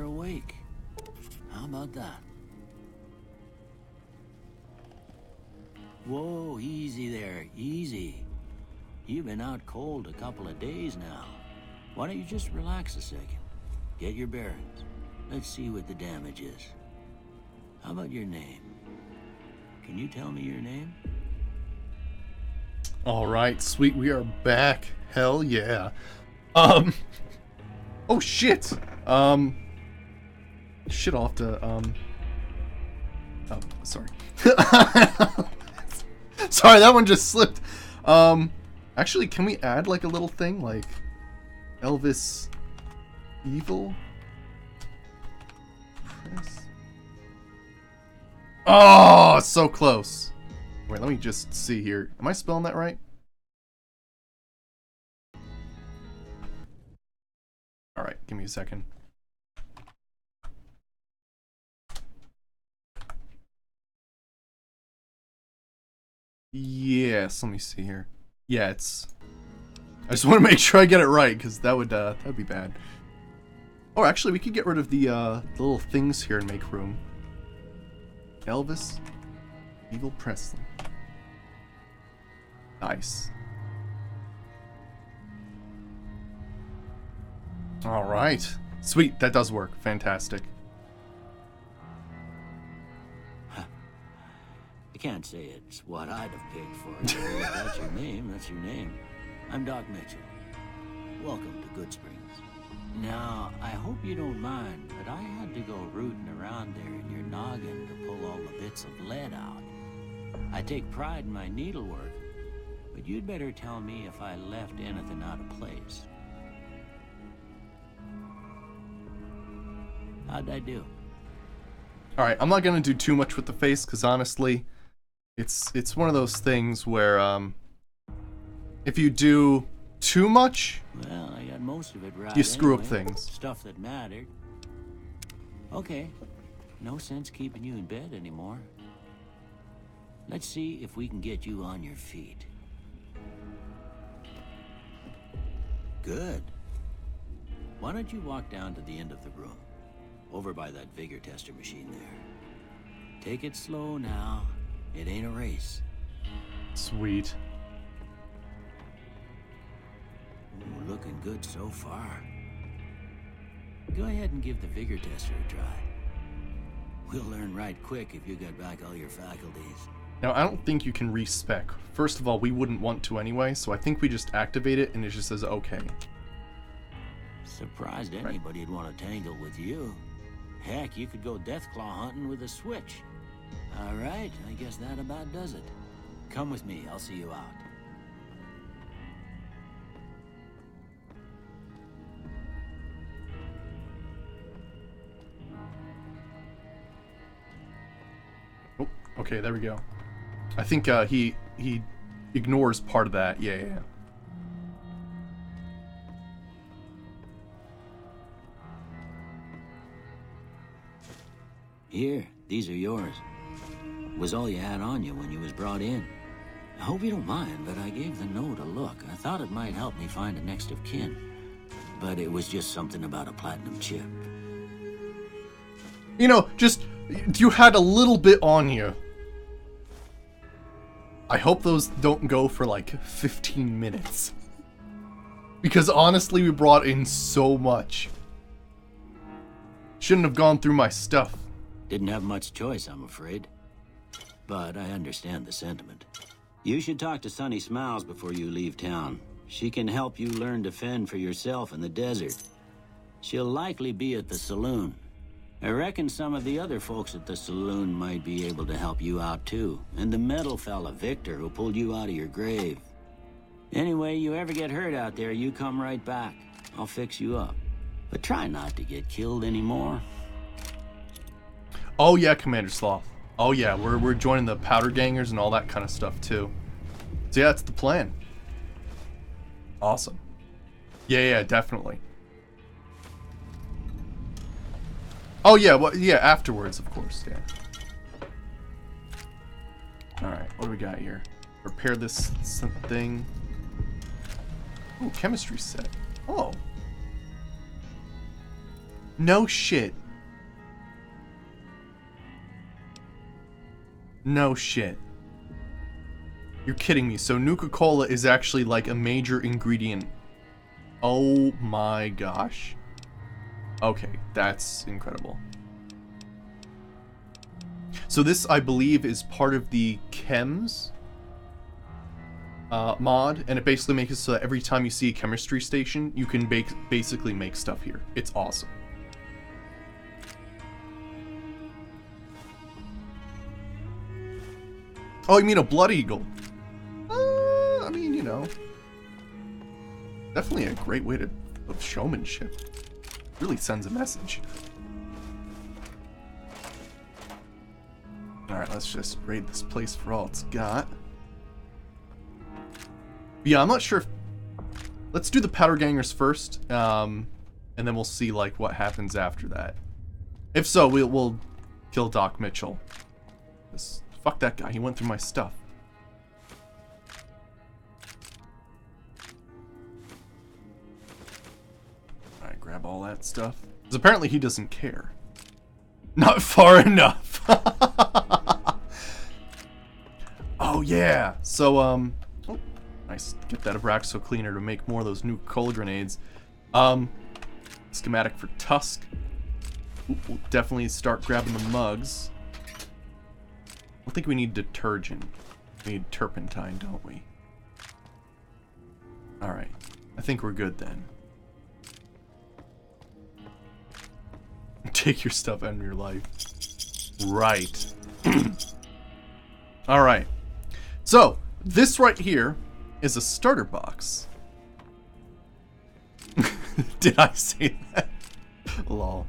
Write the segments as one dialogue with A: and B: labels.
A: you're awake. How about that? Whoa, easy there, easy. You've been out cold a couple of days now. Why don't you just relax a second? Get your bearings. Let's see what the damage is. How about your name? Can you tell me your name?
B: All right, sweet. We are back. Hell yeah. Oh shit. Shit, I'll have to oh, sorry. Sorry, that one just slipped. Actually, can we add like a little thing like Elvis evil? Press. Oh, so close. Wait, let me just see here. Am I spelling that right? All right, give me a second. Yes, let me see here. Yeah, it's... I just want to make sure I get it right, because that would be bad. Oh, actually, we could get rid of the little things here and make room. Elvis Evil Presley. Nice. All right. Sweet, that does work. Fantastic.
A: I can't say it's what I'd have picked for you. If that's your name, that's your name. I'm Doc Mitchell. Welcome to Good Springs. Now, I hope you don't mind, but I had to go rooting around there in your noggin to pull all the bits of lead out. I take pride in my needlework, but you'd better tell me if I left anything out of place. How'd I do?
B: All right, I'm not gonna do too much with the face, because honestly, it's one of those things where if you do too much,
A: well, I got most of it right.
B: You screw
A: anyway.
B: up things.
A: Stuff that mattered. Okay, no sense keeping you in bed anymore. Let's see if we can get you on your feet. Good. Why don't you walk down to the end of the room, over by that vigor tester machine there. Take it slow now. It ain't a race.
B: Sweet.
A: Ooh, looking good so far. Go ahead and give the vigor tester a try. We'll learn right quick if you got back all your faculties.
B: Now, I don't think you can respec. First of all, we wouldn't want to anyway, so I think we just activate it and it just says okay.
A: Surprised anybody'd want to tangle with you. Heck, you could go Deathclaw hunting with a switch. All right, I guess that about does it. Come with me, I'll see you out.
B: Oh, okay, there we go. I think he ignores part of that. Yeah.
A: Here, these are yours. Was all you had on you when you was brought in. I hope you don't mind, but I gave the note a look. I thought it might help me find a next of kin. But it was just something about a platinum chip.
B: You know, just, you had a little bit on you. I hope those don't go for like 15 minutes. Because honestly, we brought in so much. Shouldn't have gone through my stuff.
A: Didn't have much choice, I'm afraid. But I understand the sentiment. You should talk to Sunny Smiles before you leave town. She can help you learn to fend for yourself in the desert. She'll likely be at the saloon. I reckon some of the other folks at the saloon might be able to help you out too. And the metal fella, Victor, who pulled you out of your grave. Anyway, you ever get hurt out there, you come right back. I'll fix you up. But try not to get killed anymore.
B: Oh yeah, Commander Sloth. Oh yeah, we're joining the powder gangers and all that kind of stuff too. So yeah, that's the plan. Awesome. Yeah, definitely. Oh yeah, well yeah, afterwards of course, yeah. Alright, what do we got here? Repair this thing. Ooh, chemistry set. Oh. No shit. No shit. You're kidding me. So Nuka-Cola is actually like a major ingredient. Oh my gosh. Okay, that's incredible. So this, I believe, is part of the chems mod, and it basically makes it so that every time you see a chemistry station, you can basically make stuff here. It's awesome. Oh, you mean a blood eagle? I mean, you know, definitely a great way of showmanship. Really sends a message. Alright, let's just raid this place for all it's got. Yeah, I'm not sure if... Let's do the powder gangers first, and then we'll see, like, what happens after that. If so, we'll kill Doc Mitchell. Fuck that guy, he went through my stuff. Alright, grab all that stuff. Because apparently he doesn't care. Not far enough! Oh yeah! So, oh, nice. Get that Abraxo cleaner to make more of those new cola grenades. Schematic for Tusk. Ooh, we'll definitely start grabbing the mugs. I think we need detergent. We need turpentine, don't we? Alright. I think we're good then. Take your stuff out of your life. Right. Alright. So, this right here is a starter box. Did I say that? Lol.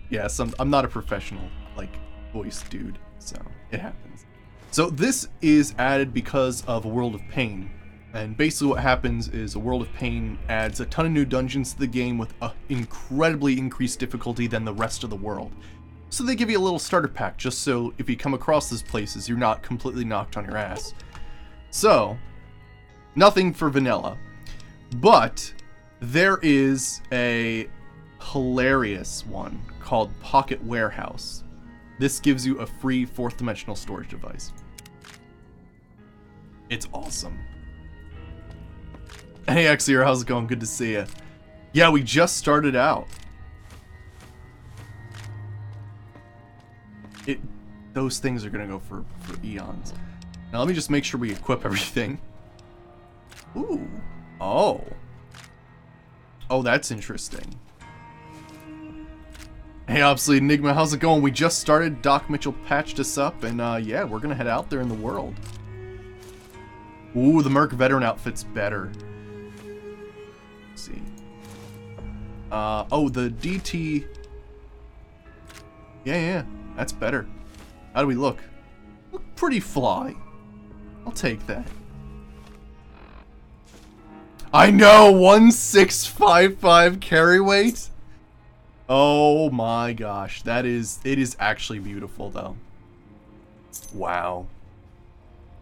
B: Yes, I'm not a professional, like, voice dude, so it happens. So this is added because of a World of Pain. And basically what happens is a World of Pain adds a ton of new dungeons to the game with an incredibly increased difficulty than the rest of the world. So they give you a little starter pack just so if you come across these places, you're not completely knocked on your ass. So, nothing for vanilla. But there is a hilarious one called Pocket Warehouse. This gives you a free 4th dimensional storage device. It's awesome. Hey Xer, how's it going? Good to see you. Yeah, we just started out. Those things are gonna go for eons. Now let me just make sure we equip everything. Ooh. Oh. Oh, that's interesting. Hey, obviously, Enigma, how's it going? We just started. Doc Mitchell patched us up, and yeah, we're gonna head out there in the world. Ooh, the Merc Veteran outfit's better. Let's see. Oh, the DT. Yeah, that's better. How do we look? Look pretty fly. I'll take that. I know, 1655 carry weight. Oh my gosh, it is actually beautiful though. Wow.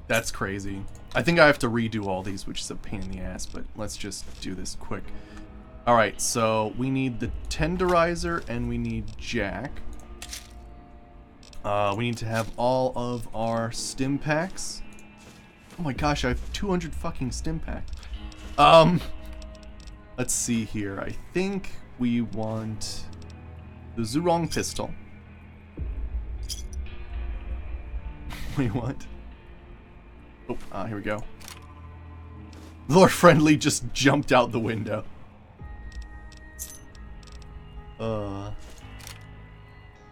B: That's crazy. I think I have to redo all these, which is a pain in the ass, but let's just do this quick. Alright, so we need the tenderizer and we need Jack. We need to have all of our stim packs. Oh my gosh, I have 200 fucking stim packs. Let's see here. I think we want the Zurong pistol. We want... Oh, here we go. Lord Friendly just jumped out the window.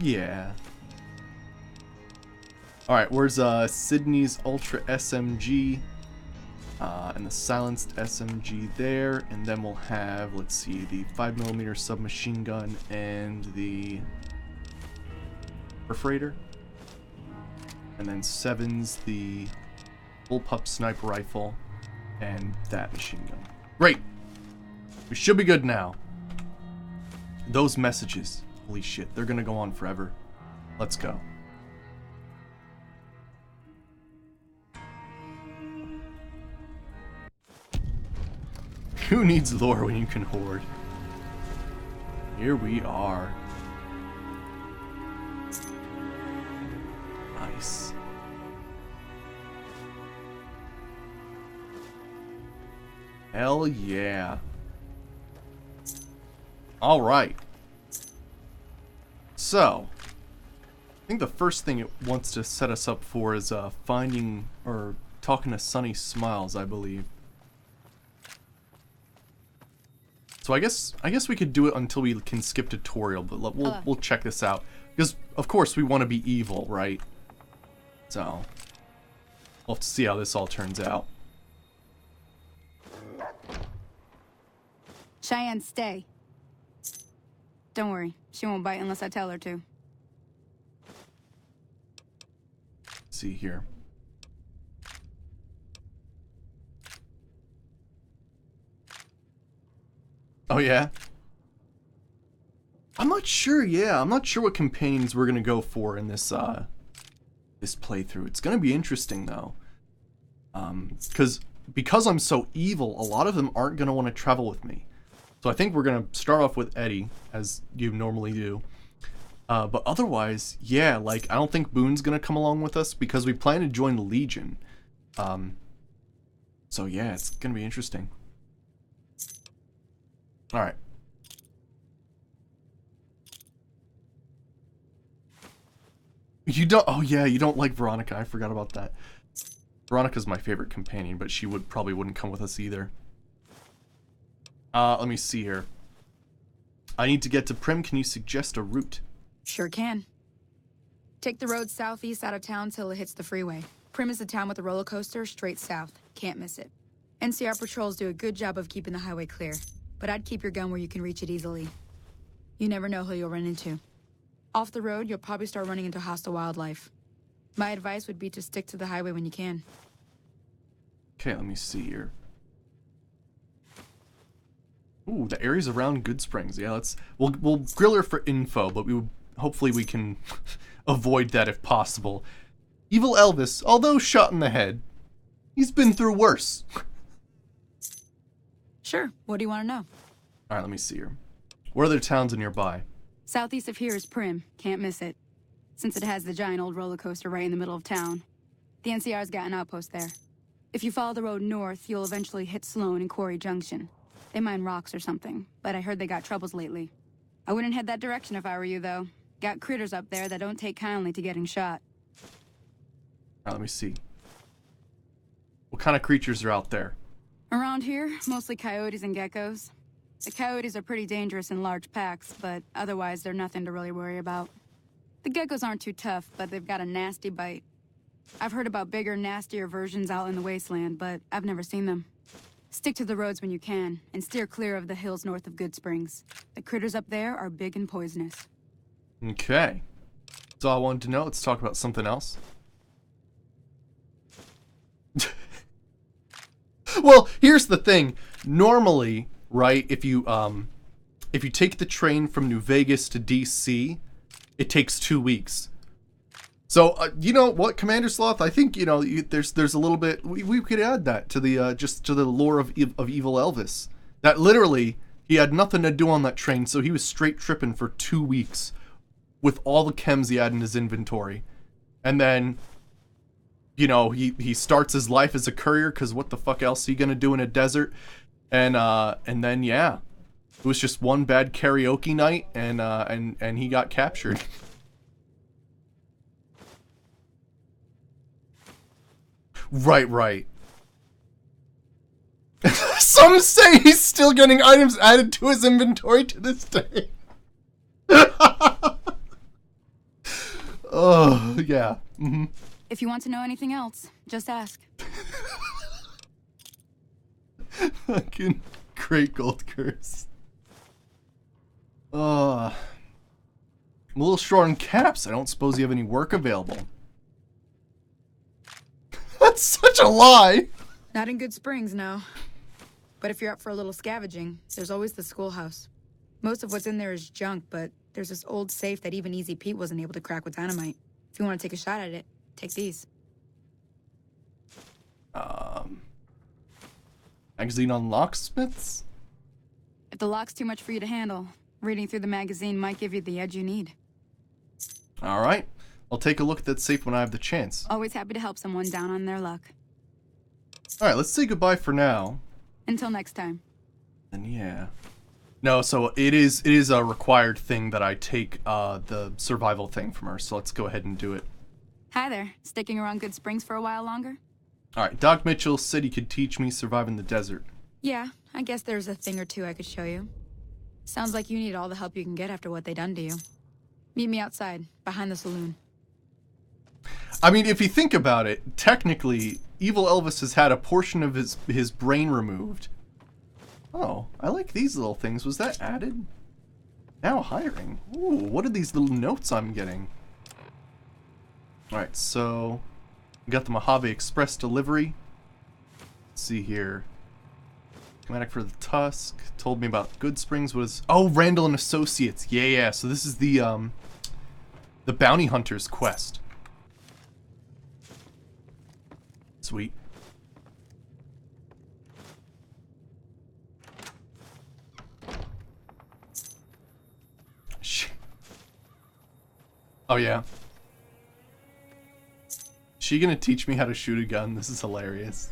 B: Yeah. Alright, where's Sydney's Ultra SMG? And the silenced SMG there, and then we'll have, let's see, the 5mm submachine gun and the perforator. And then Seven's the bullpup sniper rifle and that machine gun. Great! We should be good now. Those messages, holy shit, they're gonna go on forever. Let's go. Who needs lore when you can hoard? Here we are. Nice. Hell yeah. Alright. So, I think the first thing it wants to set us up for is finding or talking to Sunny Smiles, I believe. So I guess we could do it until we can skip tutorial, but we'll check this out because of course we want to be evil, right? So we'll have to see how this all turns out.
C: Cheyenne, stay. Don't worry, she won't bite unless I tell her to.
B: Let's see here. Oh yeah? I'm not sure, I'm not sure what companions we're gonna go for in this this playthrough. It's gonna be interesting though. Because I'm so evil, a lot of them aren't gonna want to travel with me. So I think we're gonna start off with Eddie, as you normally do. But otherwise, yeah, like I don't think Boone's gonna come along with us because we plan to join the Legion. So yeah, it's gonna be interesting. Alright. You don't, oh yeah, you don't like Veronica, I forgot about that. Veronica's my favorite companion, but she probably wouldn't come with us either. Let me see here. I need to get to Prim, can you suggest a route?
C: Sure can. Take the road southeast out of town till it hits the freeway. Prim is the town with the roller coaster straight south. Can't miss it. NCR patrols do a good job of keeping the highway clear, but I'd keep your gun where you can reach it easily. You never know who you'll run into. Off the road, you'll probably start running into hostile wildlife. My advice would be to stick to the highway when you can.
B: Okay, let me see here. Ooh, the areas around Good Springs. Yeah, we'll grill her for info, but hopefully we can avoid that if possible. Evil Elvis, although shot in the head, he's been through worse.
C: Sure, what do you want to know?
B: Alright, let me see here. What other towns are nearby?
C: Southeast of here is Prim. Can't miss it. Since it has the giant old roller coaster right in the middle of town. The NCR's got an outpost there. If you follow the road north, you'll eventually hit Sloan and Quarry Junction. They mine rocks or something, but I heard they got troubles lately. I wouldn't head that direction if I were you, though. Got critters up there that don't take kindly to getting shot.
B: Alright, let me see. What kind of creatures are out there?
C: Around here, mostly coyotes and geckos. The coyotes are pretty dangerous in large packs, but otherwise they're nothing to really worry about. The geckos aren't too tough, but they've got a nasty bite. I've heard about bigger, nastier versions out in the wasteland, but I've never seen them. Stick to the roads when you can, and steer clear of the hills north of Good Springs. The critters up there are big and poisonous.
B: Okay. That's all I wanted to know. Let's talk about something else. Well, here's the thing. Normally, right, if you take the train from New Vegas to DC, it takes 2 weeks. So, you know what, Commander Sloth? I think, you know, there's a little bit, we could add that to the, just to the lore of Evil Elvis. That literally, he had nothing to do on that train, so he was straight tripping for 2 weeks with all the chems he had in his inventory. And then, you know, he starts his life as a courier, because what the fuck else is he gonna do in a desert? And then, yeah, it was just one bad karaoke night, and he got captured. Right. Some say he's still getting items added to his inventory to this day. Oh, yeah. Mm-hmm.
C: If you want to know anything else, just ask.
B: Fucking great gold curse. I'm a little short on caps. I don't suppose you have any work available. That's such a lie.
C: Not in Good Springs, no. But if you're up for a little scavenging, there's always the schoolhouse. Most of what's in there is junk, but there's this old safe that even Easy Pete wasn't able to crack with dynamite. If you want to take a shot at it, take these.
B: Magazine on locksmiths?
C: If the lock's too much for you to handle, reading through the magazine might give you the edge you need.
B: Alright. I'll take a look at that safe when I have the chance.
C: Always happy to help someone down on their luck.
B: Alright, let's say goodbye for now.
C: Until next time.
B: And yeah. No, so it is a required thing that I take the survival thing from her, so let's go ahead and do it.
C: Hi there. Sticking around Good Springs for a while longer?
B: Alright, Doc Mitchell said he could teach me surviving the desert.
C: Yeah, I guess there's a thing or two I could show you. Sounds like you need all the help you can get after what they done to you. Meet me outside, behind the saloon.
B: I mean, if you think about it, technically, Evil Elvis has had a portion of his brain removed. Oh, I like these little things. Was that added? Now hiring. Ooh, what are these little notes I'm getting? Alright, so we got the Mojave Express delivery. Let's see here. Schematic for the Tusk. Told me about Good Springs was... Oh, Randall and Associates. Yeah. So this is the Bounty Hunter's quest. Sweet. Oh, yeah. She gonna teach me how to shoot a gun? This is hilarious.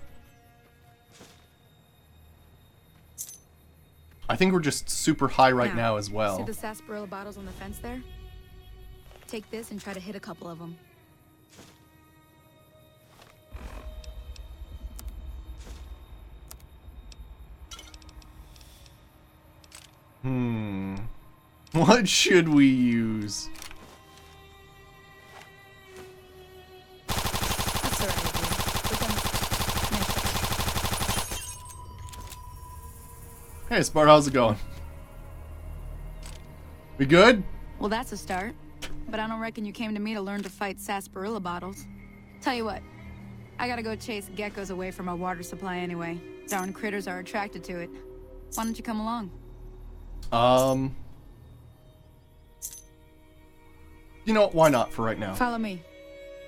B: I think we're just super high right now as well.
C: See the sarsaparilla bottles on the fence there? Take this and try to hit a couple of them.
B: What should we use?
C: That's the right idea. But then, nice.
B: Hey, Spart, how's it going? We good?
C: Well, that's a start. But I don't reckon you came to me to learn to fight sarsaparilla bottles. Tell you what, I gotta go chase geckos away from our water supply anyway. Darn critters are attracted to it. Why don't you come along?
B: You know what, why not for right now?
C: Follow me.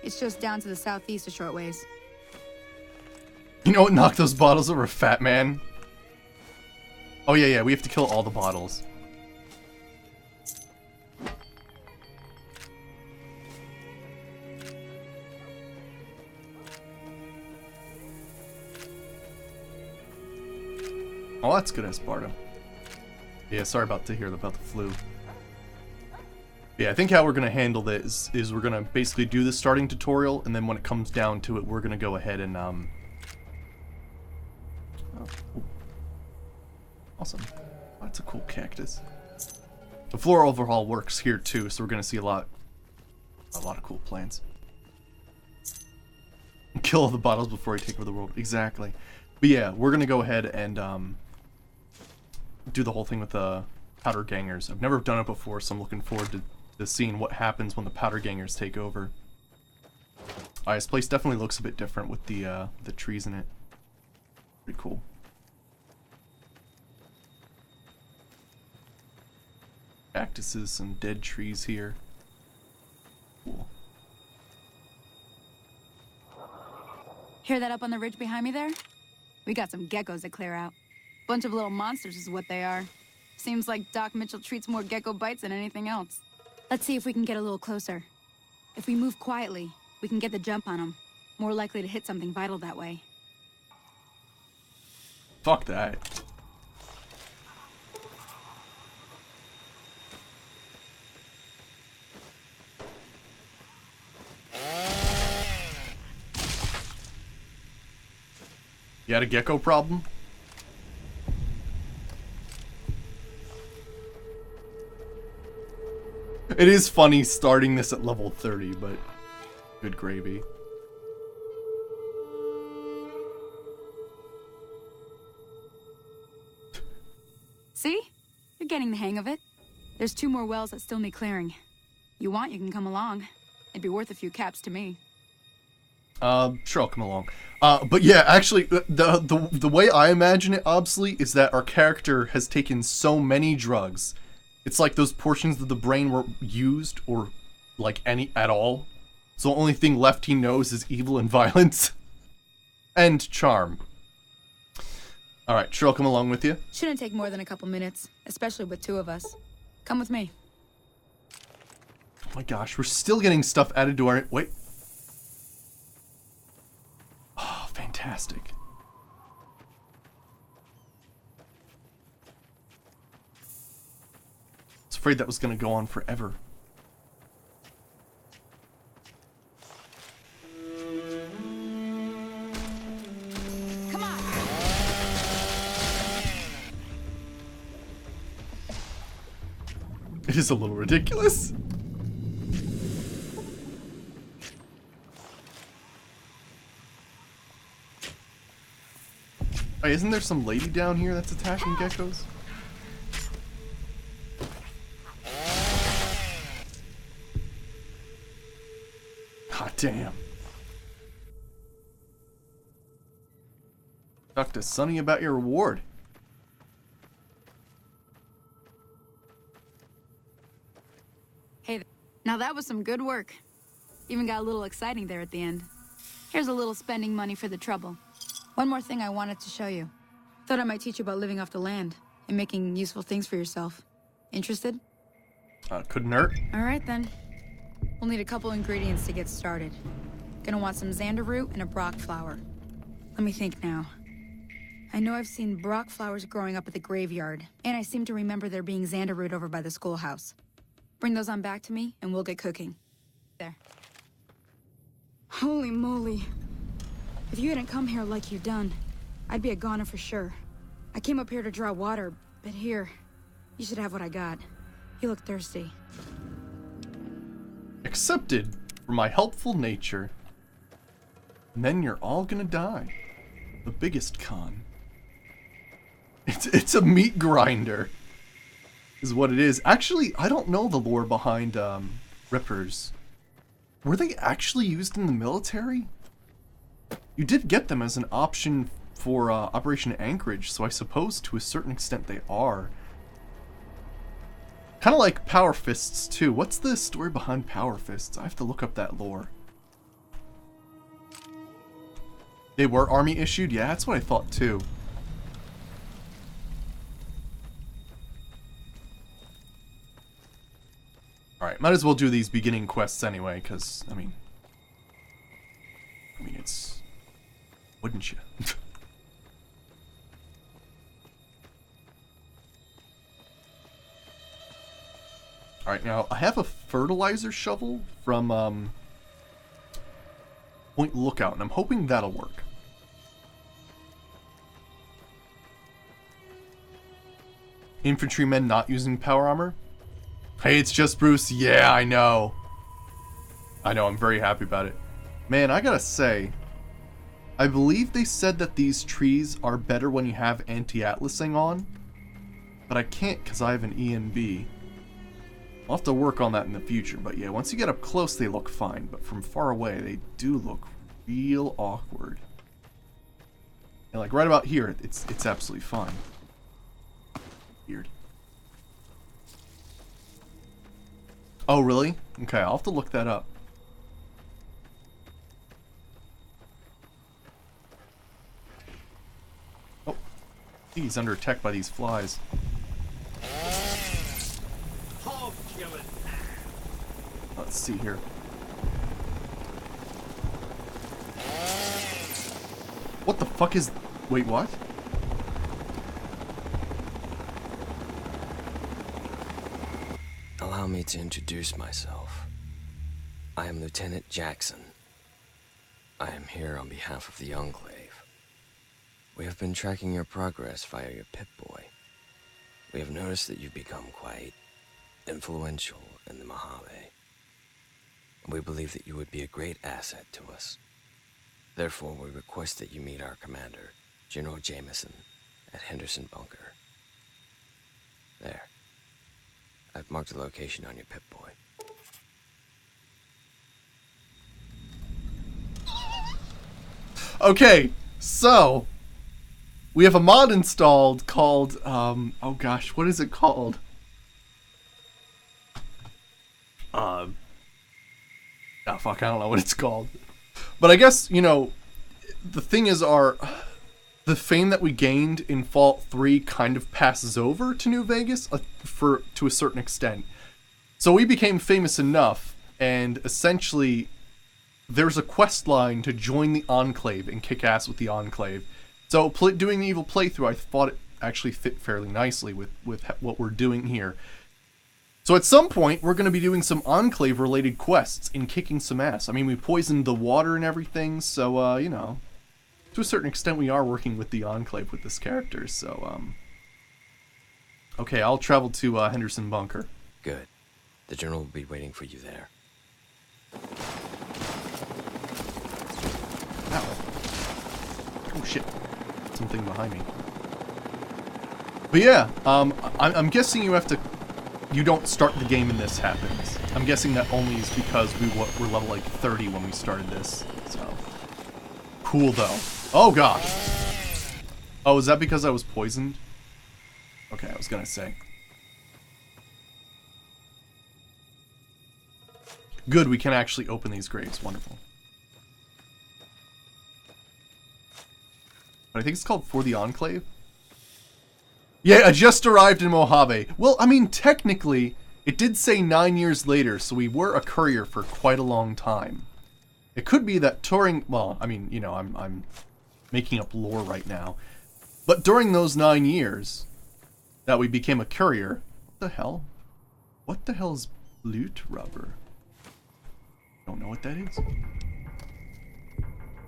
C: It's just down to the southeast a short ways.
B: You know what, knock those bottles over, fat man? Oh yeah, we have to kill all the bottles. Oh, that's good, Esparta. Yeah, sorry about to hear about the flu. Yeah, I think how we're gonna handle this is we're gonna basically do the starting tutorial, and then when it comes down to it, we're gonna go ahead and awesome. Oh, that's a cool cactus. The floor overhaul works here too, so we're gonna see a lot of cool plants. Kill all the bottles before you take over the world. Exactly. But yeah, we're gonna go ahead and do the whole thing with the powder gangers. I've never done it before, so I'm looking forward to seeing what happens when the powder gangers take over. Alright, this place definitely looks a bit different with the trees in it. Pretty cool. Cactuses, some dead trees here. Cool.
C: Hear that up on the ridge behind me there? We got some geckos to clear out. Bunch of little monsters is what they are. Seems like Doc Mitchell treats more gecko bites than anything else. Let's see if we can get a little closer. If we move quietly, we can get the jump on them. More likely to hit something vital that way.
B: Fuck that. You had a gecko problem? It is funny starting this at level 30, but good gravy.
C: See? You're getting the hang of it. There's 2 more wells that still need clearing. You want, you can come along. It'd be worth a few caps to me.
B: Sure, I'll come along. But yeah, actually, the way I imagine it, Obsley, is that our character has taken so many drugs. It's like those portions of the brain weren't used, or like any at all. So the only thing left he knows is evil and violence. And charm. Alright, sure, I'll come along with you.
C: Shouldn't take more than a couple minutes, especially with 2 of us. Come with me.
B: my gosh, we're still getting stuff added to our... Wait. Oh, fantastic. I was afraid that was going to go on forever.
C: Come on.
B: It is a little ridiculous. Wait, isn't there some lady down here that's attacking geckos? God damn. Talk to Sonny about your reward.
C: Hey, now that was some good work. Even got a little exciting there at the end. Here's a little spending money for the trouble. One more thing I wanted to show you. Thought I might teach you about living off the land and making useful things for yourself. Interested?
B: Couldn't hurt.
C: All right, then. We'll need a couple ingredients to get started. Gonna want some xander root and a brock flower. Let me think now. I know I've seen brock flowers growing up at the graveyard, and I seem to remember there being xander root over by the schoolhouse. Bring those on back to me, and we'll get cooking. There. Holy moly. If you hadn't come here like you've done, I'd be a goner for sure. I came up here to draw water, but here, you should have what I got. You look thirsty.
B: Accepted for my helpful nature. And then you're all gonna die. The biggest con. It's a meat grinder. Is what it is. Actually, I don't know the lore behind Rippers. Were they actually used in the military? You did get them as an option for Operation Anchorage, so I suppose to a certain extent they are. Kind of like Power Fists, too. What's the story behind Power Fists? I have to look up that lore. They were army issued? Yeah, that's what I thought, too. Alright, might as well do these beginning quests anyway, because, I mean, it's... Wouldn't you? Alright, now, I have a fertilizer shovel from, Point Lookout, and I'm hoping that'll work. Infantrymen not using power armor? Hey, it's just Bruce. Yeah, I know. I'm very happy about it. Man, I gotta say, I believe they said that these trees are better when you have anti-atlasing on, but I can't because I have an ENB. I'll have to work on that in the future, but yeah, once you get up close they look fine, but from far away they do look real awkward. And like right about here, it's absolutely fine. Weird. Oh, really? Okay, I'll have to look that up. Oh, he's under attack by these flies. Let's see here. What the fuck is... Wait, what?
D: Allow me to introduce myself. I am Lieutenant Jackson. I am here on behalf of the Enclave. We have been tracking your progress via your Pip-Boy. We have noticed that you've become quite influential in the Mojave. We believe that you would be a great asset to us. Therefore, we request that you meet our commander, General Jameson, at Henderson Bunker. There. I've marked the location on your Pip-Boy.
B: Okay, so we have a mod installed called oh gosh, what is it called? Oh fuck, I don't know what it's called. But I guess, you know, the thing is the fame that we gained in Fallout 3 kind of passes over to New Vegas to a certain extent. So we became famous enough, and essentially there's a quest line to join the Enclave and kick ass with the Enclave. So doing the evil playthrough, I thought it actually fit fairly nicely with what we're doing here. So at some point, we're going to be doing some Enclave-related quests and kicking some ass. I mean, we poisoned the water and everything, so, you know, to a certain extent, we are working with the Enclave with this character, so, okay, I'll travel to Henderson Bunker.
D: Good. The General will be waiting for you there.
B: Ow. Oh, shit. Something behind me. But yeah, I'm guessing you don't start the game and this happens. I'm guessing that only is because we're level like 30 when we started this. So cool though. Oh gosh. Oh, is that because I was poisoned? Okay, I was gonna say. Good, we can actually open these graves. Wonderful. But I think it's called For the Enclave. Yeah, I just arrived in Mojave. Well, I mean, technically, it did say 9 years later, so we were a courier for quite a long time. It could be that touring... Well, I mean, you know, I'm making up lore right now. But during those 9 years that we became a courier... What the hell? What the hell is loot rubber? Don't know what that is.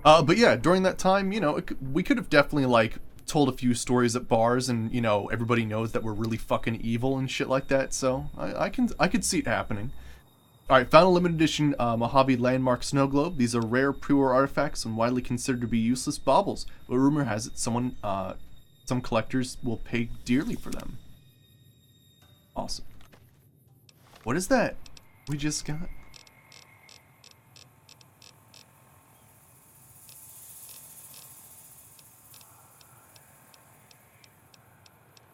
B: But yeah, during that time, you know, we could have definitely, like... told a few stories at bars, and you know everybody knows that we're really fucking evil and shit like that. So I could see it happening. All right, found a limited edition Mojave landmark snow globe. These are rare pre-war artifacts and widely considered to be useless baubles. But rumor has it some collectors will pay dearly for them. Awesome. What is that we just got?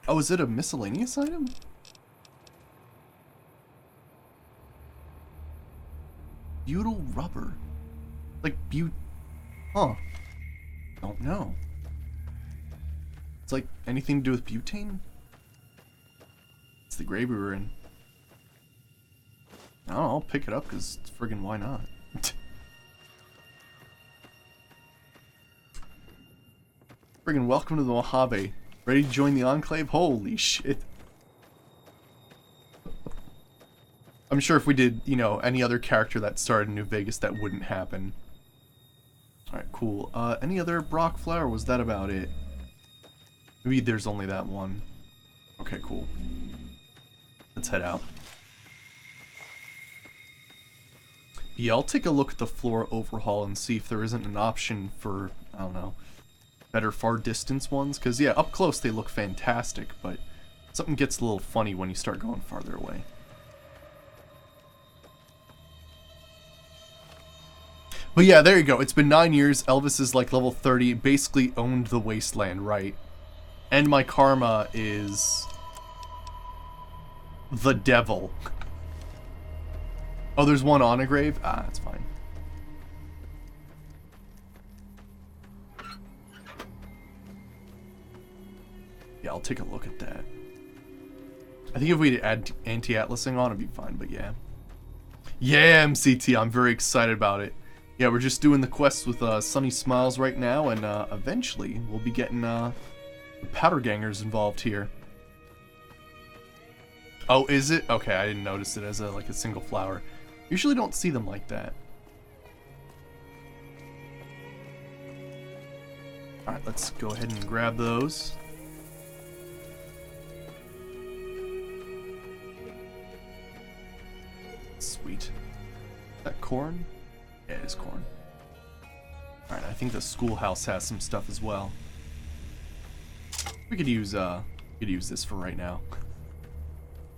B: Oh, is it a miscellaneous item? Butyl rubber. Like Huh. Don't know. It's like anything to do with butane? It's the grave we were in. I don't know, I'll pick it up because friggin' why not? Friggin' welcome to the Mojave. Ready to join the Enclave? Holy shit. I'm sure if we did, you know, any other character that started in New Vegas, that wouldn't happen. Alright, cool. Any other Brock flower? Was that about it? Maybe there's only that one. Okay, cool. Let's head out. Yeah, I'll take a look at the floor overhaul and see if there isn't an option for, I don't know, better far distance ones, because yeah, up close they look fantastic, but something gets a little funny when you start going farther away. But yeah, there you go. It's been 9 years. Elvis is like level 30, basically owned the wasteland, right? And my karma is the devil. Oh, there's one on a grave? Ah, that's fine. Yeah, I'll take a look at that. I think if we add anti-atlasing on, it'd be fine, but yeah. Yeah, MCT, I'm very excited about it. Yeah, we're just doing the quests with Sunny Smiles right now, and eventually we'll be getting the powder gangers involved here. Oh, is it? Okay, I didn't notice it as like a single flower. Usually don't see them like that. Alright, let's go ahead and grab those. Sweet. Is that corn? Yeah, it is corn. Alright, I think the schoolhouse has some stuff as well. We could use this for right now.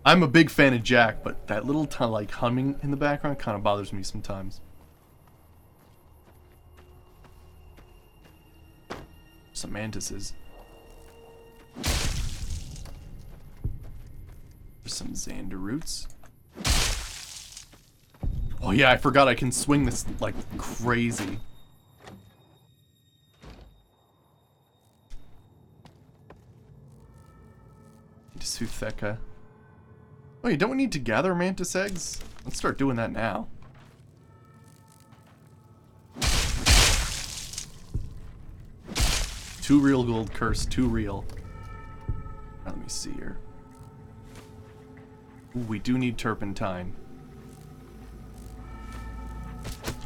B: I'm a big fan of Jack, but that little like humming in the background kind of bothers me sometimes. Some mantises. There's some Xander roots. Oh yeah, I forgot I can swing this like crazy. Sutheka. Oh, you don't need to gather mantis eggs? Let's start doing that now. Two real gold curse, two real. Now, let me see here. Ooh, we do need turpentine.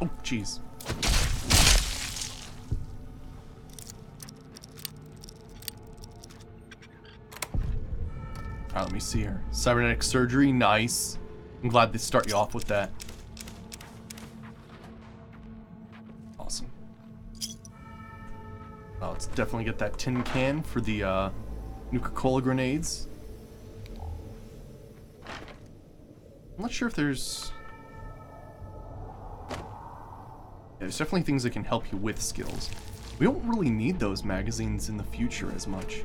B: Oh, jeez. Alright, let me see here. Cybernetic surgery, nice. I'm glad they start you off with that. Awesome. Let's definitely get that tin can for the Nuka-Cola grenades. I'm not sure if there's... Yeah, there's definitely things that can help you with skills. We don't really need those magazines in the future as much.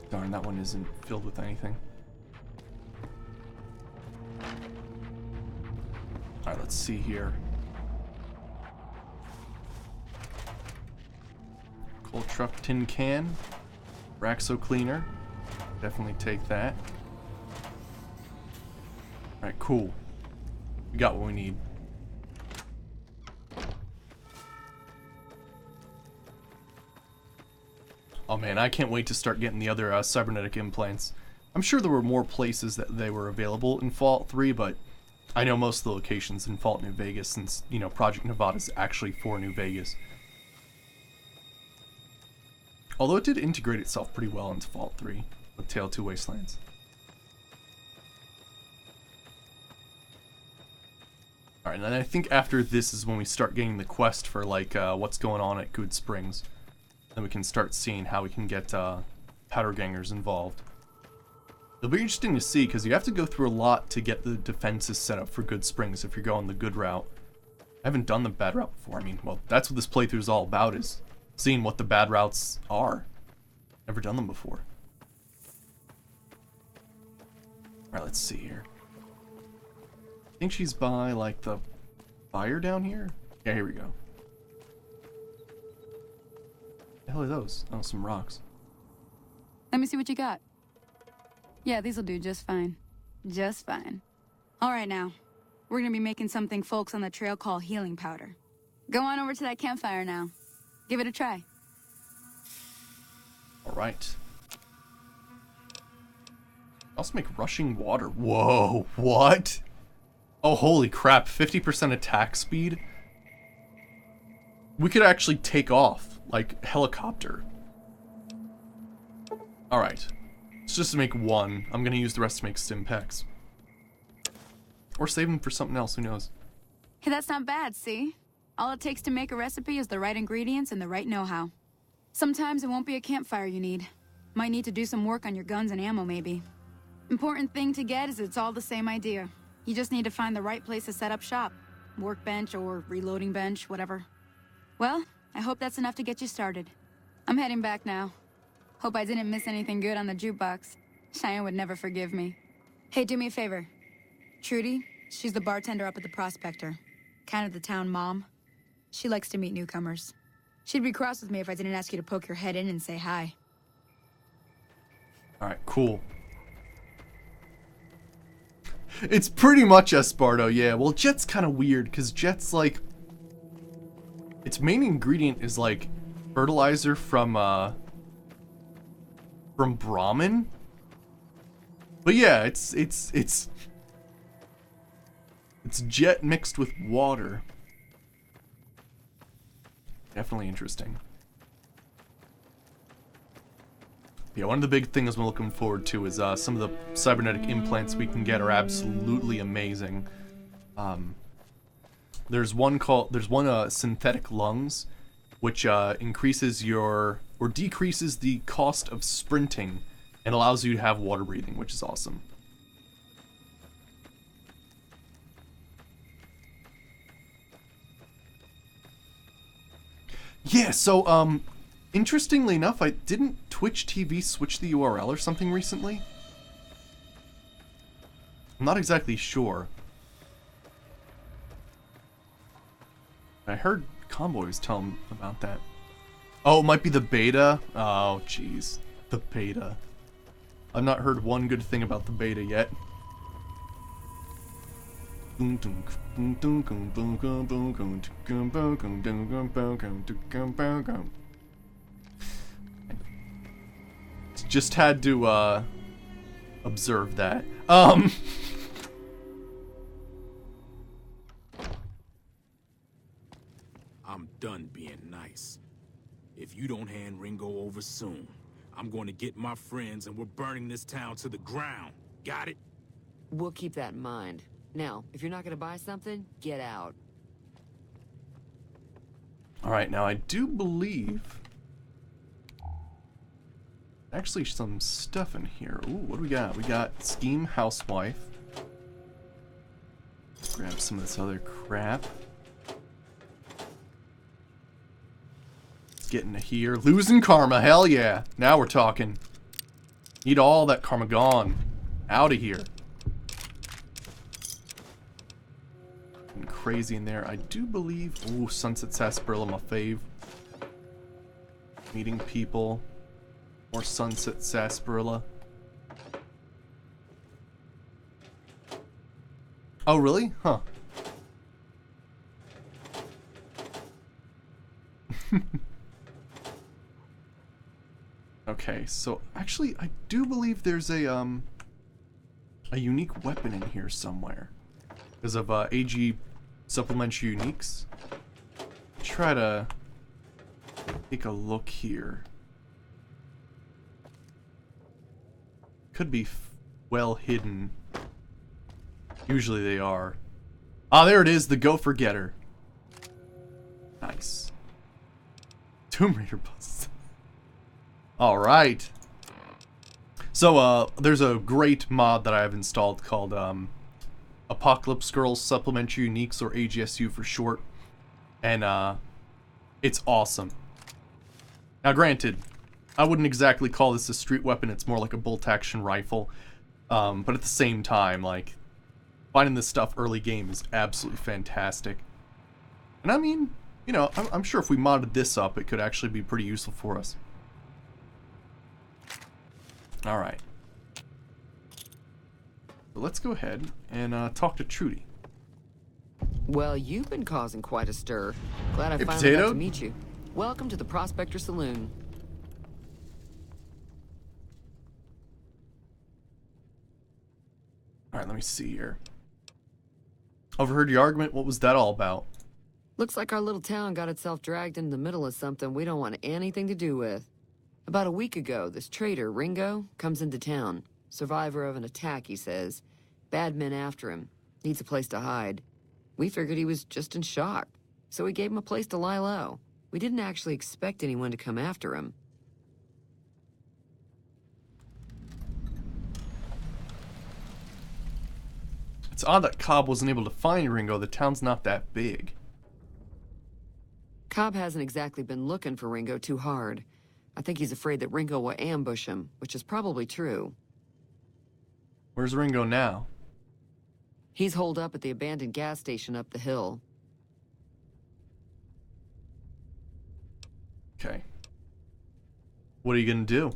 B: Darn, that one isn't filled with anything. Alright, let's see here. Coal truck, tin can, Raxo cleaner. Definitely take that. Alright, cool. We got what we need. Oh man, I can't wait to start getting the other cybernetic implants. I'm sure there were more places that they were available in Fallout 3, but I know most of the locations in Fallout New Vegas, since, you know, Project Nevada is actually for New Vegas. Although it did integrate itself pretty well into Fallout 3 with Tale 2 Wastelands. Alright, and then I think after this is when we start getting the quest for, like, what's going on at Good Springs. Then we can start seeing how we can get powder gangers involved. It'll be interesting to see, because you have to go through a lot to get the defenses set up for Good Springs if you're going the good route. I haven't done the bad route before. I mean, well, that's what this playthrough is all about, is seeing what the bad routes are. Never done them before. Alright, let's see here. I think she's by, like, the fire down here? Yeah, here we go. What the hell are those? Oh, some rocks.
C: Let me see what you got. Yeah, these'll do just fine. Just fine. All right, now. We're gonna be making something folks on the trail call healing powder. Go on over to that campfire now. Give it a try.
B: Alright. Also make rushing water. Whoa, what? Oh, holy crap. 50% attack speed? We could actually take off, like helicopter. Alright. It's just to make one. I'm gonna use the rest to make stim packs. Or save them for something else, who knows?
C: Hey, that's not bad, see? All it takes to make a recipe is the right ingredients and the right know-how. Sometimes it won't be a campfire you need. Might need to do some work on your guns and ammo, maybe. Important thing to get is it's all the same idea. You just need to find the right place to set up shop. Workbench or reloading bench, whatever. Well, I hope that's enough to get you started. I'm heading back now. Hope I didn't miss anything good on the jukebox. Cheyenne would never forgive me. Hey, do me a favor. Trudy, she's the bartender up at the Prospector. Kind of the town mom. She likes to meet newcomers. She'd be cross with me if I didn't ask you to poke your head in and say hi.
B: Alright, cool. It's pretty much Esparto, yeah. Well, Jet's kind of weird, because Jet's like... its main ingredient is like fertilizer from Brahmin. But yeah, it's Jet mixed with water. Definitely interesting. Yeah, one of the big things I'm looking forward to is some of the cybernetic implants we can get are absolutely amazing. There's one synthetic lungs, which increases your or decreases the cost of sprinting and allows you to have water breathing, which is awesome. Yeah, so interestingly enough, didn't Twitch TV switch the URL or something recently? I'm not exactly sure. I heard Convoy was telling about that. Oh, it might be the beta? Oh, jeez. The beta. I've not heard one good thing about the beta yet. Just had to observe that.
E: I'm done being nice. If you don't hand Ringo over soon, I'm going to get my friends and we're burning this town to the ground. Got it?
F: We'll keep that in mind. Now, if you're not going to buy something, get out.
B: Alright, now I do believe... actually some stuff in here. Ooh, what do we got? We got Scheme Housewife. Let's grab some of this other crap. Let's get into here. Losing karma, hell yeah. Now we're talking. Need all that karma gone. Out of here. And crazy in there. I do believe... ooh, Sunset Sarsaparilla, my fave. Meeting people. More Sunset Sarsaparilla. Oh, really? Huh. Okay, so actually, I do believe there's a unique weapon in here somewhere. Because of AG supplementary uniques. Try to take a look here. Could be well hidden. Usually they are. Ah, there it is, the Gopher Getter. Nice. Tomb Raider busts. Alright. So, there's a great mod that I have installed called, Apocalypse Girls Supplementary Uniques, or AGSU for short. And, it's awesome. Now, granted, I wouldn't exactly call this a street weapon, it's more like a bolt-action rifle. But at the same time, like, finding this stuff early game is absolutely fantastic. And I mean, you know, I'm sure if we modded this up, it could actually be pretty useful for us. Alright. So let's go ahead and talk to Trudy.
F: Well, you've been causing quite a stir. Glad I
B: Hey,
F: finally
B: Potato?
F: got to meet you. Welcome to the Prospector Saloon.
B: Alright, let me see here. Overheard your argument. What was that all about?
F: Looks like our little town got itself dragged into the middle of something we don't want anything to do with. About a week ago, this traitor, Ringo, comes into town. Survivor of an attack, he says. Bad men after him. Needs a place to hide. We figured he was just in shock, so we gave him a place to lie low. We didn't actually expect anyone to come after him.
B: It's odd that Cobb wasn't able to find Ringo. The town's not that big.
F: Cobb hasn't exactly been looking for Ringo too hard. I think he's afraid that Ringo will ambush him, which is probably true.
B: Where's Ringo now?
F: He's holed up at the abandoned gas station up the hill.
B: Okay. What are you gonna do?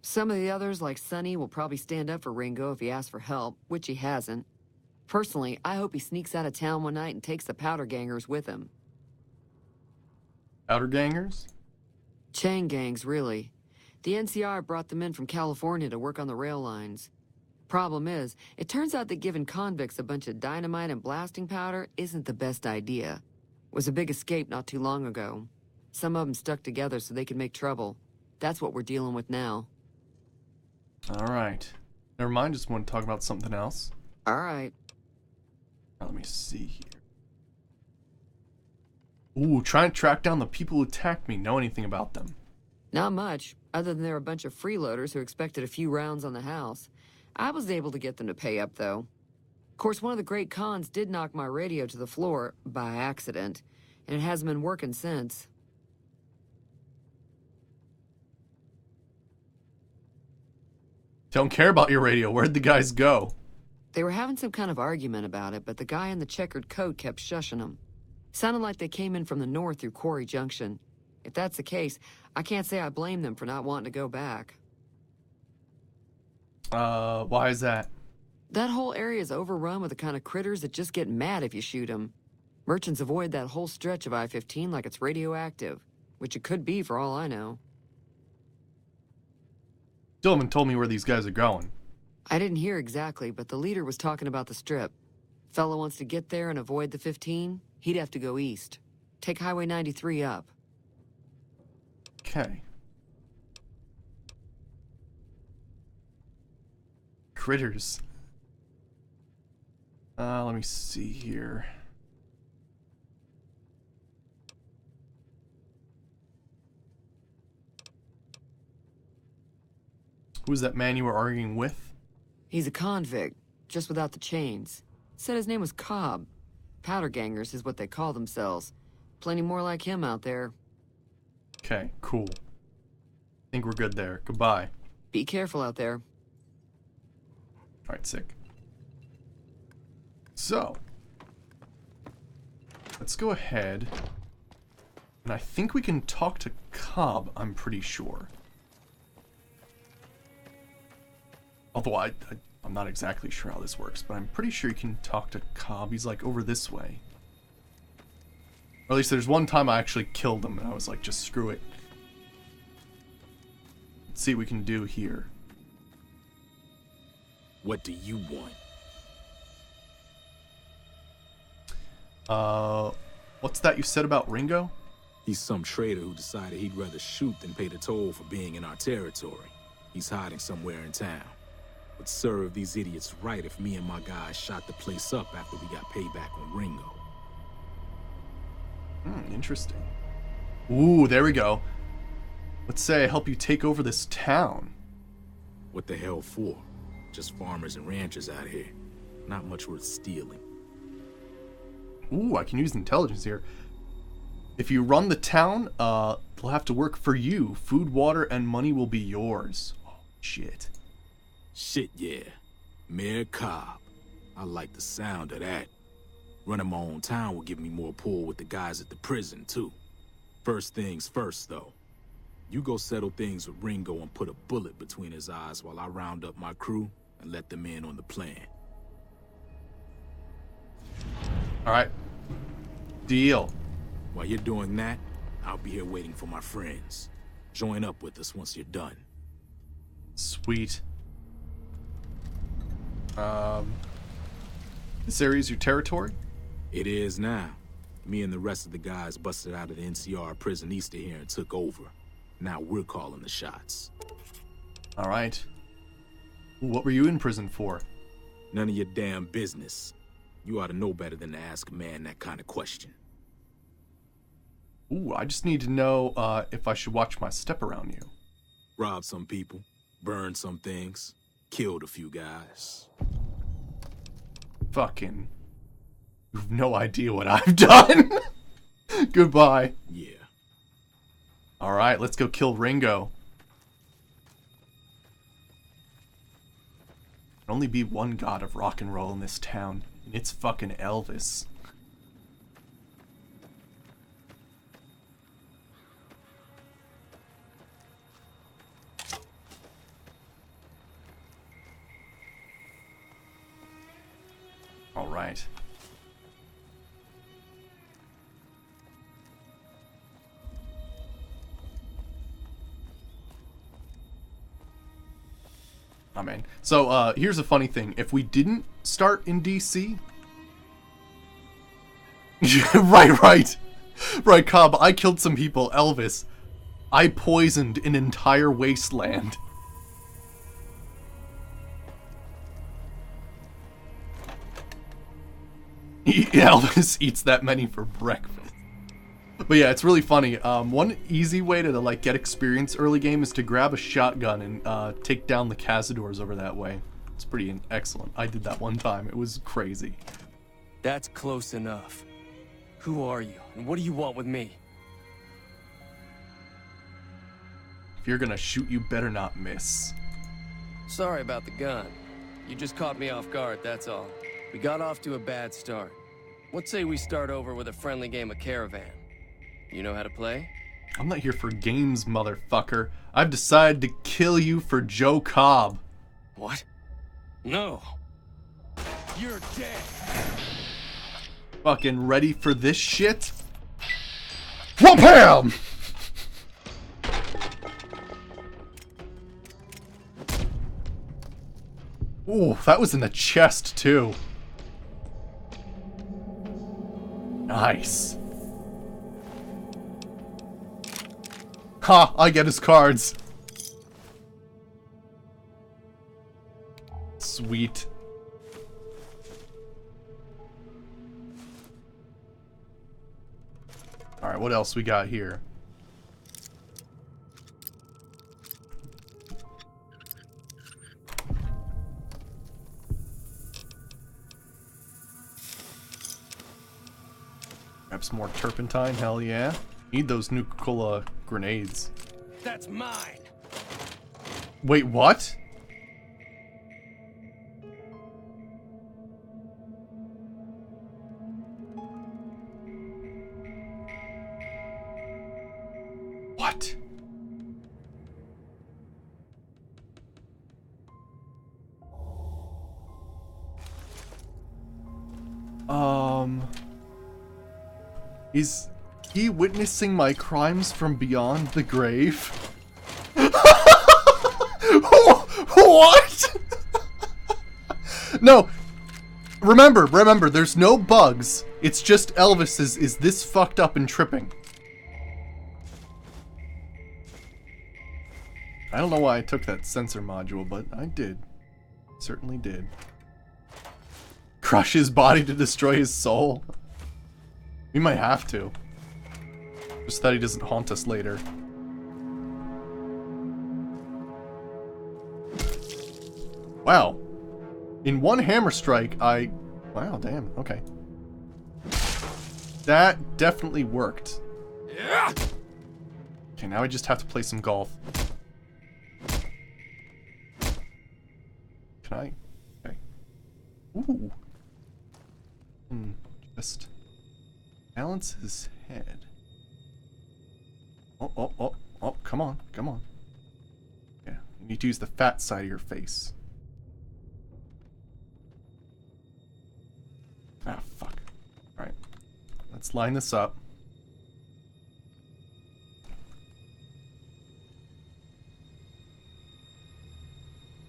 F: Some of the others, like Sonny, will probably stand up for Ringo if he asks for help, which he hasn't. Personally, I hope he sneaks out of town one night and takes the powder gangers with him.
B: Outer gangers?
F: Chain gangs, really. The NCR brought them in from California to work on the rail lines. Problem is, it turns out that giving convicts a bunch of dynamite and blasting powder isn't the best idea. It was a big escape not too long ago. Some of them stuck together so they could make trouble. That's what we're dealing with now.
B: Alright. Never mind, just want to talk about something else.
F: Alright.
B: Now, let me see here. Ooh, try and track down the people who attacked me. Know anything about them?
F: Not much, other than they're a bunch of freeloaders who expected a few rounds on the house. I was able to get them to pay up, though. Of course, one of the great cons did knock my radio to the floor, by accident, and it hasn't been working since.
B: Don't care about your radio. Where'd the guys go?
F: They were having some kind of argument about it, but the guy in the checkered coat kept shushing them. Sounded like they came in from the north through Quarry Junction. If that's the case, I can't say I blame them for not wanting to go back.
B: Why is that?
F: That whole area is overrun with the kind of critters that just get mad if you shoot them. Merchants avoid that whole stretch of I-15 like it's radioactive, which it could be for all I know.
B: Still haven't told me where these guys are going.
F: I didn't hear exactly, but the leader was talking about the strip. Fella wants to get there and avoid the 15, he'd have to go east. Take Highway 93 up.
B: Okay. Critters. Let me see here. Who was that man you were arguing with?
F: He's a convict, just without the chains. Said his name was Cobb. Powder gangers is what they call themselves. Plenty more like him out there.
B: Okay, cool. Think we're good there. Goodbye.
F: Be careful out there.
B: Alright, sick. So, let's go ahead. And I think we can talk to Cobb, I'm pretty sure. Although I'm not exactly sure how this works, but I'm pretty sure you can talk to Cobb. He's like over this way. Or at least there's one time I actually killed him and I was like, just screw it. Let's see what we can do here.
E: What do you want?
B: What's that you said about Ringo?
E: He's some traitor who decided he'd rather shoot than pay the toll for being in our territory. He's hiding somewhere in town. Would serve these idiots right if me and my guys shot the place up after we got payback on Ringo.
B: Interesting. Ooh, there we go. Let's say I help you take over this town.
E: What the hell for? Just farmers and ranchers out here. Not much worth stealing.
B: Ooh, I can use intelligence here. If you run the town, they'll have to work for you. Food, water, and money will be yours. Oh, shit.
E: Shit, yeah. Mayor Cobb. I like the sound of that. Running my own town will give me more pull with the guys at the prison, too. First things first, though. You go settle things with Ringo and put a bullet between his eyes while I round up my crew and let them in on the plan.
B: Alright. Deal.
E: While you're doing that, I'll be here waiting for my friends. Join up with us once you're done.
B: Sweet. This area's your territory?
E: It is now. Me and the rest of the guys busted out of the NCR prison east of here and took over. Now we're calling the shots.
B: Alright. What were you in prison for?
E: None of your damn business. You ought to know better than to ask a man that kind of question.
B: Ooh, I just need to know if I should watch my step around you.
E: Robbed some people, burned some things, killed a few guys.
B: Fucking... You've no idea what I've done! Goodbye.
E: Yeah.
B: Alright, let's go kill Ringo. There'll only be one god of rock and roll in this town, and it's fucking Elvis. Alright. Oh, man. So, here's a funny thing. If we didn't start in DC... Right. Right, Cobb, I killed some people. Elvis. I poisoned an entire wasteland. Elvis eats that many for breakfast. But yeah, it's really funny. One easy way to like get experience early game is to grab a shotgun and take down the cazadors over that way. It's pretty excellent. I did that one time. It was crazy.
G: That's close enough. Who are you, and what do you want with me?
B: If you're gonna shoot, you better not miss.
G: Sorry about the gun. You just caught me off guard, that's all. We got off to a bad start. What say we start over with a friendly game of Caravan? You know how to play?
B: I'm not here for games, motherfucker. I've decided to kill you for Joe Cobb.
G: What? No. You're dead.
B: Fucking ready for this shit? Whoop-ham! Ooh, that was in the chest, too. Nice. Ha! I get his cards. Sweet. Alright, what else we got here? Grab some more turpentine, hell yeah. Need those Nuka-Cola grenades.
G: That's mine.
B: Wait, what? What? Is he witnessing my crimes from beyond the grave? What? No. Remember, there's no bugs. It's just Elvis is this fucked up and tripping. I don't know why I took that sensor module, but I did. Certainly did. Crush his body to destroy his soul. We might have to. Just that he doesn't haunt us later. Wow. In one hammer strike, wow, damn, okay. That definitely worked.
G: Yeah.
B: Okay, now I just have to play some golf. Can I? Okay. Ooh. Just balance his head. Oh, come on. Yeah, you need to use the fat side of your face. Ah, fuck. Alright. Let's line this up.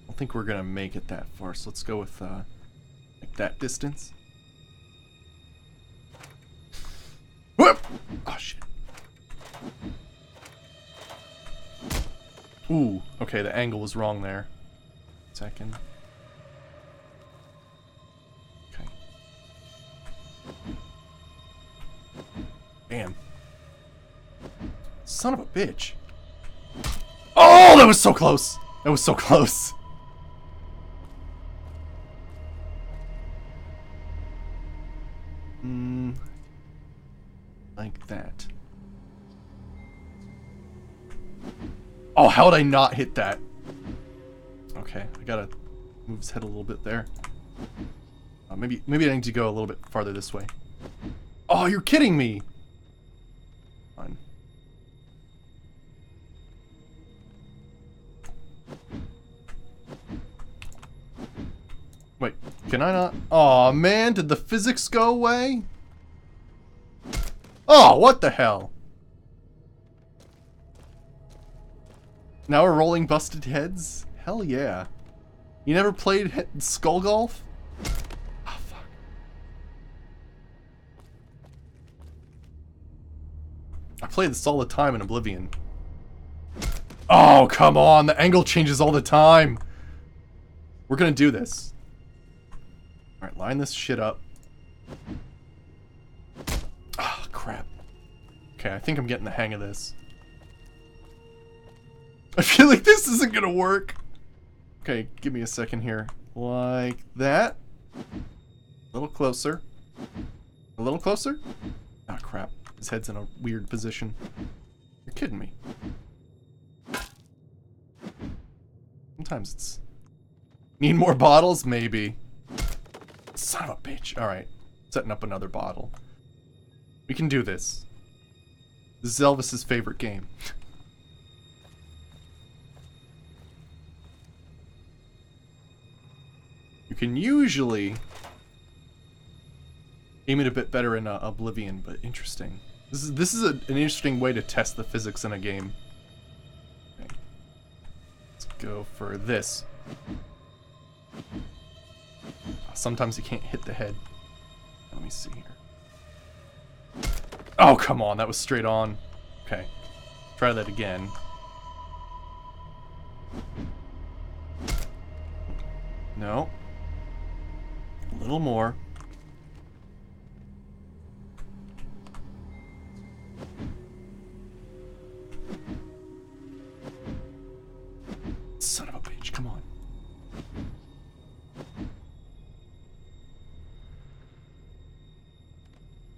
B: I don't think we're gonna make it that far, so let's go with, like that distance. Whoop! Oh, shit. Ooh, okay, the angle was wrong there. Second. Okay. Damn. Son of a bitch. Oh, that was so close! That was so close. Like that. Oh, how would I not hit that? Okay, I gotta move his head a little bit there. Maybe I need to go a little bit farther this way. Oh, you're kidding me! Fine. Wait, can I not? Aw, man, did the physics go away? Oh, what the hell? Now we're rolling busted heads? Hell yeah. You never played Skull Golf? Oh, fuck. I play this all the time in Oblivion. Oh, come on. The angle changes all the time. We're gonna do this. Alright, line this shit up. Ah, crap. Okay, I think I'm getting the hang of this. I feel like this isn't gonna work. Okay, give me a second here. Like that. A little closer. A little closer? Ah, crap. His head's in a weird position. You're kidding me. Sometimes it's... Need more bottles? Maybe. Son of a bitch. Alright. Setting up another bottle. We can do this. This is Elvis's favorite game. You can usually aim it a bit better in Oblivion, but interesting. This is an interesting way to test the physics in a game. Okay. Let's go for this. Sometimes you can't hit the head. Let me see here. Oh, come on, that was straight on. Okay, try that again. No. A little more. Son of a bitch, come on.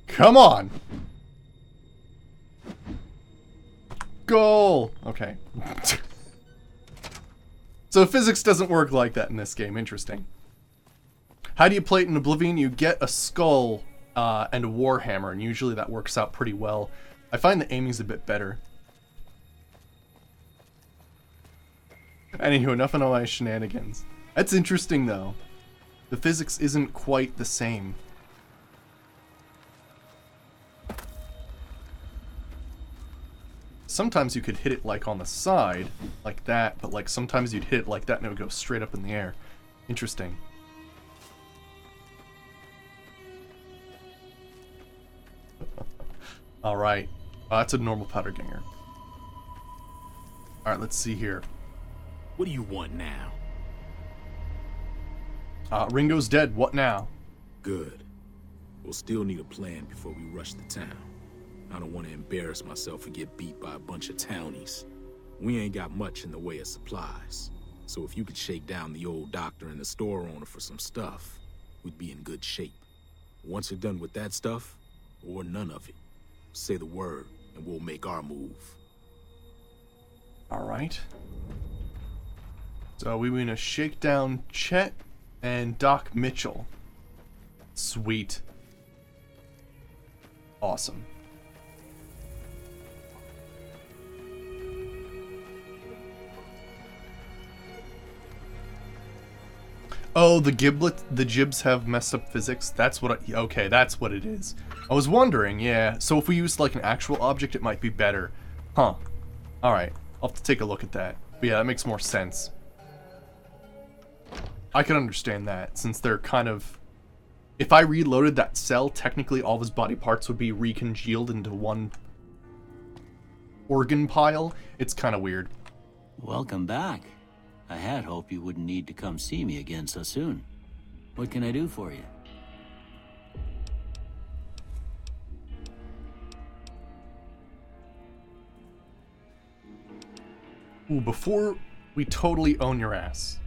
B: Come on! Goal! Okay. So physics doesn't work like that in this game. Interesting. How do you play it in Oblivion? You get a skull and a warhammer, and usually that works out pretty well. I find the aiming's a bit better. Anywho, enough of my shenanigans. That's interesting, though. The physics isn't quite the same. Sometimes you could hit it like on the side, like that, but like sometimes you'd hit it like that and it would go straight up in the air. Interesting. Alright. That's a normal powder ganger. Alright, let's see here.
E: What do you want now?
B: Ringo's dead. What now?
E: Good. We'll still need a plan before we rush the town. I don't want to embarrass myself and get beat by a bunch of townies. We ain't got much in the way of supplies. So if you could shake down the old doctor and the store owner for some stuff, we'd be in good shape. Once you're done with that stuff, or none of it, say the word and we'll make our move.
B: Alright. So we want to shake down Chet and Doc Mitchell. Sweet. Awesome. Oh, the gibs have messed up physics? That's what okay, that's what it is. I was wondering, yeah. So if we use like an actual object, it might be better. Huh. Alright, I'll have to take a look at that. But yeah, that makes more sense. I can understand that, since they're kind of... If I reloaded that cell, technically all of his body parts would be recongealed into one organ pile. It's kind of weird.
A: Welcome back. I had hoped you wouldn't need to come see me again so soon. What can I do for you?
B: Ooh, before we totally own your ass,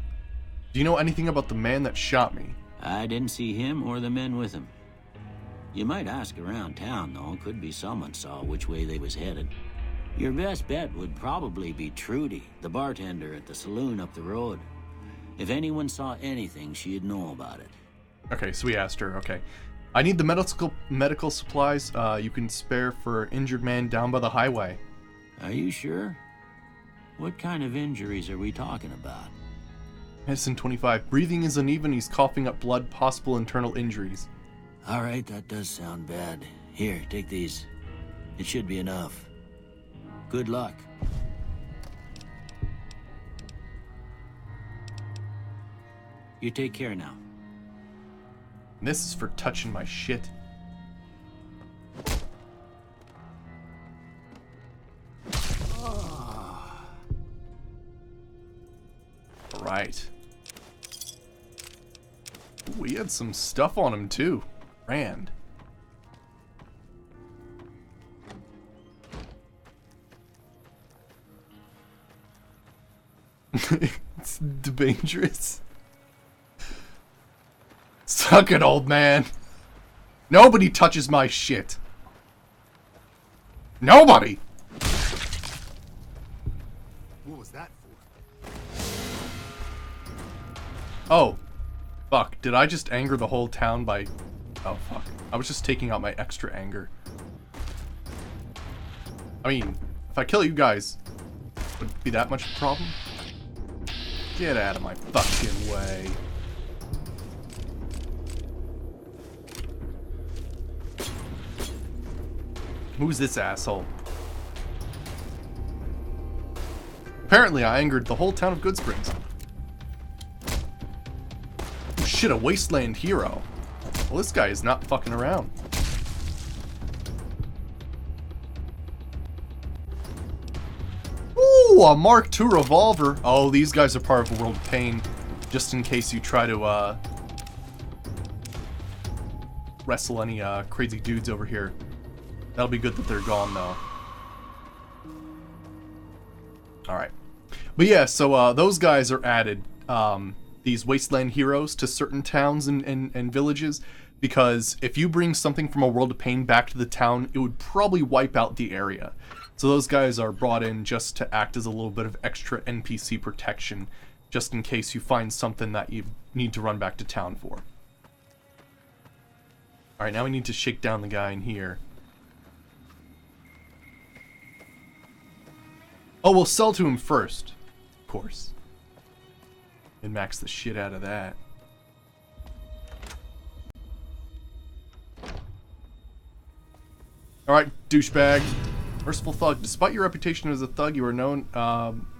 B: do you know anything about the man that shot me?
A: I didn't see him or the men with him. You might ask around town, though. Could be someone saw which way they was headed. Your best bet would probably be Trudy, the bartender at the saloon up the road. If anyone saw anything, she'd know about it.
B: Okay, so we asked her, okay. I need the medical supplies you can spare for an injured man down by the highway.
A: Are you sure? What kind of injuries are we talking about?
B: Medicine 25. Breathing is uneven, he's coughing up blood, possible internal injuries.
A: All right, that does sound bad. Here, take these. It should be enough. Good luck. You take care now.
B: This is for touching my shit. Right. We had some stuff on him too. Rand. It's dangerous. Suck it, old man. Nobody touches my shit. Nobody.
H: What was that for?
B: Oh. Fuck. Did I just anger the whole town by... Oh, fuck. I was just taking out my extra anger. I mean, if I kill you guys, would it be that much of a problem? Get out of my fucking way. Who's this asshole? Apparently, I angered the whole town of Goodsprings. Oh shit, a wasteland hero. Well, this guy is not fucking around. Ooh, a Mark II revolver. Oh, these guys are part of a World of Pain. Just in case you try to, wrestle any, crazy dudes over here. That'll be good that they're gone, though. Alright. But yeah, so, those guys are added, these wasteland heroes to certain towns and villages, because if you bring something from a World of Pain back to the town, it would probably wipe out the area. So those guys are brought in just to act as a little bit of extra NPC protection, just in case you find something that you need to run back to town for. Alright, now we need to shake down the guy in here. Oh, we'll sell to him first. Of course. And max the shit out of that. Alright, douchebag. Merciful thug. Despite your reputation as a thug, you are known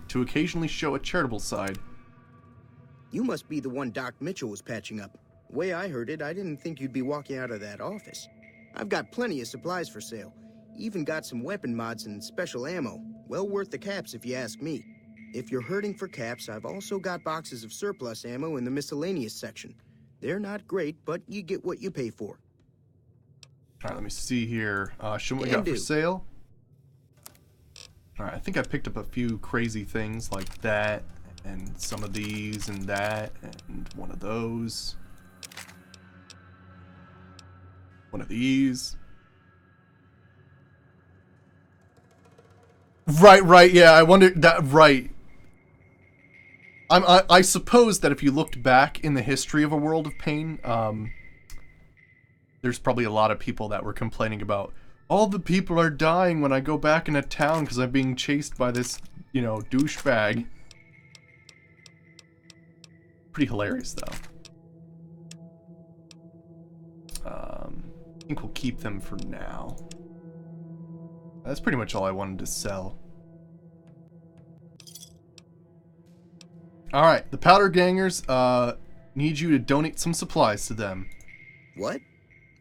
B: to occasionally show a charitable side.
I: You must be the one Doc Mitchell was patching up. The way I heard it, I didn't think you'd be walking out of that office. I've got plenty of supplies for sale. Even got some weapon mods and special ammo. Well worth the caps if you ask me. If you're hurting for caps, I've also got boxes of surplus ammo in the miscellaneous section. They're not great, but you get what you pay for.
B: Alright, let me see here. Show what we got for sale. Alright, I think I picked up a few crazy things like that, and some of these, and that, and one of those. One of these. Right, yeah, I wonder, right. I suppose that if you looked back in the history of A World of Pain, there's probably a lot of people that were complaining about, all the people are dying when I go back in a town because I'm being chased by this, you know, douchebag. Pretty hilarious, though. I think we'll keep them for now. That's pretty much all I wanted to sell. Alright, the Powder Gangers need you to donate some supplies to them.
I: What?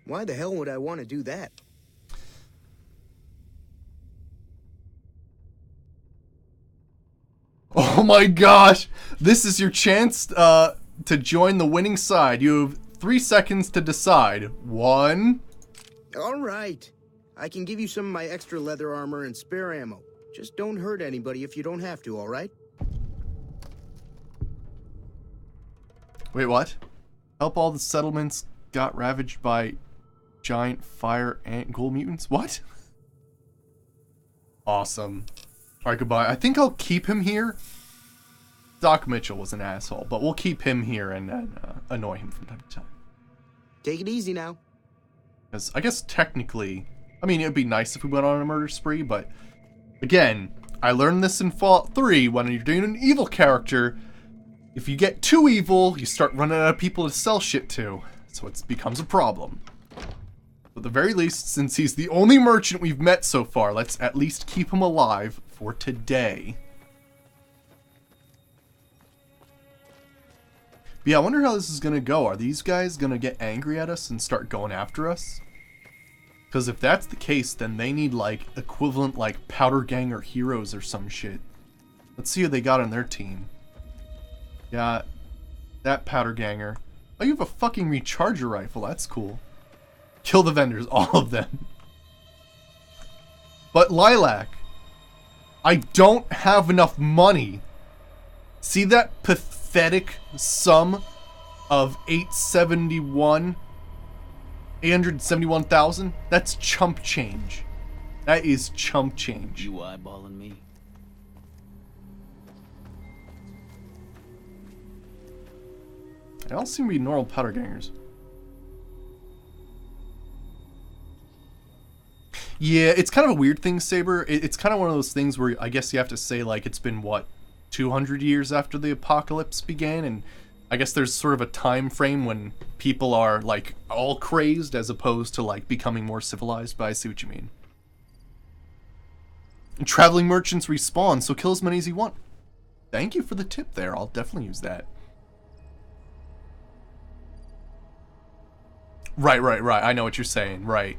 I: Why the hell would I want to do that?
B: Oh my gosh! This is your chance to join the winning side. You have 3 seconds to decide. 1.
I: Alright. I can give you some of my extra leather armor and spare ammo. Just don't hurt anybody if you don't have to, alright?
B: Wait, what? Help all the settlements got ravaged by giant fire ant ghoul mutants? What? Awesome. Alright, goodbye. I think I'll keep him here. Doc Mitchell was an asshole, but we'll keep him here and then annoy him from time to time.
I: Take it easy now.
B: Because I guess technically, I mean, it would be nice if we went on a murder spree, but again, I learned this in Fallout 3 when you're doing an evil character. If you get too evil, you start running out of people to sell shit to, so it becomes a problem. At the very least, since he's the only merchant we've met so far, let's at least keep him alive for today. But yeah, I wonder how this is gonna go. Are these guys gonna get angry at us and start going after us? Because if that's the case, then they need, like, equivalent, like, Powder Ganger heroes or some shit. Let's see who they got on their team. Yeah, that Powder Ganger. Oh, you have a fucking recharger rifle. That's cool. Kill the vendors, all of them. But Lilac, I don't have enough money. See that pathetic sum of 871,000? That's chump change. That is chump change.
A: You eyeballing me?
B: They all seem to be normal Powder Gangers. Yeah, it's kind of a weird thing, Saber. It's kind of one of those things where I guess you have to say, like, it's been, what, 200 years after the apocalypse began? And I guess there's sort of a time frame when people are, like, all crazed as opposed to, like, becoming more civilized, but I see what you mean. And traveling merchants respawn, so kill as many as you want. Thank you for the tip there. I'll definitely use that. Right. I know what you're saying. Right.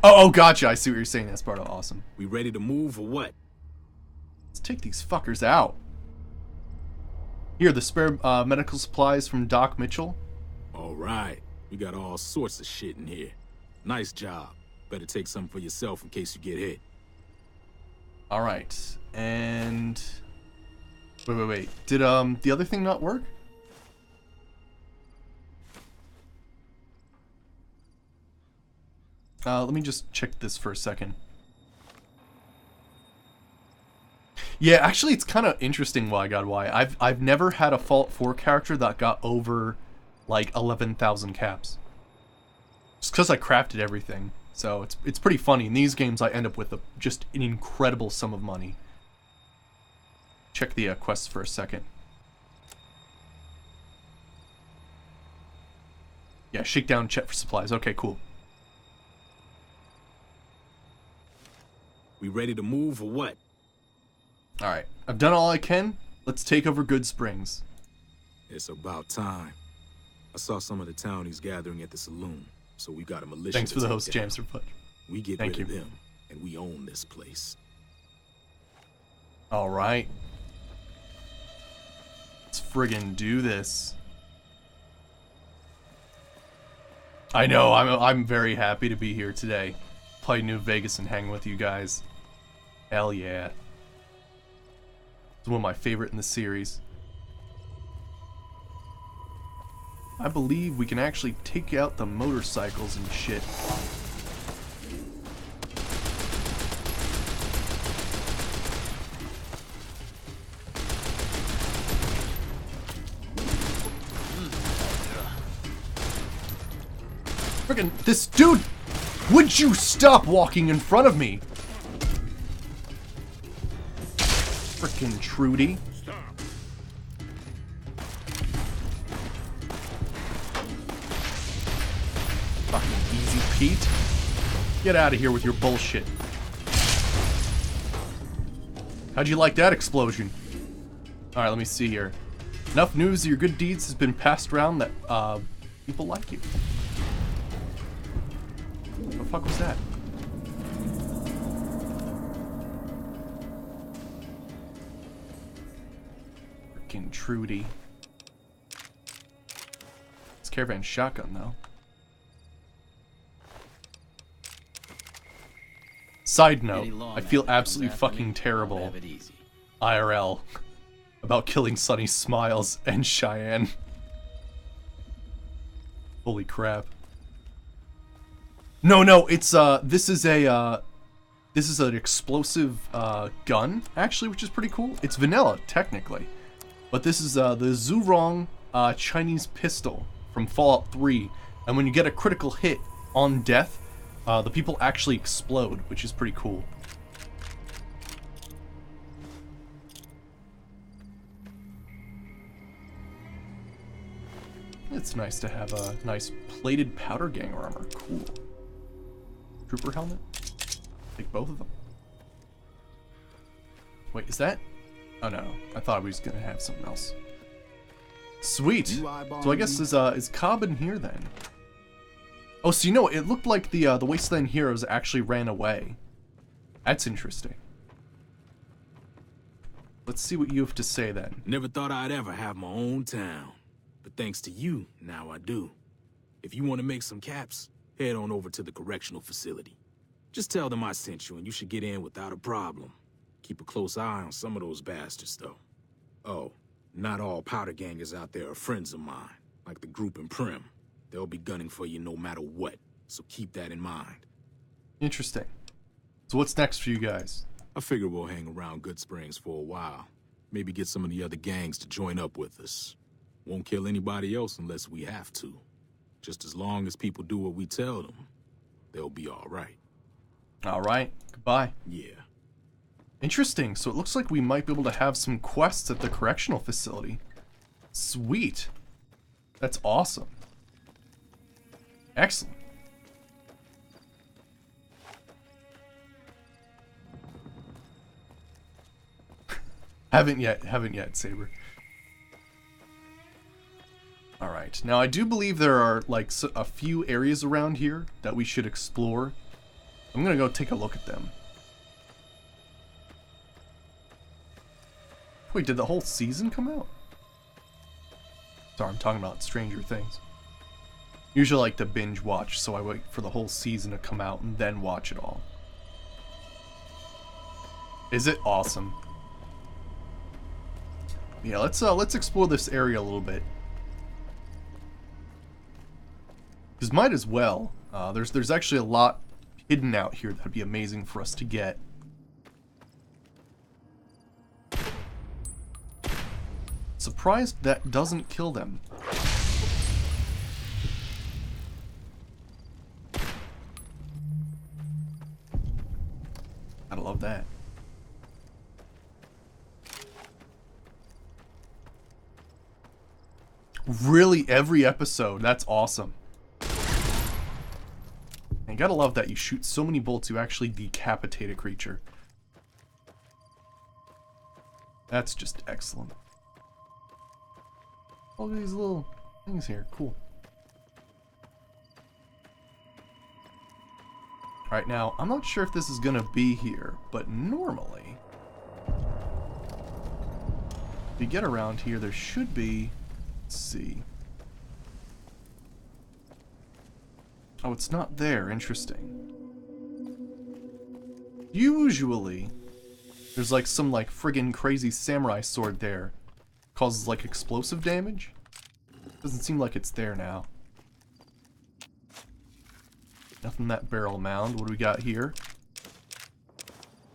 B: Oh, gotcha. I see what you're saying. That's part of awesome.
E: We ready to move or what?
B: Let's take these fuckers out. Here, the spare medical supplies from Doc Mitchell.
E: All right. We got all sorts of shit in here. Nice job. Better take some for yourself in case you get hit.
B: All right. And... Wait. Did the other thing not work? Let me just check this for a second. Yeah, actually, it's kind of interesting why I've never had a Fallout 4 character that got over like 11,000 caps. Just because I crafted everything, so it's pretty funny. In these games, I end up with just an incredible sum of money. Check the quests for a second. Yeah, shakedown, check for supplies. Okay, cool.
E: We ready to move or what?
B: Alright, I've done all I can. Let's take over Good Springs.
E: It's about time. I saw some of the townies gathering at the saloon, so we got a militia.
B: Thanks for the host, Jamster Punch.
E: We get rid of them, and we own this place.
B: Alright. Let's friggin' do this. I know, I'm very happy to be here today. Play New Vegas and hang with you guys. Hell yeah. It's one of my favorite in the series. I believe we can actually take out the motorcycles and shit. Friggin' this dude! Would you stop walking in front of me? Frickin' Trudy. Fucking easy, Pete. Get out of here with your bullshit. How'd you like that explosion? Alright, let me see here. Enough news of your good deeds has been passed around that, people like you. What the fuck was that? Frickin' Trudy. It's Caravan shotgun, though. Side note, I feel absolutely fucking terrible, IRL, about killing Sunny Smiles and Cheyenne. Holy crap. No, it's, this is an explosive, gun, actually, which is pretty cool. It's vanilla, technically. But this is, the Zhurong, Chinese pistol from Fallout 3. And when you get a critical hit on death, the people actually explode, which is pretty cool. It's nice to have a nice plated powder gang armor. Cool. Trooper helmet? Take both of them. Wait, is that? Oh no, I thought I was gonna have something else. Sweet. So I guess is Cobb in here then? Oh, so you know, it looked like the Wasteland Heroes actually ran away. That's interesting. Let's see what you have to say then.
E: Never thought I'd ever have my own town. But thanks to you, now I do. If you want to make some caps, head on over to the correctional facility. Just tell them I sent you and you should get in without a problem. Keep a close eye on some of those bastards, though. Oh, not all powder gangers out there are friends of mine, like the group in Prim. They'll be gunning for you no matter what, so keep that in mind.
B: Interesting. So what's next for you guys?
E: I figure we'll hang around Good Springs for a while. Maybe get some of the other gangs to join up with us. Won't kill anybody else unless we have to. Just as long as people do what we tell them, they'll be all right.
B: All right. Goodbye.
E: Yeah.
B: Interesting. So it looks like we might be able to have some quests at the correctional facility. Sweet. That's awesome. Excellent. Haven't yet, Saber. Alright, now I do believe there are, like, a few areas around here that we should explore. I'm gonna go take a look at them. Wait, did the whole season come out? Sorry, I'm talking about Stranger Things. Usually I like to binge watch, so I wait for the whole season to come out and then watch it all. Is it awesome? Yeah, let's explore this area a little bit. Because might as well. There's actually a lot hidden out here that'd be amazing for us to get. Surprised that doesn't kill them. Gotta love that. Really, every episode? That's awesome. And you gotta love that you shoot so many bolts you actually decapitate a creature. That's just excellent. All these little things here, cool. Alright, now, I'm not sure if this is gonna be here, but normally, if you get around here, there should be, let's see. Oh, it's not there, interesting. Usually, there's like some like friggin' crazy samurai sword there. Causes like explosive damage. Doesn't seem like it's there now. Nothing in that barrel mound. What do we got here?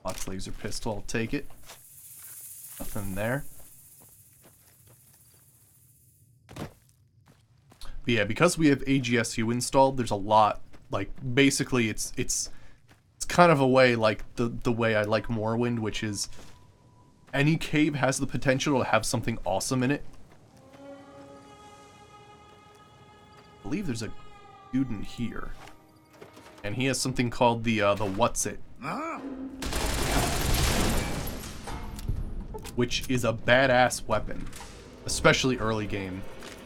B: Box laser pistol, I'll take it. Nothing there. But yeah, because we have AGSU installed, there's a lot, like, basically it's kind of a way like the way I like Morrowind, which is any cave has the potential to have something awesome in it. I believe there's a dude in here. And he has something called the What's It. Which is a badass weapon. Especially early game.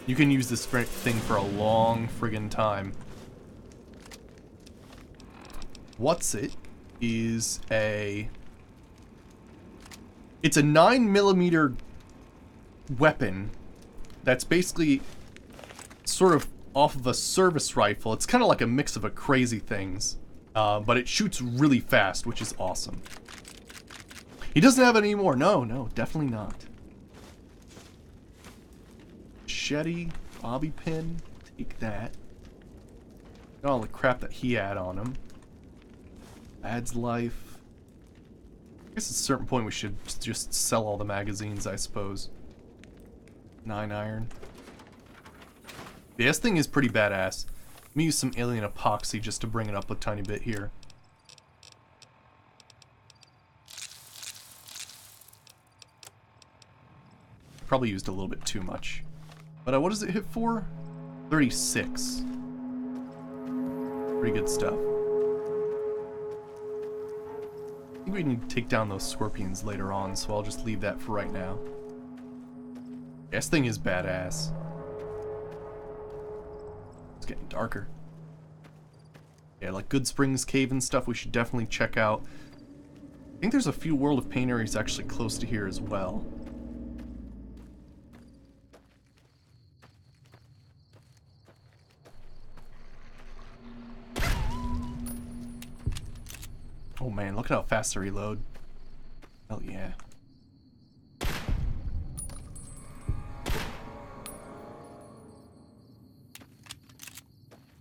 B: You can use this thing for a long friggin' time. What's It is a... It's a 9mm weapon that's basically sort of off of a service rifle. It's kind of like a mix of a crazy things, but it shoots really fast, which is awesome. He doesn't have it anymore. No, definitely not. Machete, bobby pin, take that. Got all the crap that he had on him. Adds life. I guess at a certain point we should just sell all the magazines, I suppose. 9 iron. Yeah, this thing is pretty badass. Let me use some alien epoxy just to bring it up a tiny bit here. Probably used a little bit too much. But what does it hit for? 36. Pretty good stuff. I think we need to take down those scorpions later on, so I'll just leave that for right now. Yeah, this thing is badass. It's getting darker. Yeah, like Good Springs Cave and stuff we should definitely check out. I think there's a few World of Pain areas actually close to here as well. Oh man, look at how fast I reload. Hell yeah.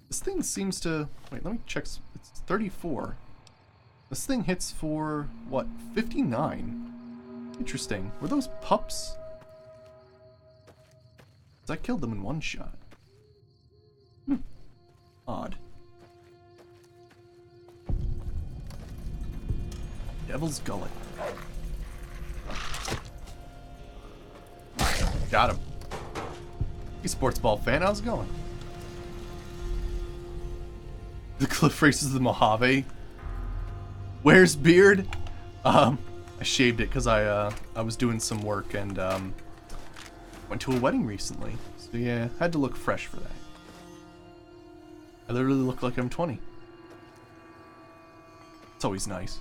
B: This thing seems to... Wait, let me check. It's 34. This thing hits for, what, 59? Interesting. Were those pups? 'Cause I killed them in one shot. Odd. Devil's Gullet. Got him. Hey, sports ball fan, how's it going? The cliff races of the Mojave. Where's Beard? I I shaved it because I was doing some work and went to a wedding recently. So yeah, had to look fresh for that. I literally look like I'm 20. It's always nice.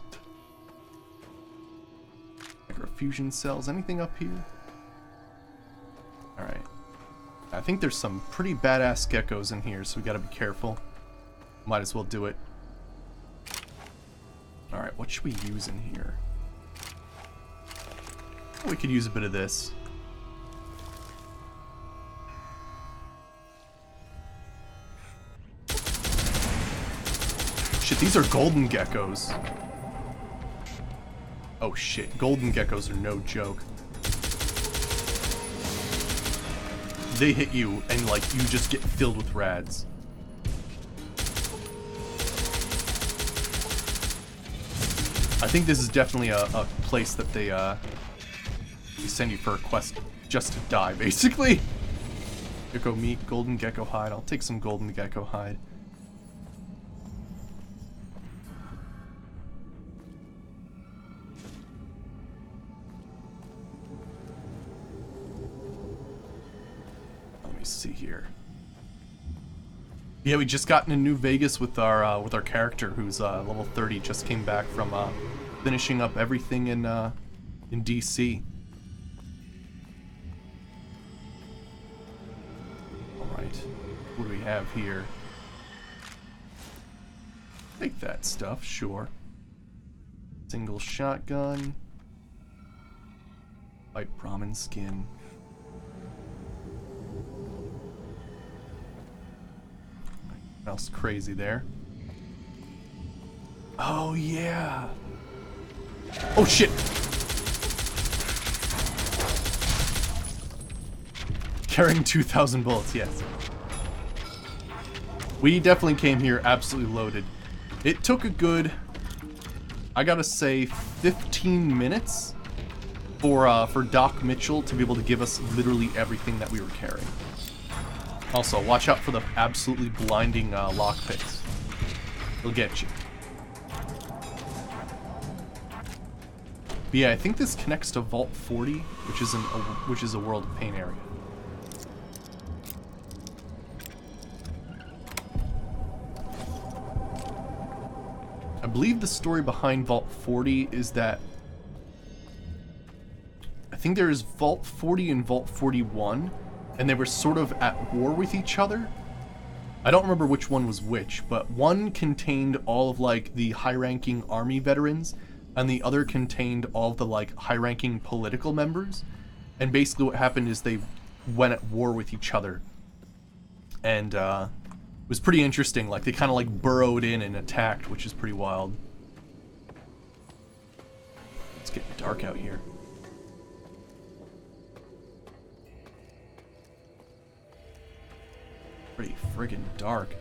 B: Microfusion cells. Anything up here? Alright. I think there's some pretty badass geckos in here, so we gotta be careful. Might as well do it. Alright, what should we use in here? We could use a bit of this. Shit, these are golden geckos. Oh shit, golden geckos are no joke. They hit you and like you just get filled with rads. I think this is definitely a place that they send you for a quest just to die, basically. Gecko meat, golden gecko hide. I'll take some golden gecko hide. Let me see here. Yeah, we just got into New Vegas with our character who's level 30. Just came back from finishing up everything in DC. All right, what do we have here? Take that stuff, sure. Single shotgun. White Brahmin skin. What else crazy there? Oh yeah. Oh shit. Carrying 2,000 bullets, yes. We definitely came here absolutely loaded. It took a good, I gotta say, 15 minutes for Doc Mitchell to be able to give us literally everything that we were carrying. Also, watch out for the absolutely blinding lockpicks. They'll get you. But yeah, I think this connects to Vault 40, which is a World of Pain area. I believe the story behind Vault 40 is that I think there is Vault 40 and Vault 41, and they were sort of at war with each other. I don't remember which one was which, but one contained all of like the high-ranking army veterans, and the other contained all of the like high-ranking political members. And basically what happened is they went at war with each other. And it was pretty interesting. Like they kind of like burrowed in and attacked, which is pretty wild. It's getting dark out here. Pretty friggin' dark.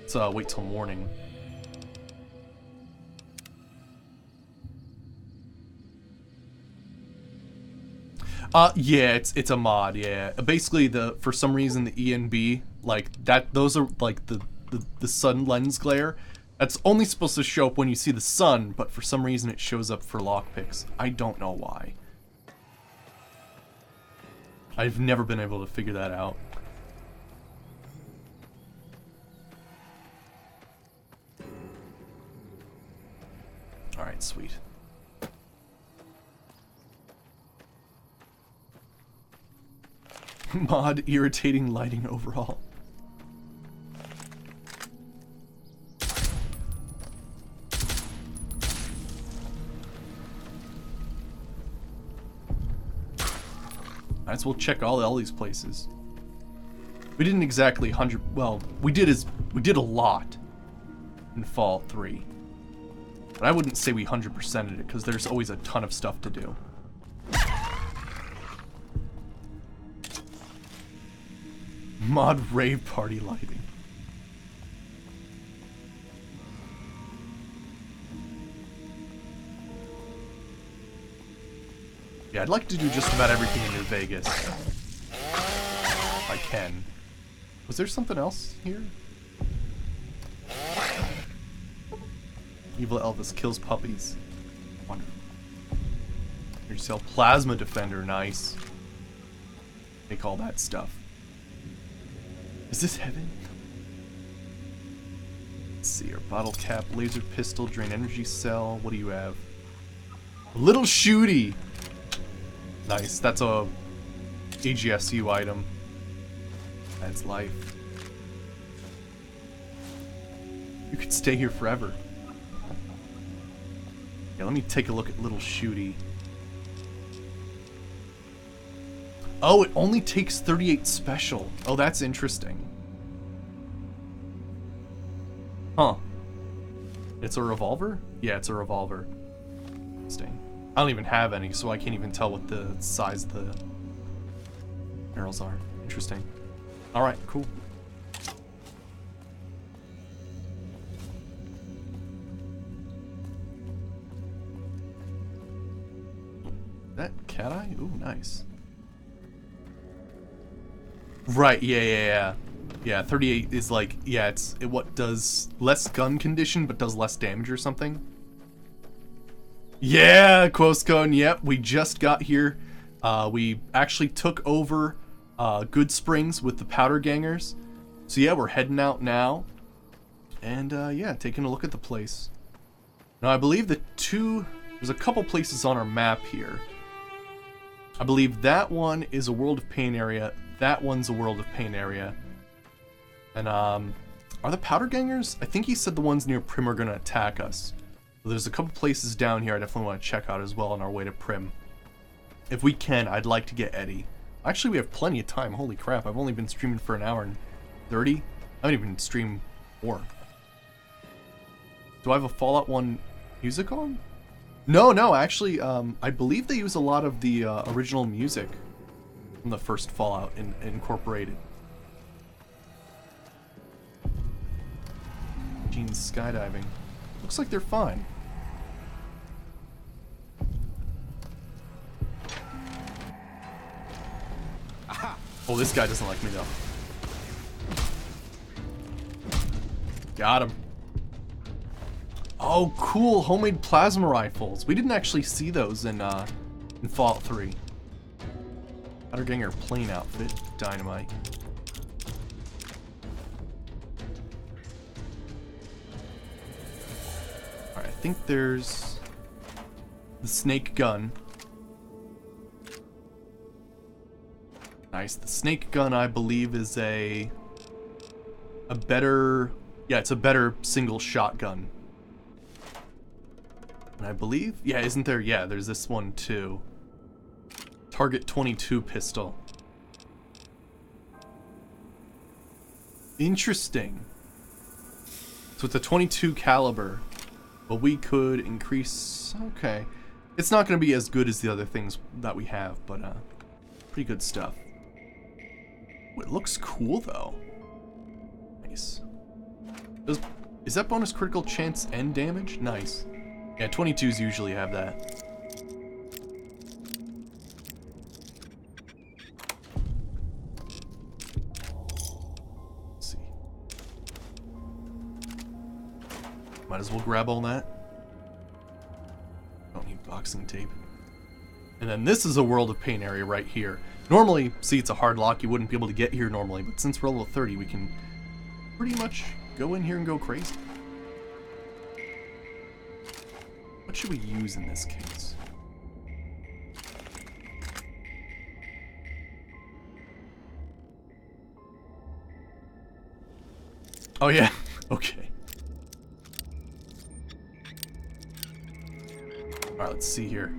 B: Let's wait till morning. Yeah, it's a mod, yeah. Basically for some reason the ENB, like those are like the sun lens glare. That's only supposed to show up when you see the sun, but for some reason it shows up for lockpicks. I don't know why. I've never been able to figure that out. Alright, sweet. Mod irritating lighting overall. Might as well check all these places. We didn't exactly well, we did a lot in Fallout 3. But I wouldn't say we 100%ed it, because there's always a ton of stuff to do. Mod rave party lighting. Yeah, I'd like to do just about everything in New Vegas. If I can. Was there something else here? Evil Elvis kills puppies. Wonderful. Energy cell. Plasma defender, nice. Take all that stuff. Is this heaven? Let's see here. Bottle cap, laser pistol, drain energy cell. What do you have? Little shooty. Nice. That's a AGSU item. That's life. You could stay here forever. Yeah, let me take a look at little shooty. Oh, it only takes 38 special. Oh, that's interesting. Huh. It's a revolver? Yeah, it's a revolver. Interesting. I don't even have any, so I can't even tell what the size of the barrels are. Interesting. Alright, cool. That cat eye? Ooh, nice. Right, yeah. Yeah, 38 is like, yeah, it what does less gun condition, but does less damage or something. Yeah, Quoscone, yep, we just got here. We actually took over Good Springs with the powder gangers. So yeah, we're heading out now. And yeah, taking a look at the place. Now I believe there's a couple places on our map here. I believe that one is a World of Pain area. That one's a World of Pain area. And are the powder gangers? I think he said the ones near Prim are gonna attack us. So there's a couple places down here I definitely want to check out as well on our way to Prim. If we can, I'd like to get Eddie. Actually, we have plenty of time. Holy crap, I've only been streaming for an hour and 30. I haven't even streamed 4. Do I have a Fallout 1 music on? No, actually, I believe they use a lot of the original music from the first Fallout incorporated. Gene's skydiving. Looks like they're fine. Oh, this guy doesn't like me though. Got him. Oh, cool. Homemade plasma rifles. We didn't actually see those in Fallout 3. Powder Ganger plane outfit. Dynamite. Alright, I think there's the snake gun. Nice. The snake gun, I believe, is a better... Yeah, it's a better single shotgun. And I believe... Yeah, isn't there... Yeah, there's this one, too. Target 22 pistol. Interesting. So it's a 22 caliber. But we could increase... Okay. It's not going to be as good as the other things that we have, but pretty good stuff. Ooh, it looks cool, though. Nice. Is that bonus critical chance and damage? Nice. Yeah, 22s usually have that. Let's see. Might as well grab all that. Don't need boxing tape. And then this is a World of Pain area right here. Normally, see, it's a hard lock. You wouldn't be able to get here normally, but since we're level 30, we can pretty much go in here and go crazy. What should we use in this case? Oh yeah, okay. Alright, let's see here.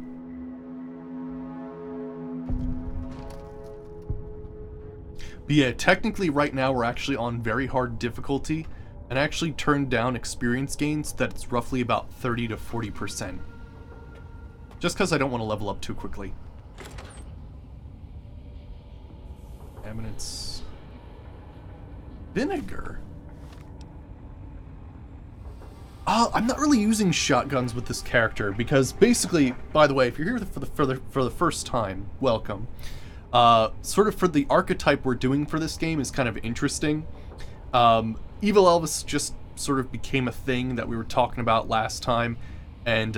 B: But yeah, technically right now we're actually on very hard difficulty, and I actually turned down experience gains so that it's roughly about 30 to 40%. Just because I don't want to level up too quickly. Eminence. Vinegar. I'm not really using shotguns with this character because basically, by the way, if you're here for the first time, welcome. Sort of for the archetype we're doing for this game is kind of interesting. Evil Elvis just sort of became a thing that we were talking about last time, And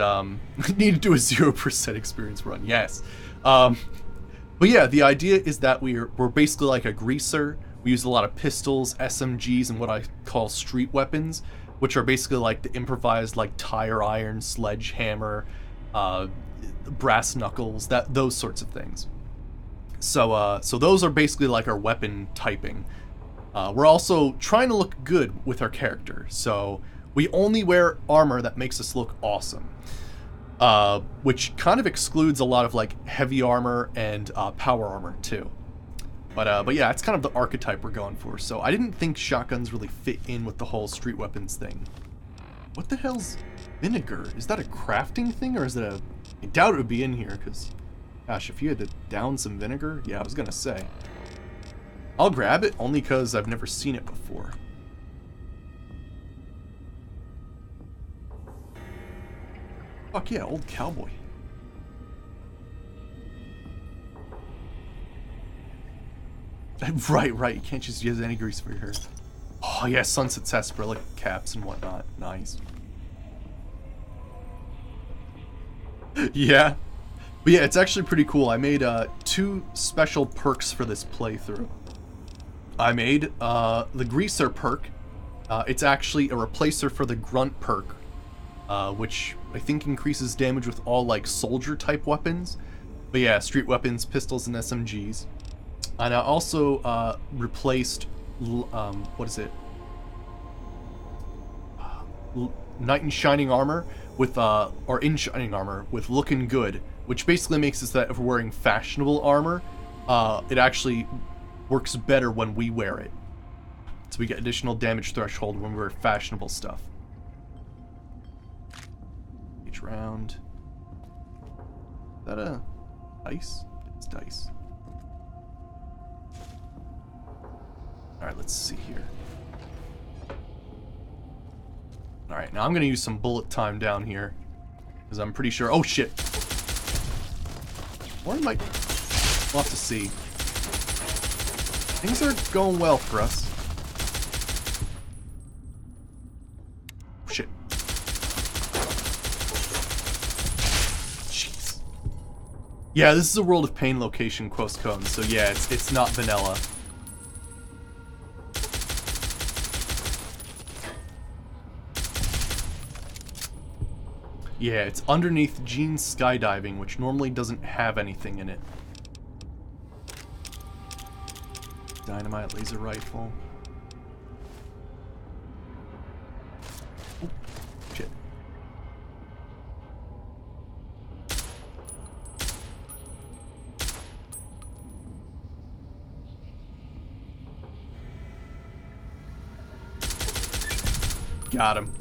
B: need to do a 0% experience run, yes. But yeah, the idea is that we're basically like a greaser. We use a lot of pistols, SMGs, and what I call street weapons, which are basically like the improvised like tire iron, sledgehammer, brass knuckles, those sorts of things. So those are basically like our weapon typing. We're also trying to look good with our character, so we only wear armor that makes us look awesome. Which kind of excludes a lot of like heavy armor and power armor too. But yeah, it's kind of the archetype we're going for. So I didn't think shotguns really fit in with the whole street weapons thing. What the hell's vinegar? Is that a crafting thing, or is it a... I doubt it would be in here, because... Gosh, if you had to down some vinegar... Yeah, I was gonna say. I'll grab it, only because I've never seen it before. Fuck yeah, old cowboy. Right, you can't just use any grease for your hair. Oh yeah, Sunset Sarsaparilla caps and whatnot. Nice. Yeah. But yeah, it's actually pretty cool. I made 2 special perks for this playthrough. I made the Greaser perk. It's actually a replacer for the Grunt perk, which I think increases damage with all like soldier type weapons. But yeah, street weapons, pistols, and SMGs. And I also replaced, what is it? Knight in Shining Armor with, or in Shining Armor with Looking Good, which basically makes it so that if we're wearing fashionable armor, it actually works better when we wear it. So we get additional damage threshold when we wear fashionable stuff. Each round. Is that a dice? It's dice. Alright, let's see here. Alright, now I'm gonna use some bullet time down here. Because I'm pretty sure... Oh, shit! Or I might... We'll have to see. Things are going well for us. Oh, shit. Jeez. Yeah, this is a World of Pain location, Quoscone, so yeah, it's not vanilla. Yeah, it's underneath Gene's skydiving, which normally doesn't have anything in it. Dynamite laser rifle. Oh, shit. Got him.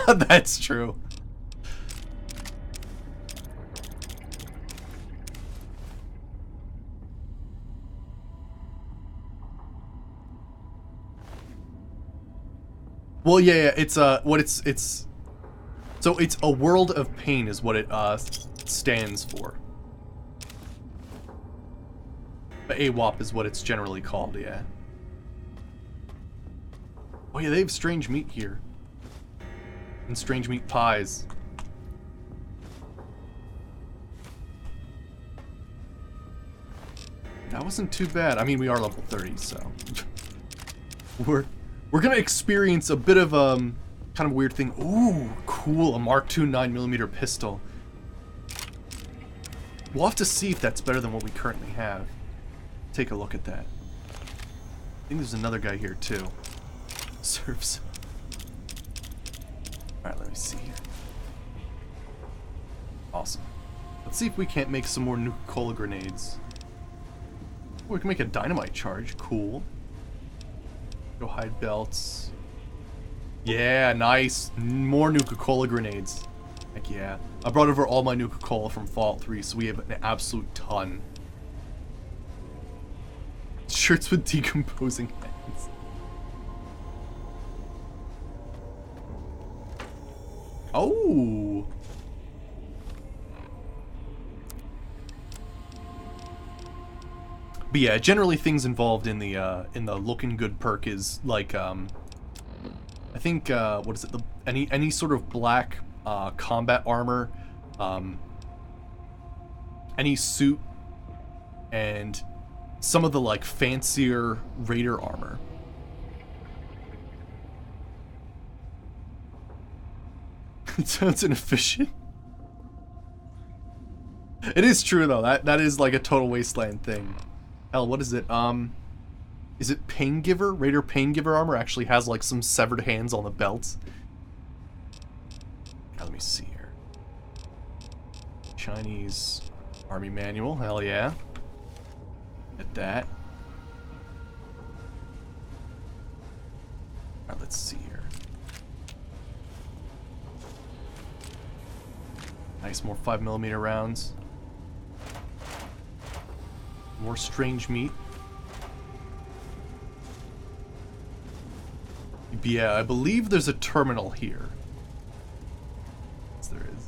B: That's true. Well, yeah, it's so it's a world of pain is what it stands for. But AWOP is what it's generally called, yeah. Oh yeah, they have strange meat here. And strange meat pies. That wasn't too bad. I mean, we are level 30, so we're gonna experience a bit of kind of weird thing. Ooh, cool, a Mark II 9mm pistol. We'll have to see if that's better than what we currently have. Take a look at that. I think there's another guy here too. Serves. Alright, let me see here. Awesome. Let's see if we can't make some more Nuka-Cola grenades. Oh, we can make a dynamite charge. Cool. Go hide belts. Yeah, nice. More Nuka-Cola grenades. Heck yeah. I brought over all my Nuka-Cola from Fallout 3, so we have an absolute ton. Shirts with decomposing hands. Oh! But yeah, generally things involved in the looking good perk is like I think what is it? Any sort of black combat armor, any suit, and some of the like fancier raider armor. It sounds inefficient. It is true though. That is like a total wasteland thing. Hell, what is it? Is it Paingiver? Raider Paingiver armor actually has like some severed hands on the belts. Now, let me see here. Chinese Army manual. Hell yeah. At that. Alright, let's see here. Nice, more 5mm rounds. More strange meat. Yeah, I believe there's a terminal here. Yes, there is.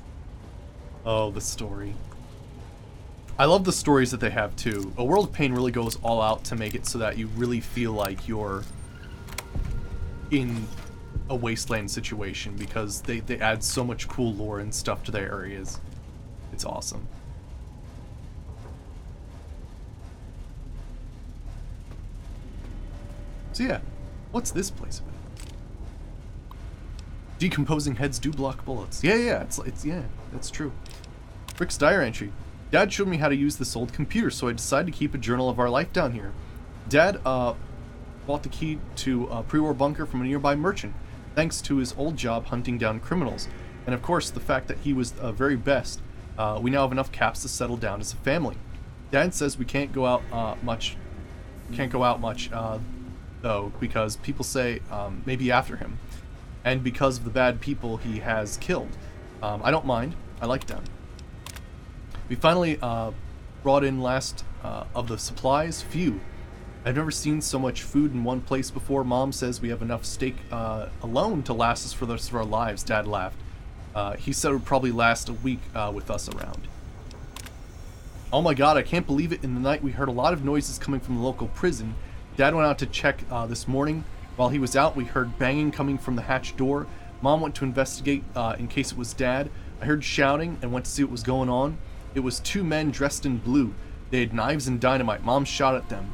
B: Oh, the story. I love the stories that they have too. A World of Pain really goes all out to make it so that you really feel like you're in a wasteland situation, because they add so much cool lore and stuff to their areas. It's awesome. So yeah, what's this place about? Decomposing heads do block bullets. Yeah, it's yeah, that's true. Rick's diary entry. Dad showed me how to use this old computer, so I decided to keep a journal of our life down here. Dad bought the key to a pre-war bunker from a nearby merchant, thanks to his old job hunting down criminals, and of course the fact that he was the very best. We now have enough caps to settle down as a family. Dad says we can't go out much. Though, because people say maybe after him, and because of the bad people he has killed. I don't mind. I like them. We finally brought in last of the supplies. Phew. I've never seen so much food in one place before. Mom says we have enough steak alone to last us for the rest of our lives. Dad laughed. He said it would probably last a week with us around. Oh my god, I can't believe it. In the night we heard a lot of noises coming from the local prison. Dad went out to check this morning. While he was out, we heard banging coming from the hatch door. Mom went to investigate in case it was Dad. I heard shouting and went to see what was going on. It was two men dressed in blue. They had knives and dynamite. Mom shot at them.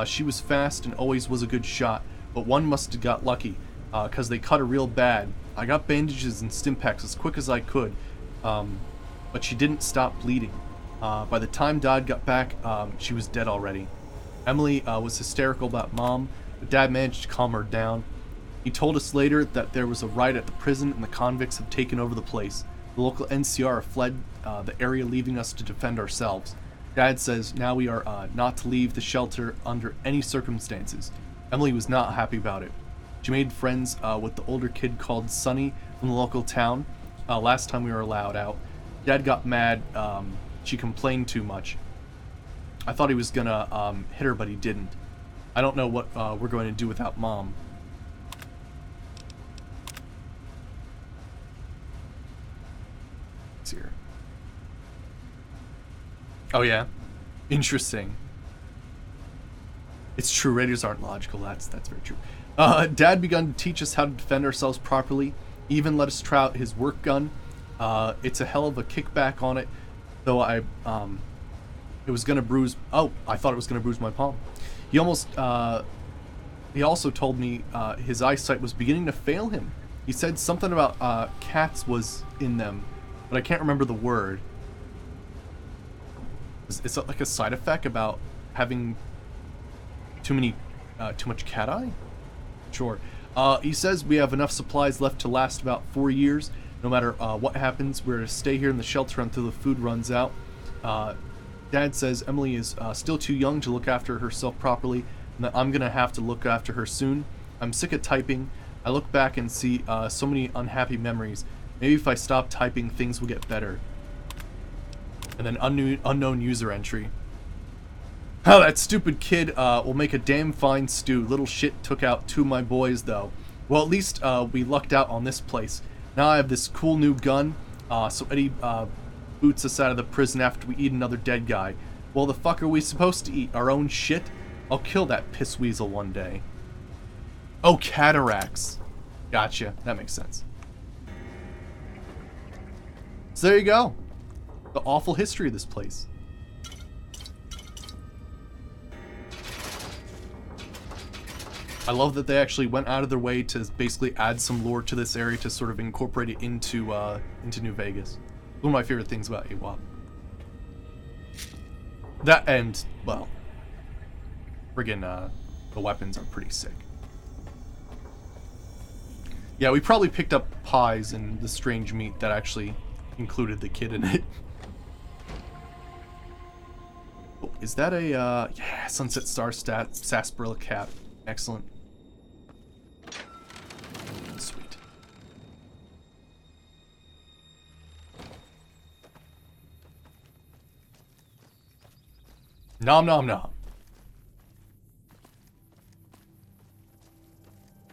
B: She was fast and always was a good shot, but one must have got lucky, because they cut her real bad. I got bandages and Stimpaks as quick as I could, but she didn't stop bleeding. By the time Dad got back, she was dead already. Emily was hysterical about Mom, but Dad managed to calm her down. He told us later that there was a riot at the prison and the convicts have taken over the place. The local NCR fled the area, leaving us to defend ourselves. Dad says now we are not to leave the shelter under any circumstances. Emily was not happy about it. She made friends with the older kid called Sonny from the local town last time we were allowed out. Dad got mad. She complained too much. I thought he was gonna hit her, but he didn't. I don't know what we're going to do without Mom. It's here. Oh yeah, interesting. It's true, raiders aren't logical. That's very true. Dad begun to teach us how to defend ourselves properly. He even let us try out his work gun. It's a hell of a kickback on it, though it was gonna bruise. Oh, I thought it was gonna bruise my palm. He also told me his eyesight was beginning to fail him. He said something about cats was in them, but I can't remember the word. Is it like a side effect about having too much cat eye? Sure. He says we have enough supplies left to last about 4 years. No matter what happens, we're to stay here in the shelter until the food runs out. Dad says Emily is still too young to look after herself properly, and that I'm gonna have to look after her soon. I'm sick of typing. I look back and see so many unhappy memories. Maybe if I stop typing, things will get better. And then unknown user entry. Oh, that stupid kid will make a damn fine stew. Little shit took out 2 of my boys, though. Well, at least we lucked out on this place. Now I have this cool new gun, so Eddie boots us out of the prison after we eat another dead guy. Well, the fuck are we supposed to eat? Our own shit? I'll kill that piss weasel one day. Oh, cataracts. Gotcha. That makes sense. So there you go. The awful history of this place. I love that they actually went out of their way to basically add some lore to this area to sort of incorporate it into New Vegas. One of my favorite things about AWAP. That and, well, friggin' the weapons are pretty sick. Yeah, we probably picked up pies and the strange meat that actually included the kid in it. Oh, is that a, yeah, Sunset Star sarsaparilla cap. Excellent. Sweet. Nom nom nom.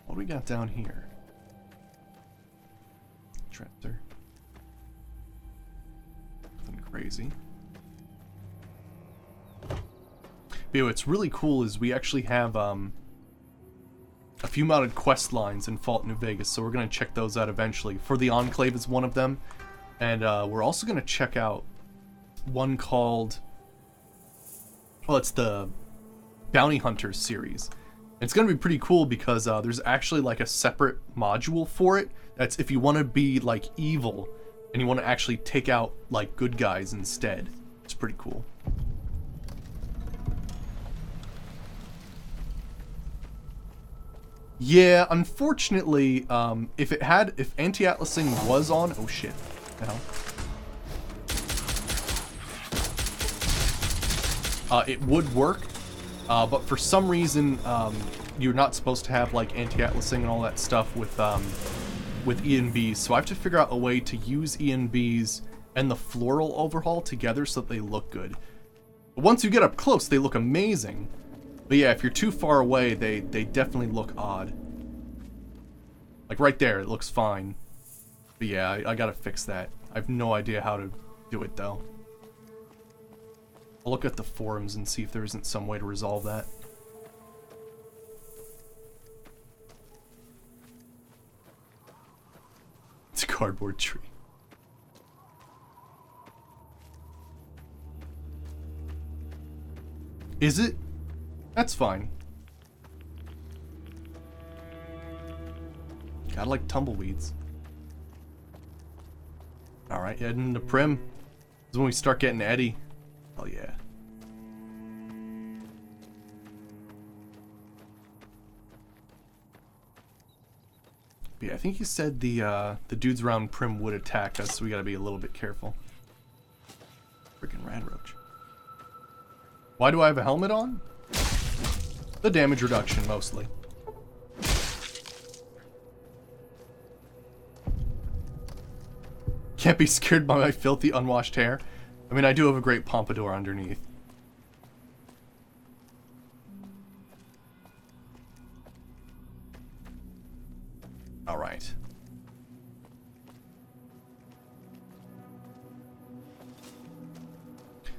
B: What do we got down here? Tractor. Nothing crazy. But what's really cool is we actually have a few mounted quest lines in Fallout New Vegas, so we're going to check those out eventually. For the Enclave is one of them, and we're also going to check out one called, well, it's the Bounty Hunters series. It's going to be pretty cool because there's actually like a separate module for it. That's if you want to be like evil and you want to actually take out like good guys instead. It's pretty cool. Yeah, unfortunately, if anti-atlasing was on, oh shit, the hell. It would work, but for some reason, you're not supposed to have like anti-atlasing and all that stuff with ENBs. So I have to figure out a way to use ENBs and the floral overhaul together so that they look good. But once you get up close, they look amazing. But yeah, if you're too far away, they definitely look odd. Like right there, it looks fine. But yeah, I gotta fix that. I have no idea how to do it though. I'll look at the forums and see if there isn't some way to resolve that. It's a cardboard tree. Is it? That's fine. Gotta like tumbleweeds. Alright, heading into Prim. This is when we start getting Eddie. Oh yeah. But yeah, I think he said the dudes around Prim would attack us, so we gotta be a little bit careful. Freaking radroach. Why do I have a helmet on? The damage reduction, mostly. Can't be scared by my filthy, unwashed hair. I mean, I do have a great pompadour underneath. Alright.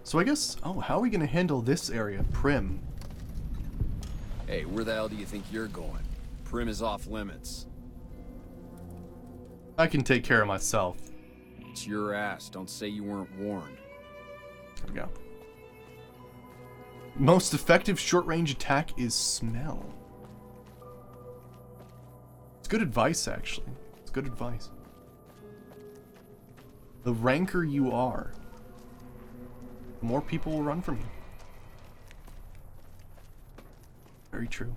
B: So I guess... Oh, how are we going to handle this area? Prim.
J: Hey, where the hell do you think you're going? Prim is off limits.
B: I can take care of myself.
J: It's your ass. Don't say you weren't warned.
B: There we go. Most effective short-range attack is smell. It's good advice, actually. It's good advice. The ranker you are, the more people will run from you. Very true.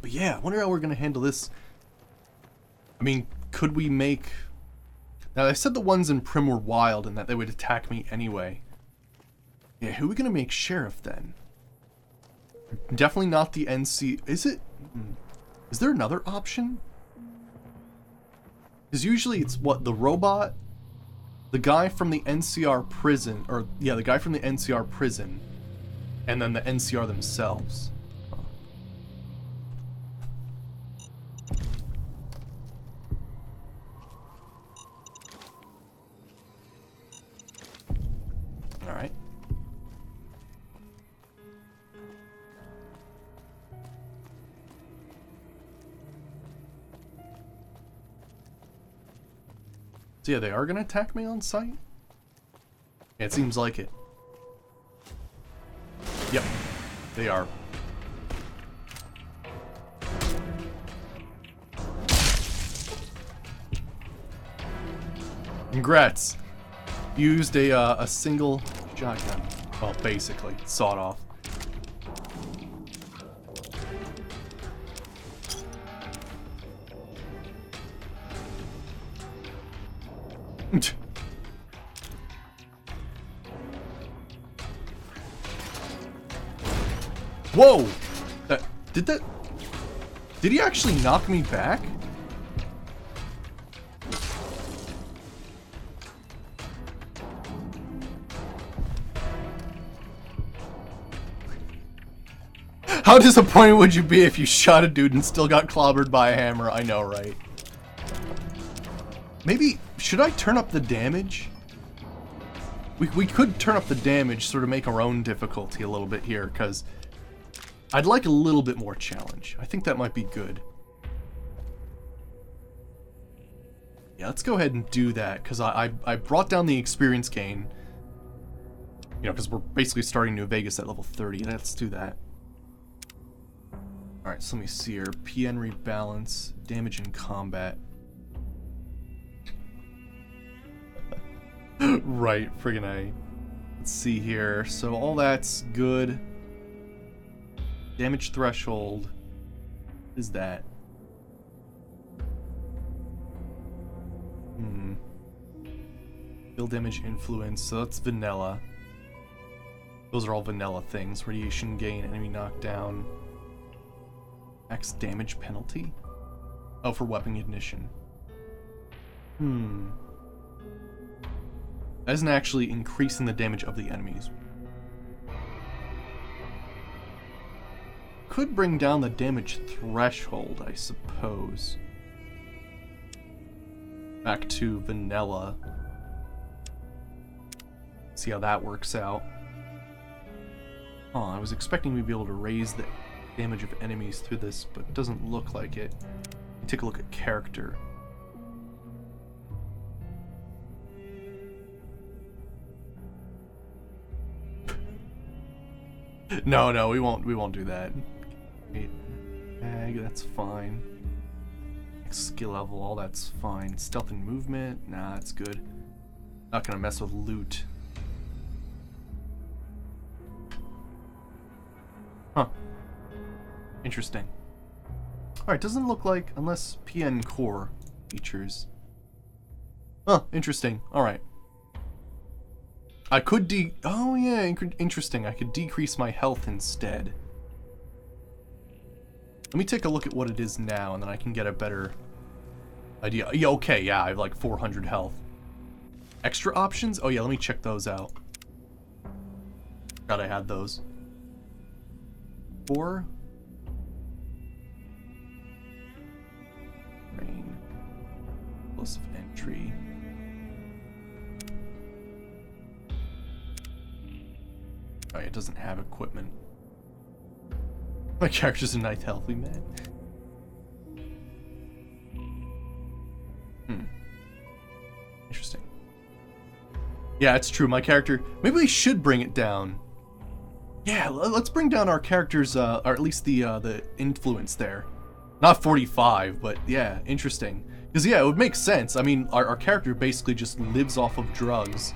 B: But yeah, I wonder how we're going to handle this. I mean, could we make... Now, I said the ones in Prim were wild and that they would attack me anyway. Yeah, who are we going to make sheriff then? Definitely not the NC... Is it? Is there another option? Because usually it's what? The robot? The guy from the NCR prison. Or, yeah, the guy from the NCR prison. And then the NCR themselves. Alright. So yeah, they are gonna attack me on sight? Yeah, it seems like it. Yep, they are. Congrats! Used a single shotgun. Well, basically, sawed off. Whoa! Did he actually knock me back? How disappointed would you be if you shot a dude and still got clobbered by a hammer? I know, right? Maybe, should I turn up the damage? We could turn up the damage, sort of make our own difficulty a little bit here, because I'd like a little bit more challenge. I think that might be good. Yeah, let's go ahead and do that, because I brought down the experience gain. You know, because we're basically starting New Vegas at level 30. Let's do that. Alright, so let me see here. PN rebalance, damage in combat. Right, friggin' A. Let's see here. So all that's good. Damage threshold. What is that? Build damage influence. So that's vanilla. Those are all vanilla things. Radiation gain, enemy knockdown. Max damage penalty? Oh, for weapon ignition. That isn't actually increasing the damage of the enemies. Could bring down the damage threshold, I suppose. Back to vanilla. See how that works out. Oh, I was expecting we'd be able to raise the damage of enemies through this, but it doesn't look like it. Take a look at character. No, we won't do that. Mag, that's fine. Skill level, all that's fine. Stealth and movement, nah, that's good. Not gonna mess with loot. Huh. Interesting. Alright, doesn't look like, unless PN core features. Huh, interesting. Alright. I could oh yeah, interesting. I could decrease my health instead. Let me take a look at what it is now, and then I can get a better idea. Yeah, okay, yeah, I have like 400 health. Extra options? Oh yeah, let me check those out. Forgot I had those. 4. Rain. Plus of entry. Oh, it doesn't have equipment. My character's a 9th healthy man. Interesting. Yeah, it's true. My character... Maybe we should bring it down. Yeah, let's bring down our character's, or at least the influence there. Not 45, but yeah, interesting. Because yeah, it would make sense. I mean, our character basically just lives off of drugs,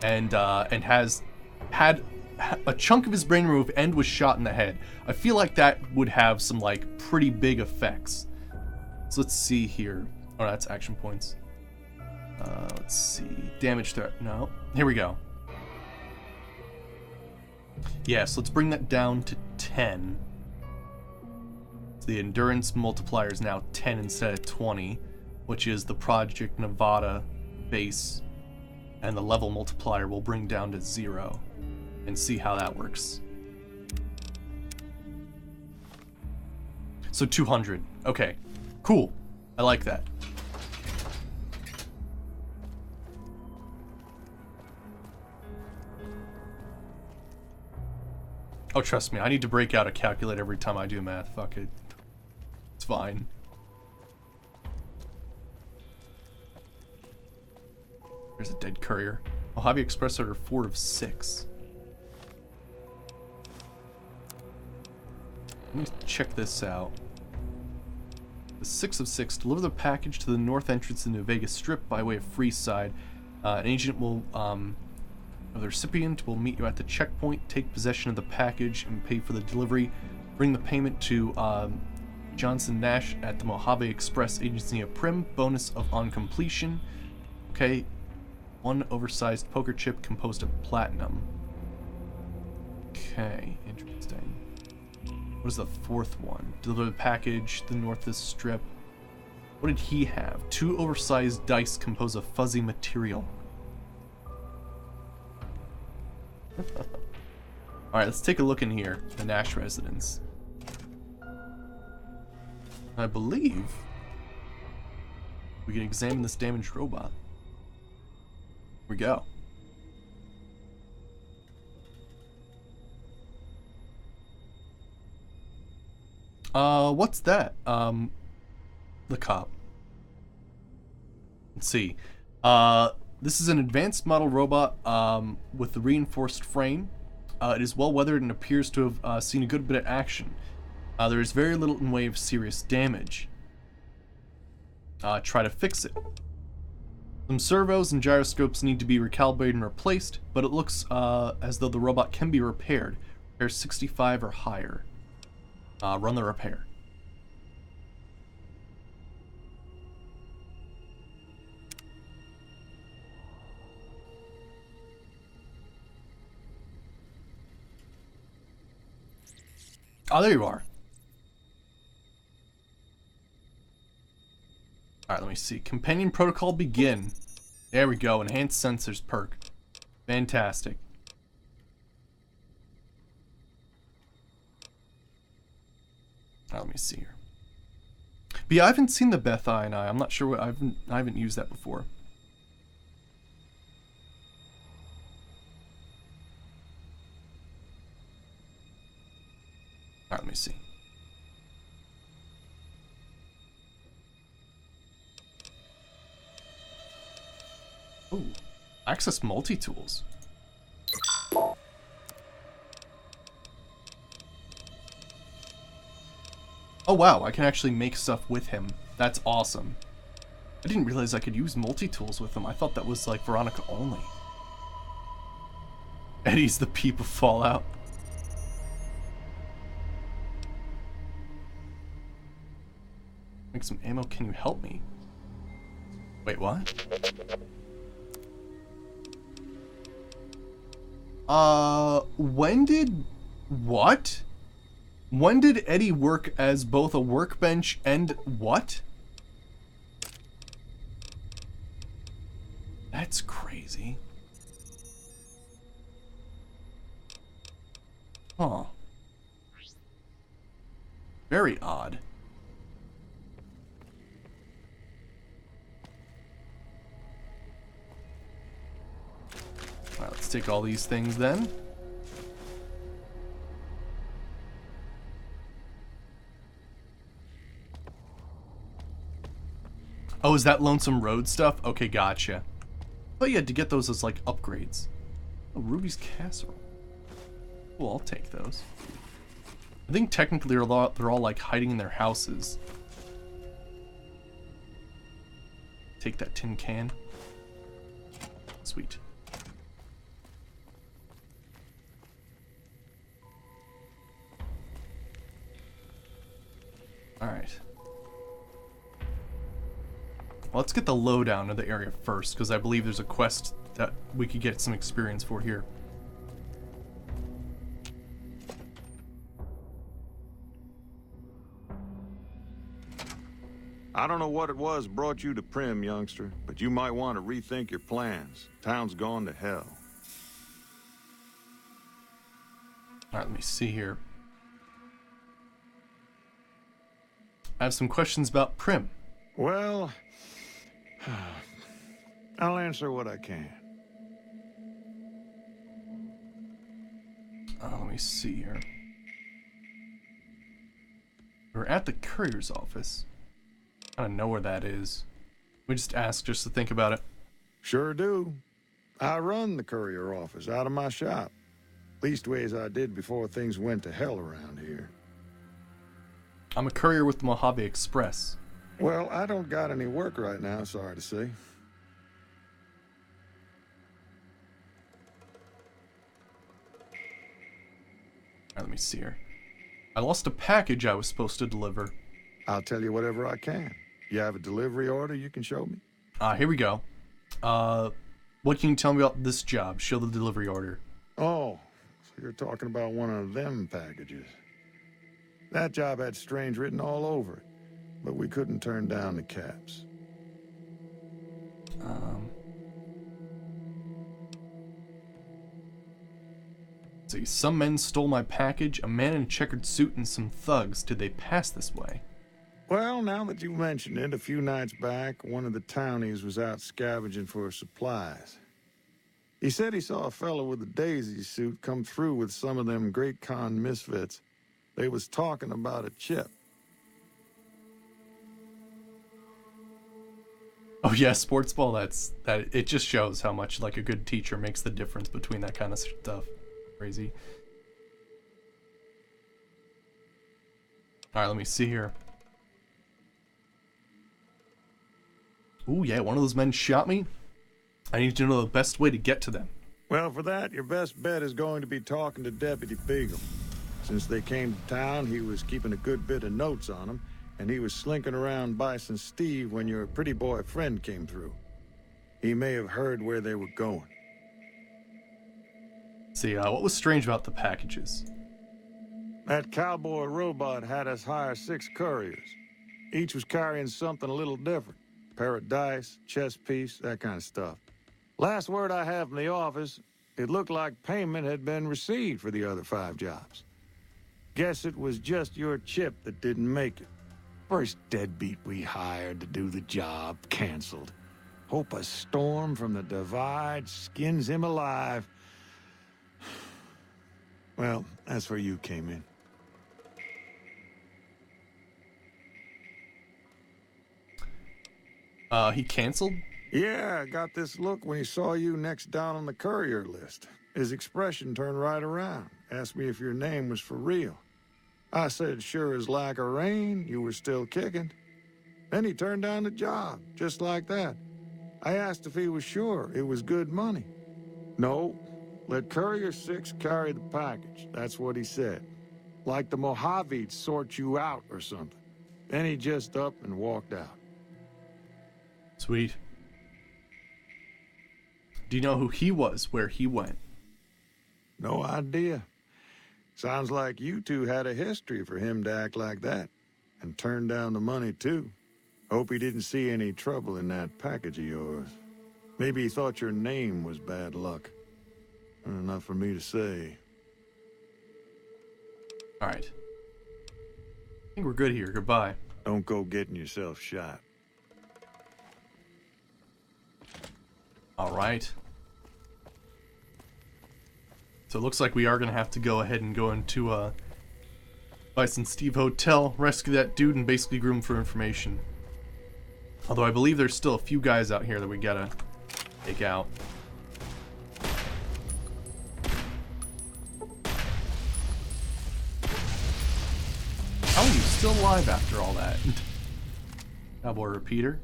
B: and has had a chunk of his brain removed and was shot in the head. I feel like that would have some like pretty big effects. So let's see here. Oh, that's action points. Let's see. Damage threat. No. Here we go. Yeah, so let's bring that down to 10. So the endurance multiplier is now 10 instead of 20, which is the Project Nevada base. And the level multiplier will bring down to 0. And see how that works. So 200. Okay. Cool. I like that. Oh, trust me, I need to break out a calculator every time I do math. Fuck it. It's fine. There's a dead courier. Mojave Express order 4 of 6. Let me check this out. The 6 of 6. Deliver the package to the north entrance in the Vegas Strip by way of Freeside. An agent will, the recipient will meet you at the checkpoint, take possession of the package, and pay for the delivery. Bring the payment to Johnson Nash at the Mojave Express agency of Prim. Bonus of on completion. Okay. 1 oversized poker chip composed of platinum. Okay, interesting. What is the 4th one? Deliver the package, the northwest strip. What did he have? 2 oversized dice composed of fuzzy material. Alright, let's take a look in here. The Nash residence. I believe we can examine this damaged robot. Here we go. What's that? The cop. Let's see. This is an advanced model robot with a reinforced frame. It is well weathered and appears to have seen a good bit of action. There is very little in way of serious damage. Try to fix it. Some servos and gyroscopes need to be recalibrated and replaced, but it looks as though the robot can be repaired. Repair 65 or higher. Run the repair. Oh, there you are. Alright, let me see. Companion protocol begin. There we go. Enhanced sensors perk. Fantastic. Let me see here. But yeah, I haven't seen the Beth I and I'm not sure what I haven't used that before. Alright, let me see. Ooh, access multi-tools. Oh wow, I can actually make stuff with him. That's awesome. I didn't realize I could use multi-tools with him. I thought that was like Veronica only. Eddie's the peep of Fallout. Make some ammo, can you help me? Wait, what? When did... What? When did Eddie work as both a workbench and what? That's crazy. Huh. Very odd. Alright, let's take all these things then. Oh, is that Lonesome Road stuff? Okay, gotcha. But you had to get those as, like, upgrades. Oh, Ruby's Casserole. Well, I'll take those. I think technically they're all, like, hiding in their houses. Take that tin can. Sweet. Alright. Well, let's get the lowdown of the area first, because I believe there's a quest that we could get some experience for here.
K: I don't know what it was brought you to Prim, youngster, but you might want to rethink your plans. Town's gone to hell.
B: Alright, let me see here. I have some questions about Prim.
K: Well, I'll answer what I can.
B: Let me see here. We're at the courier's office. I don't know where that is. We just ask just to think about it.
K: Sure do. I run the courier office out of my shop. Leastways I did before things went to hell around here.
B: I'm a courier with the Mojave Express.
K: Well, I don't got any work right now, sorry to say.
B: Let me see here. I lost a package I was supposed to deliver.
K: I'll tell you whatever I can. You have a delivery order you can show me?
B: Here we go. What can you tell me about this job? Show the delivery order.
K: Oh, so you're talking about one of them packages. That job had strange written all over it, but we couldn't turn down the caps.
B: See, some men stole my package, a man in a checkered suit and some thugs. Did they pass this way?
K: Well, now that you mention it, a few nights back, one of the townies was out scavenging for supplies. He said he saw a fellow with a daisy suit come through with some of them Great Con misfits. They was talking about a chip.
B: Oh yeah, sports ball, it just shows how much like a good teacher makes the difference between that kind of stuff. Crazy. Alright, let me see here. Ooh, yeah, one of those men shot me. I need to know the best way to get to them.
K: Well, for that, your best bet is going to be talking to Deputy Beagle. Since they came to town, he was keeping a good bit of notes on them, and he was slinking around Bison Steve when your pretty boy friend came through. He may have heard where they were going.
B: See, what was strange about the packages?
K: That cowboy robot had us hire 6 couriers. Each was carrying something a little different. Pair of dice, chess piece, that kind of stuff. Last word I have from the office, it looked like payment had been received for the other 5 jobs. Guess it was just your chip that didn't make it. First deadbeat we hired to do the job canceled. Hope a storm from the divide skins him alive. Well, that's where you came in.
B: He canceled?
K: Yeah, got this look when he saw you next down on the courier list. His expression turned right around. Asked me if your name was for real. I said, sure as like a rain, you were still kicking. Then he turned down the job, just like that. I asked if he was sure it was good money. No, let Courier 6 carry the package. That's what he said. Like the Mojave'd sort you out or something. Then he just up and walked out.
B: Sweet. Do you know who he was, where he went?
K: No idea. Sounds like you two had a history for him to act like that. And turn down the money, too. Hope he didn't see any trouble in that package of yours. Maybe he thought your name was bad luck. Enough for me to say.
B: Alright. I think we're good here. Goodbye.
K: Don't go getting yourself shot.
B: Alright. So it looks like we are going to have to go ahead and go into Bison Steve Hotel, rescue that dude, and basically groom for information. Although I believe there's still a few guys out here that we gotta take out. How are you still alive after all that? Cowboy repeater.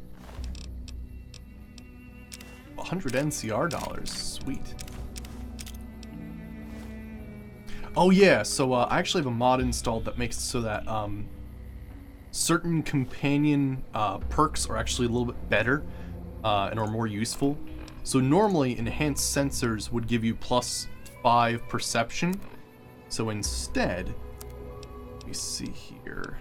B: 100 NCR dollars. Sweet. Oh yeah, so I actually have a mod installed that makes it so that certain companion perks are actually a little bit better and are more useful. So normally enhanced sensors would give you +5 perception. So instead, let me see here.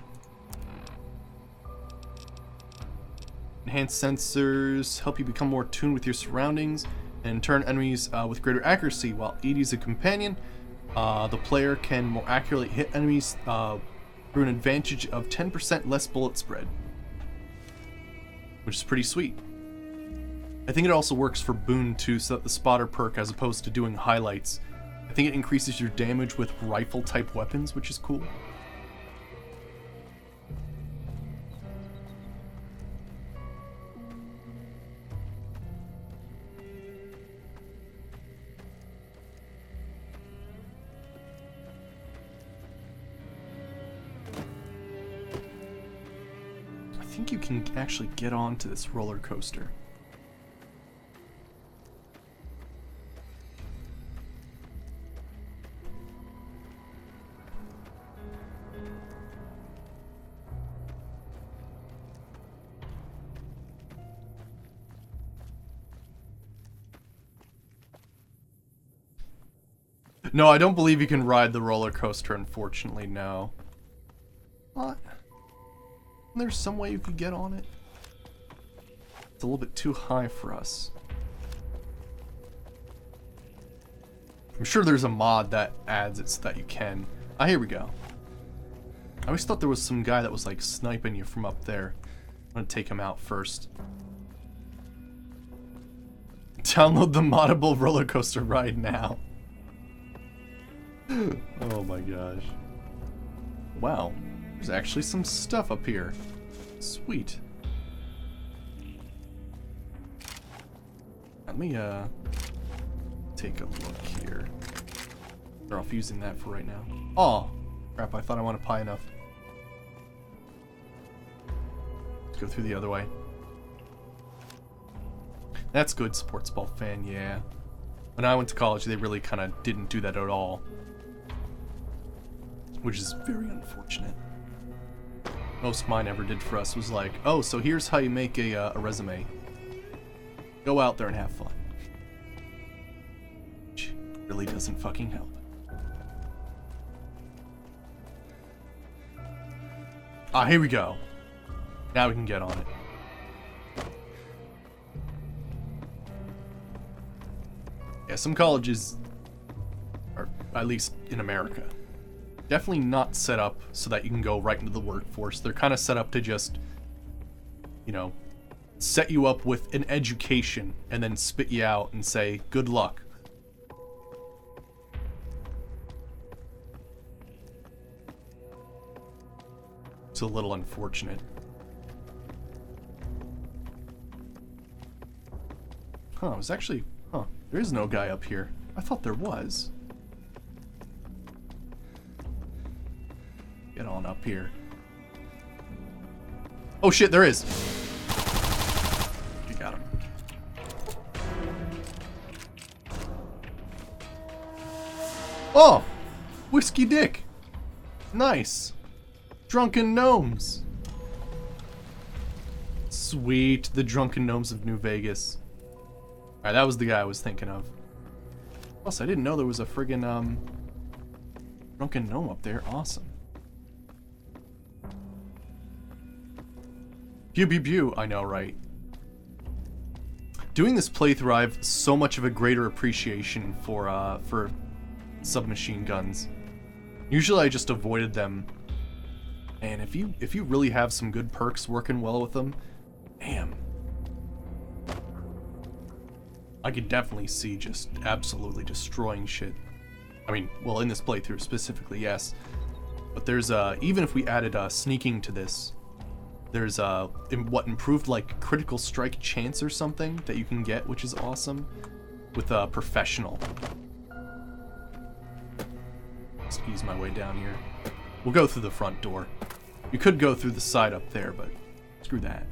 B: Enhanced sensors help you become more tuned with your surroundings and turn enemies with greater accuracy. While ED's a companion, the player can more accurately hit enemies through an advantage of 10% less bullet spread, which is pretty sweet. I think it also works for Boon too, so that the spotter perk, as opposed to doing highlights, I think it increases your damage with rifle type weapons, which is cool. think you can actually get onto this roller coaster. No, I don't believe you can ride the roller coaster, unfortunately, no. What? There's some way you could get on it. It's a little bit too high for us. I'm sure there's a mod that adds it so that you can. Ah, here we go. I always thought there was some guy that was like sniping you from up there. I'm gonna take him out first. Download the moddable roller coaster ride now. Oh my gosh. Wow. There's actually some stuff up here. Sweet. Let me, take a look here. They're off using that for right now. Oh, crap, I thought I wanted high enough. Let's go through the other way. That's good, sports ball fan, yeah. When I went to college, they really kind of didn't do that at all. Which is very unfortunate. Most mine ever did for us was like, oh, so here's how you make a resume. Go out there and have fun. Which really doesn't fucking help. Ah, here we go. Now we can get on it. Yeah, some colleges, or at least in America, definitely not set up so that you can go right into the workforce. They're kind of set up to just, you know, set you up with an education and then spit you out and say, good luck. It's a little unfortunate. Huh, it was actually... Huh, there is no guy up here. I thought there was. Get on up here. Oh shit, there is! You got him. Oh! Whiskey Dick! Nice! Drunken Gnomes! Sweet, the Drunken Gnomes of New Vegas. Alright, that was the guy I was thinking of. Plus, I didn't know there was a friggin', Drunken Gnome up there. Awesome. Pew pew pew, I know, right? Doing this playthrough, I have so much of a greater appreciation for submachine guns. Usually I just avoided them. And if you really have some good perks working well with them, damn. I could definitely see just absolutely destroying shit. I mean, well, in this playthrough specifically, yes. But there's, even if we added sneaking to this, there's what improved like critical strike chance or something that you can get, which is awesome, with professional. Let's ease my way down here. We'll go through the front door. You could go through the side up there, but screw that.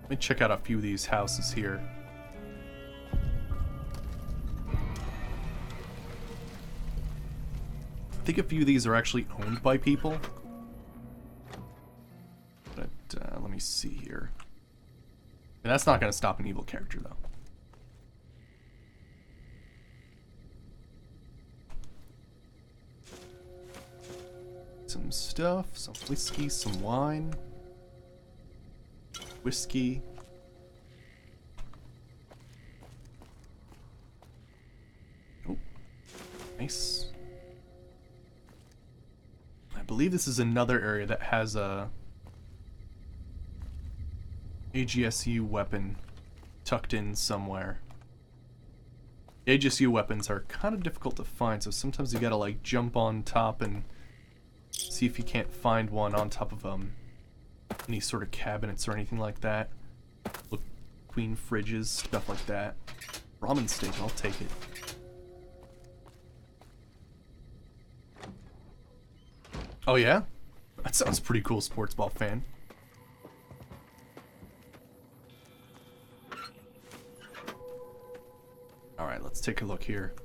B: Let me check out a few of these houses here. I think a few of these are actually owned by people. But let me see here. And that's not going to stop an evil character, though. Some stuff, some whiskey, some wine. Whiskey. Oh, nice. I believe this is another area that has a AGSU weapon tucked in somewhere. AGSU weapons are kind of difficult to find, so sometimes you gotta like jump on top and see if you can't find one on top of any sort of cabinets or anything like that. Look, queen fridges, stuff like that. Ramen steak, I'll take it. Oh yeah? That sounds pretty cool, sports ball fan. Alright, let's take a look here.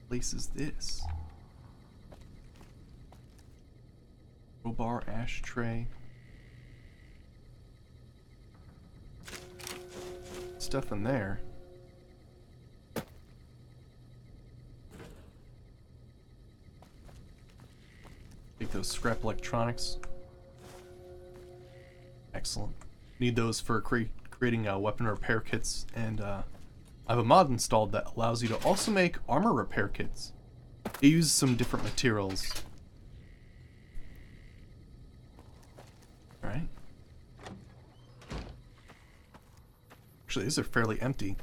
B: What place is this? Crowbar, ashtray. Stuff in there. Take those scrap electronics. Excellent. Need those for creating weapon repair kits, and I have a mod installed that allows you to also make armor repair kits. It uses some different materials. Alright. Actually, these are fairly empty.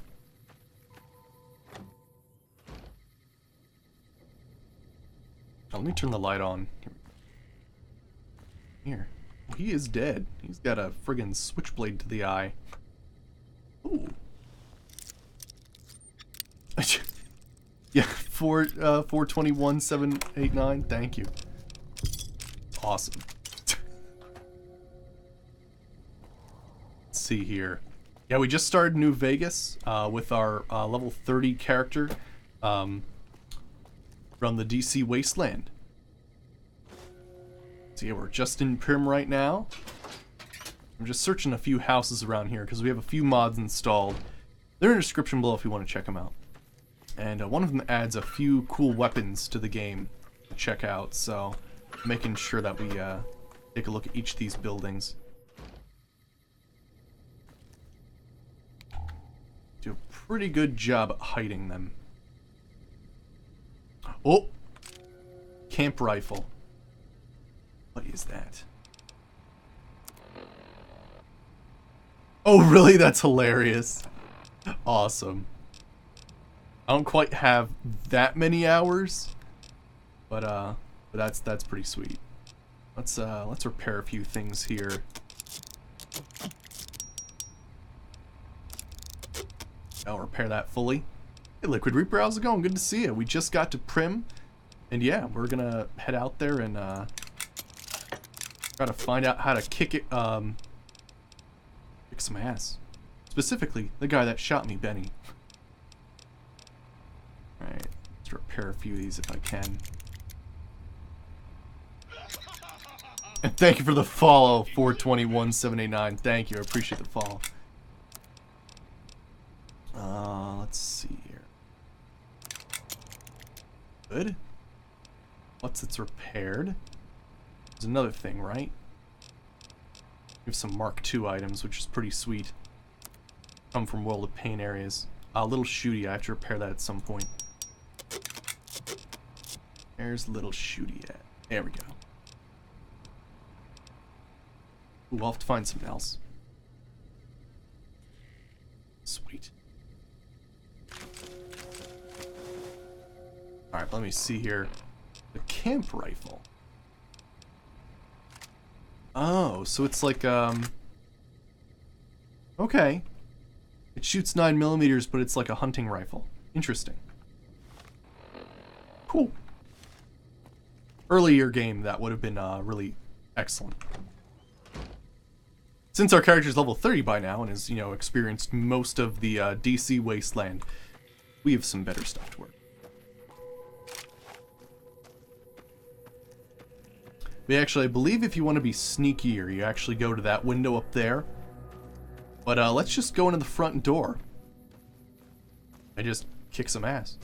B: Now, let me turn the light on. Here. He is dead. He's got a friggin' switchblade to the eye. Ooh. Yeah, 421,789. Thank you. Awesome. Let's see here. Yeah, we just started New Vegas with our level 30 character from the DC Wasteland. So yeah, we're just in Prim right now. I'm just searching a few houses around here because we have a few mods installed. They're in the description below if you want to check them out. And one of them adds a few cool weapons to the game to check out, so I'm making sure that we take a look at each of these buildings. Do a pretty good job at hiding them. Oh! Camp rifle. What is that? Oh, really? That's hilarious. Awesome. I don't quite have that many hours, but that's pretty sweet. Let's repair a few things here. I'll repair that fully. Hey, Liquid Reaper, how's it going? Good to see you. We just got to Prim, and yeah, we're gonna head out there and try to find out how to kick some ass. Specifically, the guy that shot me, Benny. Alright, let's repair a few of these if I can. And thank you for the follow, 421,789. Thank you, I appreciate the follow. Let's see here. Good. Once it's repaired, there's another thing, right? We have some Mark II items, which is pretty sweet. Come from World of Pain areas. A little shooty, I have to repair that at some point. There's little shooty at. There we go. Ooh, I'll have to find something else. Sweet. Alright, let me see here. The camp rifle. Oh, so it's like, okay. It shoots 9mm, but it's like a hunting rifle. Interesting. Cool. Earlier game, that would have been, really excellent. Since our character's level 30 by now, and has, you know, experienced most of the, DC Wasteland, we have some better stuff to work. But actually, I believe if you want to be sneakier, you actually go to that window up there. But let's just go into the front door. And just kick some ass.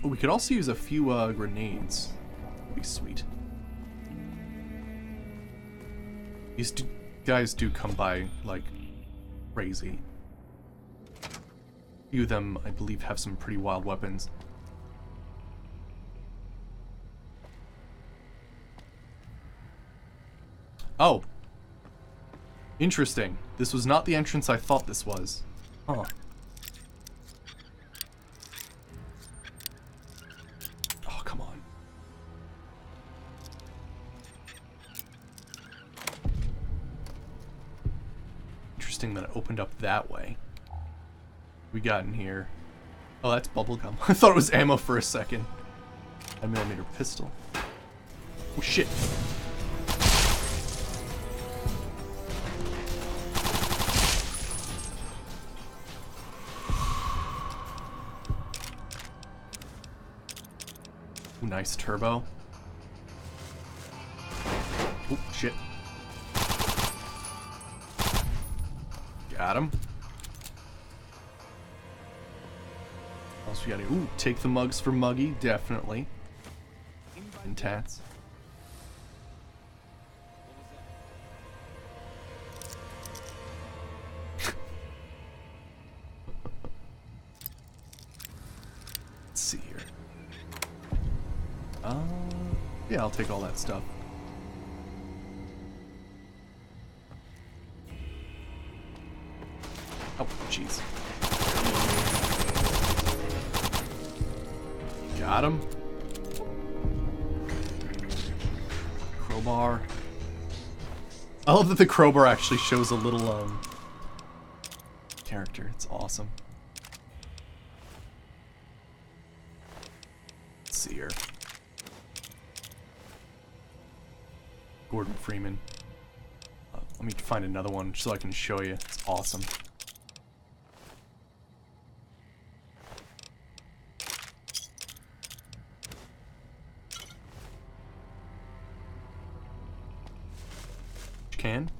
B: Oh, we could also use a few grenades. That'd be sweet. These guys do come by like crazy. Few of them, I believe, have some pretty wild weapons. Oh. Interesting. This was not the entrance I thought this was. Huh. Oh, come on. interesting that it opened up that way. We got in here. Oh, that's bubblegum. I thought it was ammo for a second. 9mm pistol. Oh shit. Ooh, nice turbo. Oh shit. Got him. What else we got here? Ooh, take the mugs for Muggy, definitely. And tats. Let's see here. Yeah, I'll take all that stuff. Oh, jeez. Got him. Crowbar. I love that the crowbar actually shows a little, character. It's awesome. Let's see here. Gordon Freeman. Let me find another one so I can show you. It's awesome. Can.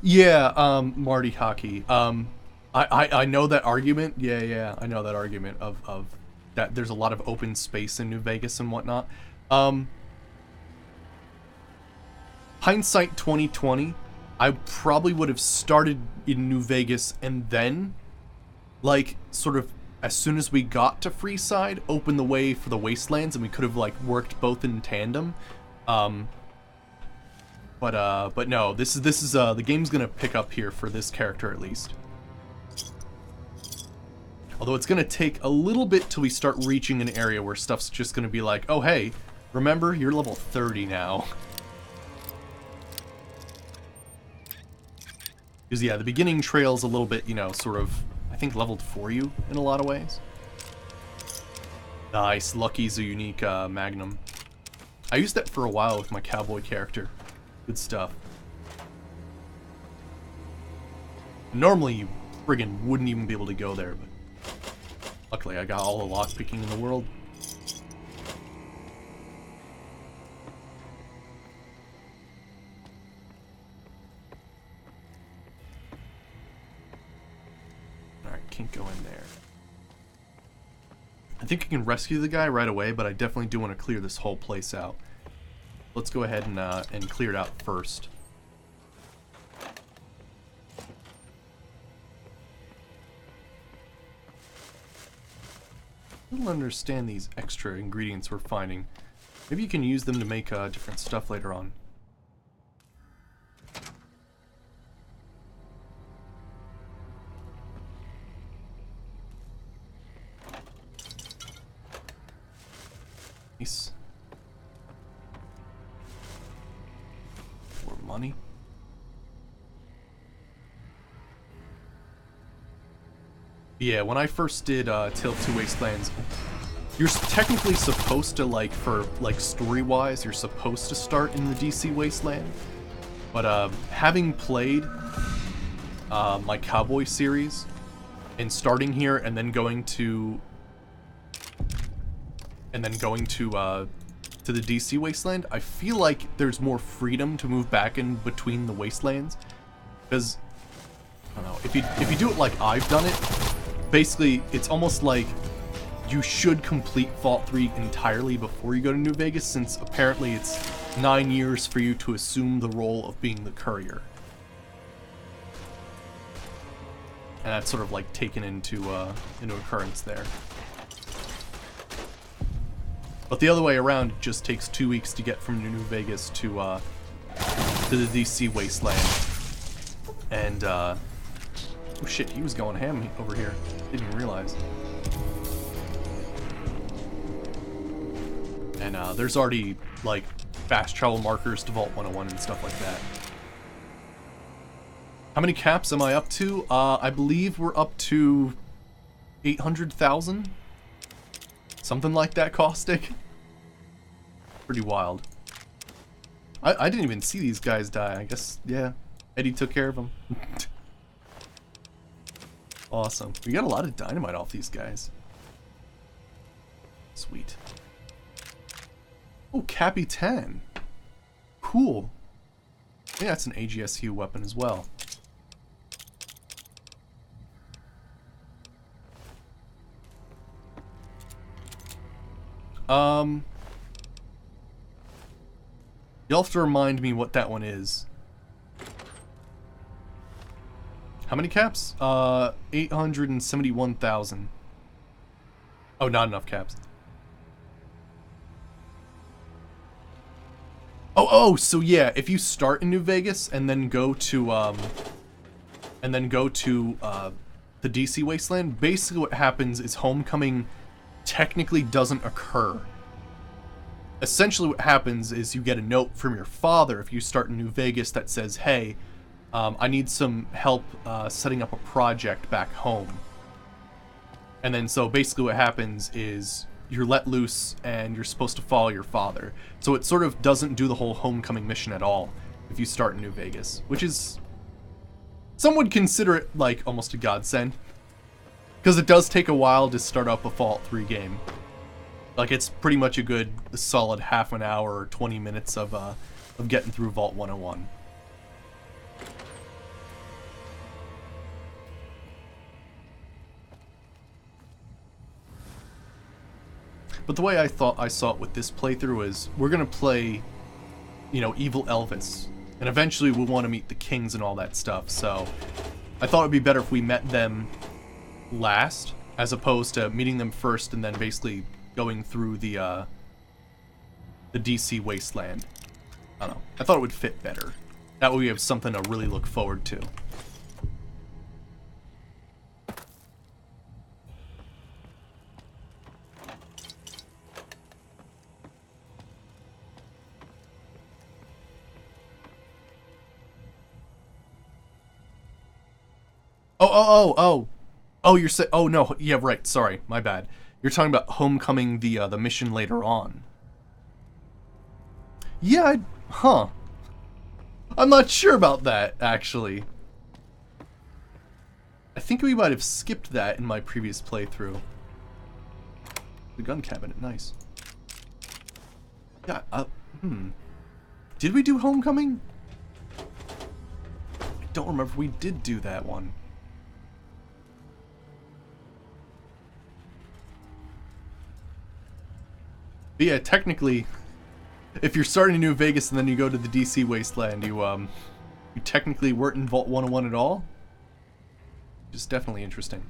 B: Yeah, Marty Hockey. I know that argument. Yeah, I know that argument of that there's a lot of open space in New Vegas and whatnot. Hindsight 2020, I probably would have started in New Vegas and then, like, sort of as soon as we got to Freeside, opened the way for the Wastelands, and we could have, like, worked both in tandem. But no, this is the game's gonna pick up here for this character at least. Although it's gonna take a little bit till we start reaching an area where stuff's just gonna be like, oh hey, remember, you're level 30 now. Because yeah, the beginning trail's a little bit, you know, sort of, I think, leveled for you in a lot of ways. Nice, Lucky's a unique Magnum. I used that for a while with my cowboy character. Good stuff. Normally you friggin' wouldn't even be able to go there, but luckily I got all the lockpicking in the world. Alright, can't go in there. I think I can rescue the guy right away, but I definitely do want to clear this whole place out. Let's go ahead and clear it out first. I don't understand these extra ingredients we're finding. Maybe you can use them to make different stuff later on. Nice. More money. Yeah, when I first did Tale of Two Wastelands, you're technically supposed to, like, for, like, story-wise, you're supposed to start in the DC Wasteland. But, having played my Cowboy series, and starting here, and then going to the DC Wasteland, I feel like there's more freedom to move back in between the Wastelands. Because, I don't know, if you do it like I've done it, basically, it's almost like you should complete Vault 3 entirely before you go to New Vegas, since apparently it's 9 years for you to assume the role of being the courier. And that's sort of like taken into occurrence there. But the other way around, it just takes 2 weeks to get from New Vegas to the DC Wasteland. And Oh shit, he was going ham over here. Didn't even realize. And there's already, like, fast travel markers to Vault 101 and stuff like that. How many caps am I up to? I believe we're up to 800,000? Something like that, Caustic. Pretty wild. I didn't even see these guys die. I guess, yeah, Eddie took care of them. Awesome. We got a lot of dynamite off these guys. Sweet. Oh, Cappy 10. Cool. Yeah, that's an AGSU weapon as well. You'll have to remind me what that one is. How many caps? 871,000. Oh, not enough caps. Oh, so yeah, if you start in New Vegas and then go to the DC Wasteland, basically what happens is Homecoming technically doesn't occur. Essentially what happens is you get a note from your father if you start in New Vegas that says, hey, I need some help setting up a project back home. And then so basically what happens is you're let loose and you're supposed to follow your father. So it sort of doesn't do the whole Homecoming mission at all if you start in New Vegas, which is, some would consider it like almost a godsend, because it does take a while to start up a Fallout 3 game. Like, it's pretty much a good solid half an hour or 20 minutes of getting through Vault 101. But the way I thought I saw it with this playthrough is we're gonna play, you know, evil Elvis, and eventually we'll want to meet the kings and all that stuff. So I thought it'd be better if we met them last, as opposed to meeting them first and then basically going through the DC Wasteland. I don't know. I thought it would fit better. That way we have something to really look forward to. Oh, you're saying, oh no, yeah, right, sorry, my bad. You're talking about Homecoming, the mission later on. Yeah, I'm not sure about that, actually. I think we might have skipped that in my previous playthrough. The gun cabinet, nice. Yeah, Did we do Homecoming? I don't remember if we did do that one. But yeah, technically, if you're starting in New Vegas and then you go to the DC Wasteland, you technically weren't in Vault 101 at all. Which is definitely interesting.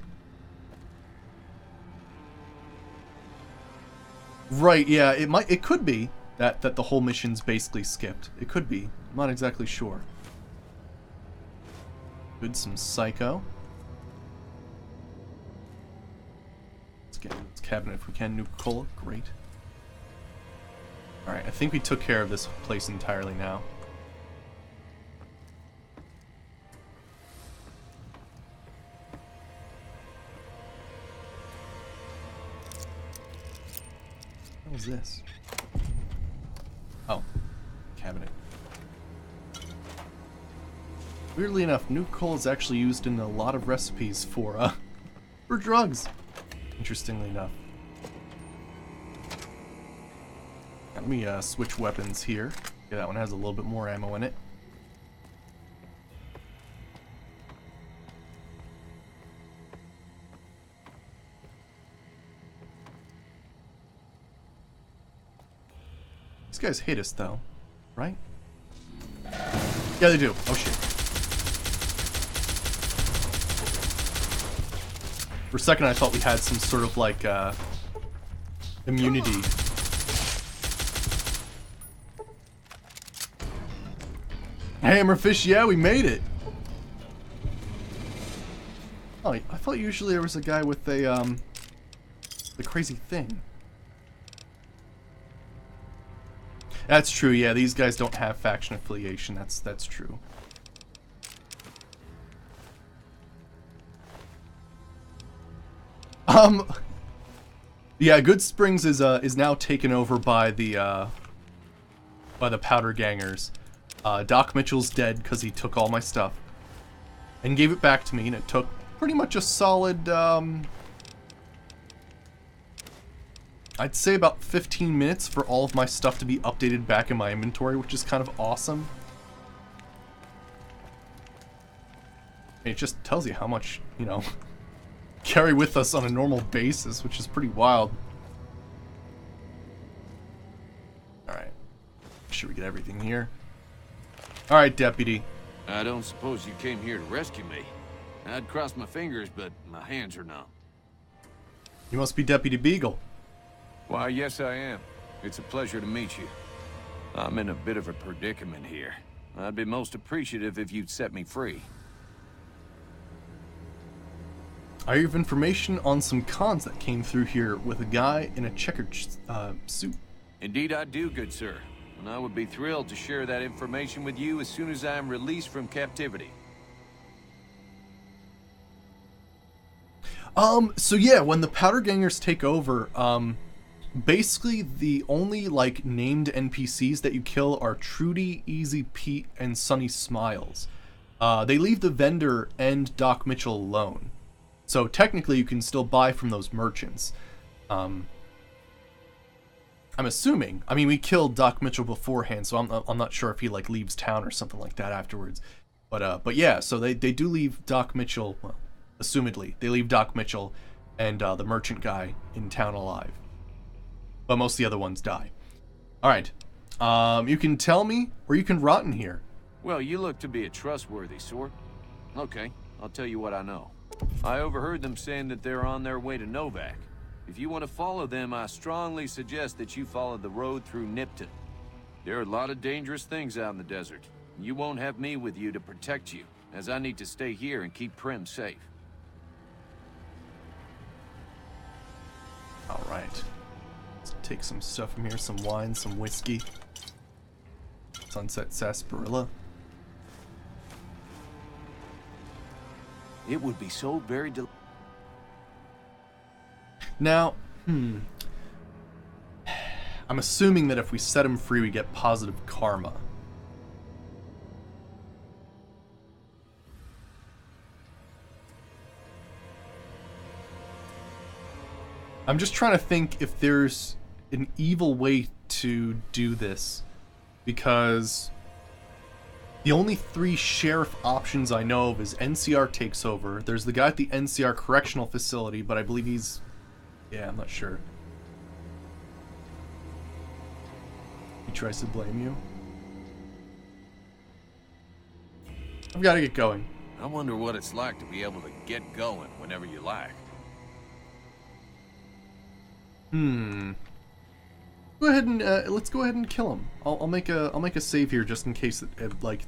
B: Right, yeah, it could be that the whole mission's basically skipped. It could be. I'm not exactly sure. Good, some Psycho. Let's get this cabinet if we can. Nuka-Cola, great. Alright, I think we took care of this place entirely now. What was this? Oh, cabinet. Weirdly enough, Nuka-Cola is actually used in a lot of recipes for drugs. Interestingly enough. Let me switch weapons here. Yeah, that one has a little bit more ammo in it. These guys hate us, though, right? Yeah, they do. Oh, shit. For a second, I thought we had some sort of, like, immunity. Hammerfish, yeah, we made it. Oh, I thought usually there was a guy with a, the crazy thing. That's true, yeah, these guys don't have faction affiliation, that's true. Yeah, Good Springs is now taken over by the powder gangers. Doc Mitchell's dead because he took all my stuff and gave it back to me, and it took pretty much a solid, I'd say about 15 minutes for all of my stuff to be updated back in my inventory, which is kind of awesome. It just tells you how much, you know, carry with us on a normal basis, which is pretty wild. Alright. Make sure we get everything here. Alright, Deputy.
J: I don't suppose you came here to rescue me. I'd cross my fingers, but my hands are numb.
B: You must be Deputy Beagle.
J: Why, yes I am. It's a pleasure to meet you. I'm in a bit of a predicament here. I'd be most appreciative if you'd set me free.
B: I have information on some cons that came through here with a guy in a checkered suit.
J: Indeed I do, good sir. And I would be thrilled to share that information with you as soon as I am released from captivity.
B: So yeah, when the powder gangers take over, basically the only, like, named NPCs that you kill are Trudy, Easy Pete, and Sunny Smiles. They leave the vendor and Doc Mitchell alone. So technically you can still buy from those merchants. I'm assuming. I mean, we killed Doc Mitchell beforehand, so I'm not sure if he, like, leaves town or something like that afterwards. But yeah, so they do leave Doc Mitchell, well, assumedly, they leave Doc Mitchell and the merchant guy in town alive. But most of the other ones die. Alright. You can tell me, or you can rot in here.
J: Well, you look to be a trustworthy sort. Okay, I'll tell you what I know. I overheard them saying that they're on their way to Novak. If you want to follow them, I strongly suggest that you follow the road through Nipton. There are a lot of dangerous things out in the desert. You won't have me with you to protect you, as I need to stay here and keep Prim safe.
B: Alright. Let's take some stuff from here, some wine, some whiskey. Sunset Sarsaparilla.
J: It would be so very
B: Now, I'm assuming that if we set him free, we get positive karma. I'm just trying to think if there's an evil way to do this, because the only 3 sheriff options I know of is NCR takes over. There's the guy at the NCR correctional facility, but I believe he's... yeah, I'm not sure. He tries to blame you. I've got to get going.
J: I wonder what it's like to be able to get going whenever you like.
B: Go ahead and let's go ahead and kill him. I'll make a save here just in case it, like,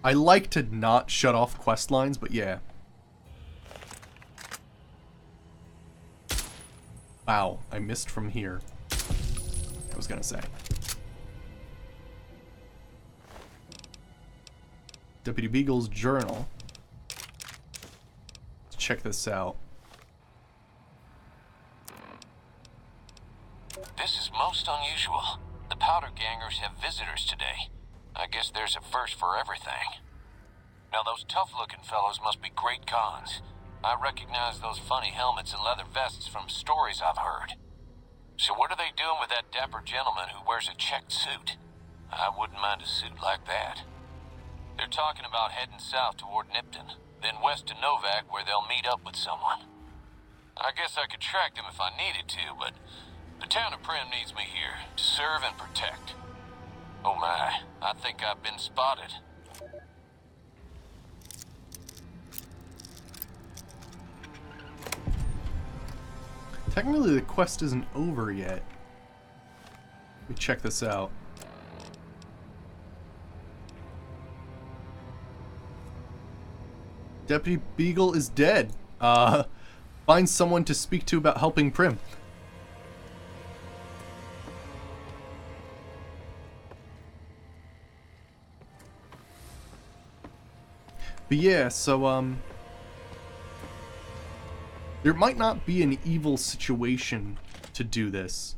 B: I like to not shut off quest lines, but yeah. Wow, I missed from here. I was gonna say. Deputy Beagle's journal. Let's check this out.
L: This is most unusual. The powder gangers have visitors today. I guess there's a first for everything. Now those tough-looking fellows must be great cons. I recognize those funny helmets and leather vests from stories I've heard. So what are they doing with that dapper gentleman who wears a checked suit? I wouldn't mind a suit like that. They're talking about heading south toward Nipton, then west to Novak where they'll meet up with someone. I guess I could track them if I needed to, but the town of Prim needs me here to serve and protect. Oh my, I think I've been spotted.
B: Technically, the quest isn't over yet. Let me check this out. Deputy Beagle is dead. Find someone to speak to about helping Prim. But yeah, so, there might not be an evil situation to do this.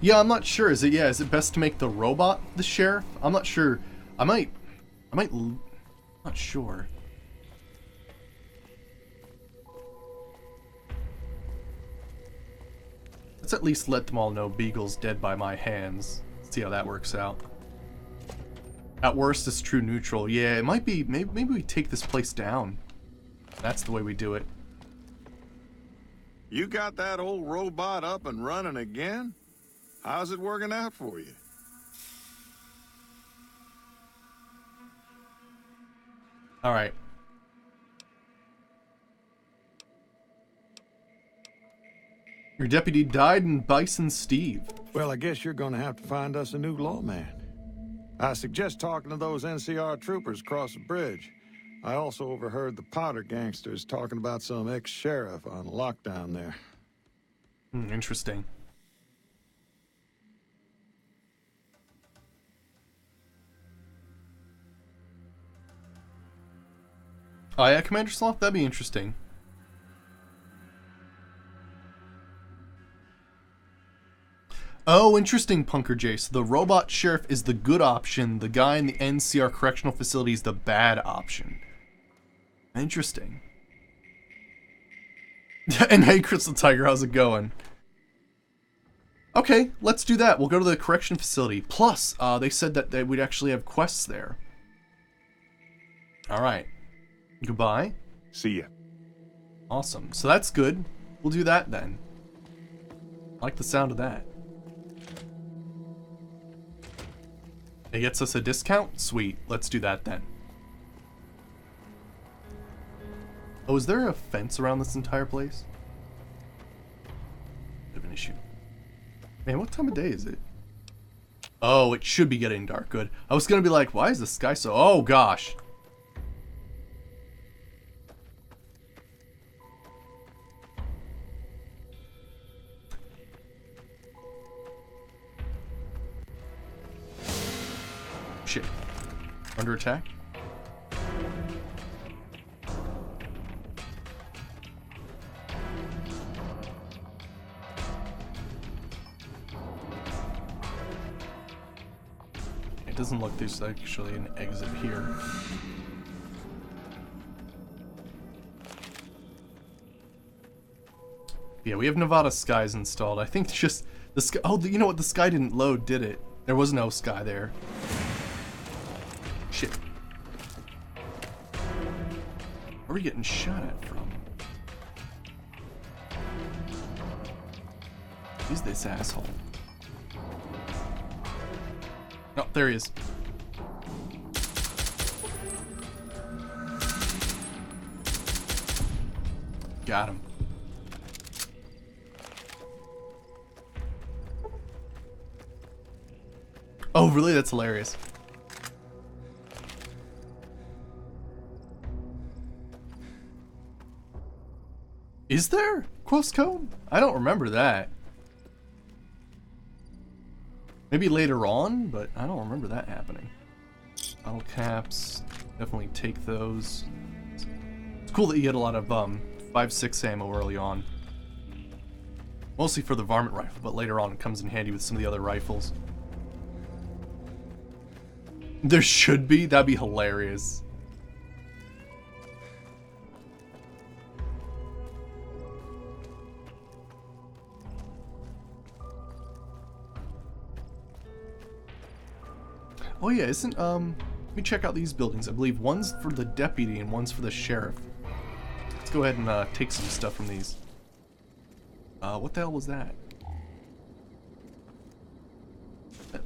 B: Yeah, I'm not sure. Is it best to make the robot the sheriff? I'm not sure. I might, not sure. Let's at least let them all know Beagle's dead by my hands. See how that works out. At worst, it's true neutral. Yeah, it might be. Maybe we take this place down. That's the way we do it.
K: You got that old robot up and running again? How's it working out for you?
B: All right. Your deputy died in Bison Steve.
K: Well, I guess you're gonna have to find us a new lawman. I suggest talking to those NCR troopers across the bridge. I also overheard the Potter gangsters talking about some ex-sheriff on lockdown there.
B: Interesting. Oh yeah, Commander Sloth, that'd be interesting. Oh, interesting, Punker Jace. The robot sheriff is the good option. The guy in the NCR correctional facility is the bad option. Interesting. And hey, Crystal Tiger, how's it going? Okay, let's do that. We'll go to the correction facility. Plus, they said that they would actually have quests there. All right. Goodbye.
K: See ya.
B: Awesome. So that's good. We'll do that then. I like the sound of that. It gets us a discount? Sweet. Let's do that then. Oh, is there a fence around this entire place? Bit of an issue. Man, what time of day is it? Oh, it should be getting dark. Good. I was gonna be like, why is the sky so... Oh, gosh. Shit. Under attack? It doesn't look there's actually an exit here. Yeah, we have Nevada skies installed. I think just the sky. Oh, you know what? The sky didn't load, did it? There was no sky there. Shit. Where are we getting shot at from? Who's this asshole? Oh, there he is. Got him. Oh, really? That's hilarious. Is there quote code? I don't remember that. Maybe later on, but I don't remember that happening. Bottle caps, definitely take those. It's cool that you get a lot of 5.6 ammo early on. Mostly for the varmint rifle, but later on it comes in handy with some of the other rifles. There should be, that'd be hilarious. Oh yeah, isn't, let me check out these buildings. I believe one's for the deputy and one's for the sheriff. Let's go ahead and take some stuff from these. What the hell was that?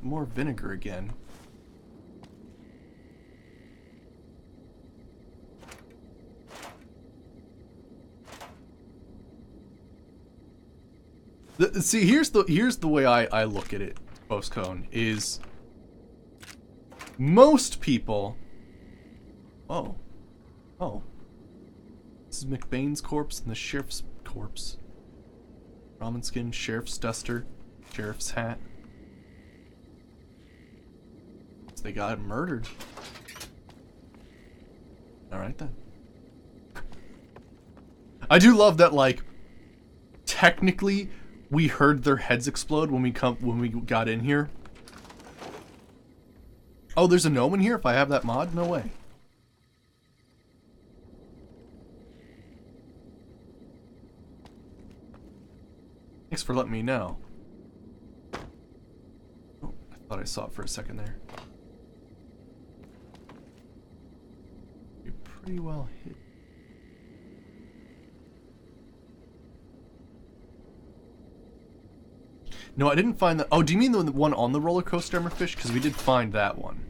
B: More vinegar again. See, here's the way I look at it, Postcone, is most people Oh. Oh. This is McBain's corpse and the sheriff's corpse. Ramen skin, sheriff's duster, sheriff's hat. So they got murdered. Alright then. I do love that, like, technically we heard their heads explode when we got in here. Oh, there's a gnome in here if I have that mod? No way. Thanks for letting me know. Oh, I thought I saw it for a second there. You're pretty well hit. No, I didn't find that. Oh, do you mean the one on the roller coaster, Emmerfish? Because we did find that one.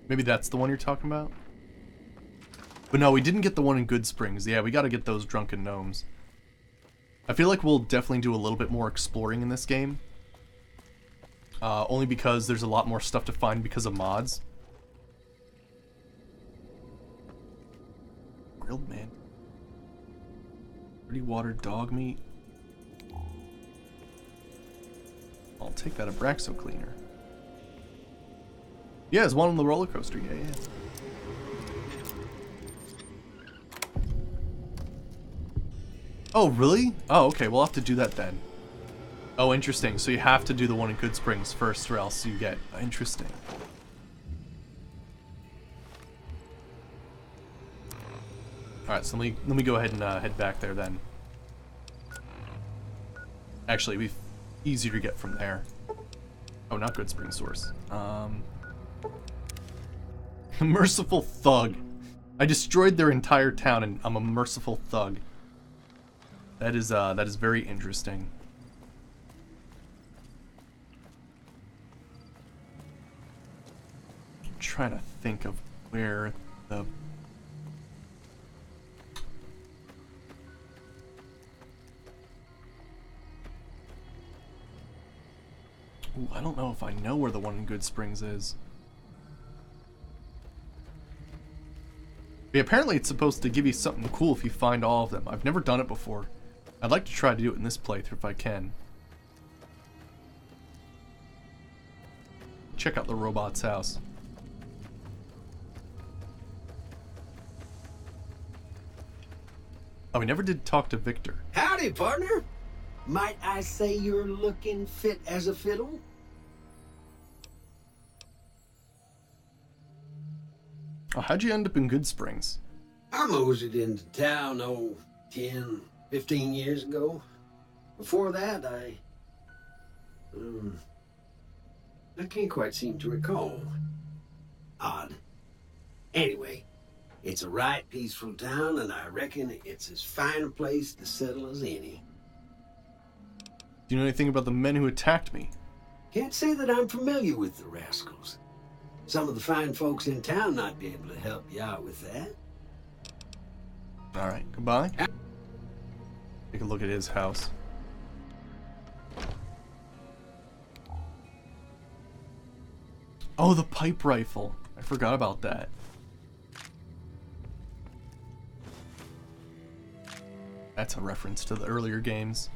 B: Maybe that's the one you're talking about? But no, we didn't get the one in Good Springs. Yeah, we gotta get those drunken gnomes. I feel like we'll definitely do a little bit more exploring in this game. Only because there's a lot more stuff to find because of mods. Grilled man. Dirty water dog meat. I'll take that Abraxo cleaner. Yeah, there's one on the roller coaster. Yeah, yeah. Oh, really? Oh, okay. We'll have to do that then. Oh, interesting. So you have to do the one in Good Springs first, or else you get... Interesting. Alright, so let me go ahead and head back there then. Actually, it'd be easier to get from there. Oh, not Good Spring Source. Merciful thug. I destroyed their entire town and I'm a merciful thug. That is very interesting. I'm trying to think of where the... Ooh, I don't know if I know where the one in Good Springs is. Yeah, apparently it's supposed to give you something cool if you find all of them. I've never done it before. I'd like to try to do it in this playthrough if I can. Check out the robot's house. Oh, we never did talk to Victor.
M: Howdy, partner. Might I say you're looking fit as a fiddle?
B: Oh, how'd you end up in Good Springs?
M: I moseyed into town, 10, 15 years ago. Before that, I can't quite seem to recall. Odd. Anyway, it's a right peaceful town, and I reckon it's as fine a place to settle as any.
B: Do you know anything about the men who attacked me?
M: Can't say that I'm familiar with the rascals. Some of the fine folks in town might be able to help you out with that.
B: Alright, goodbye. Take a look at his house. Oh, the pipe rifle. I forgot about that. That's a reference to the earlier games.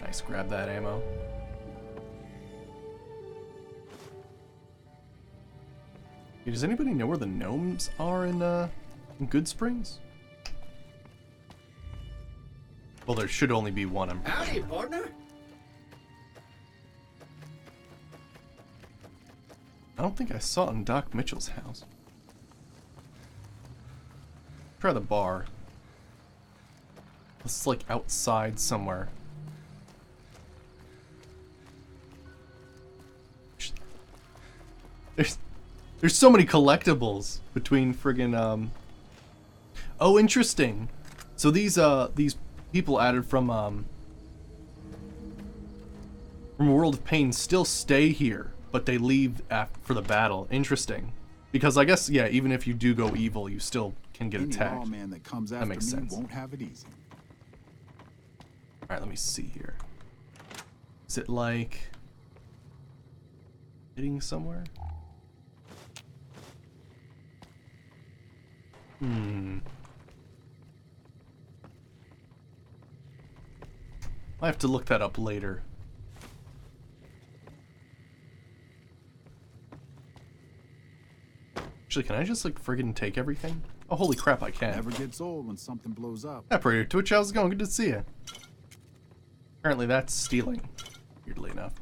B: Nice, grab that ammo. Hey, does anybody know where the gnomes are in Good Springs? Well, there should only be one.
M: Howdy, partner.
B: I don't think I saw it in Doc Mitchell's house. Try the bar. This is like outside somewhere. There's so many collectibles between friggin' Oh, interesting. So these people added from World of Pain still stay here, but they leave for the battle. Interesting. Because I guess, yeah, even if you do go evil, you still can get attacked.
E: Man that comes
B: that
E: after
B: makes
E: me
B: sense.
E: won't have it easy.
B: Alright, let me see here. Is it like hitting somewhere? I have to look that up later. Actually, can I just like friggin' take everything? Oh, holy crap, I can.
E: Never gets old when something blows up.
B: Operator Twitch, how's it going? Good to see you. Apparently that's stealing, weirdly enough.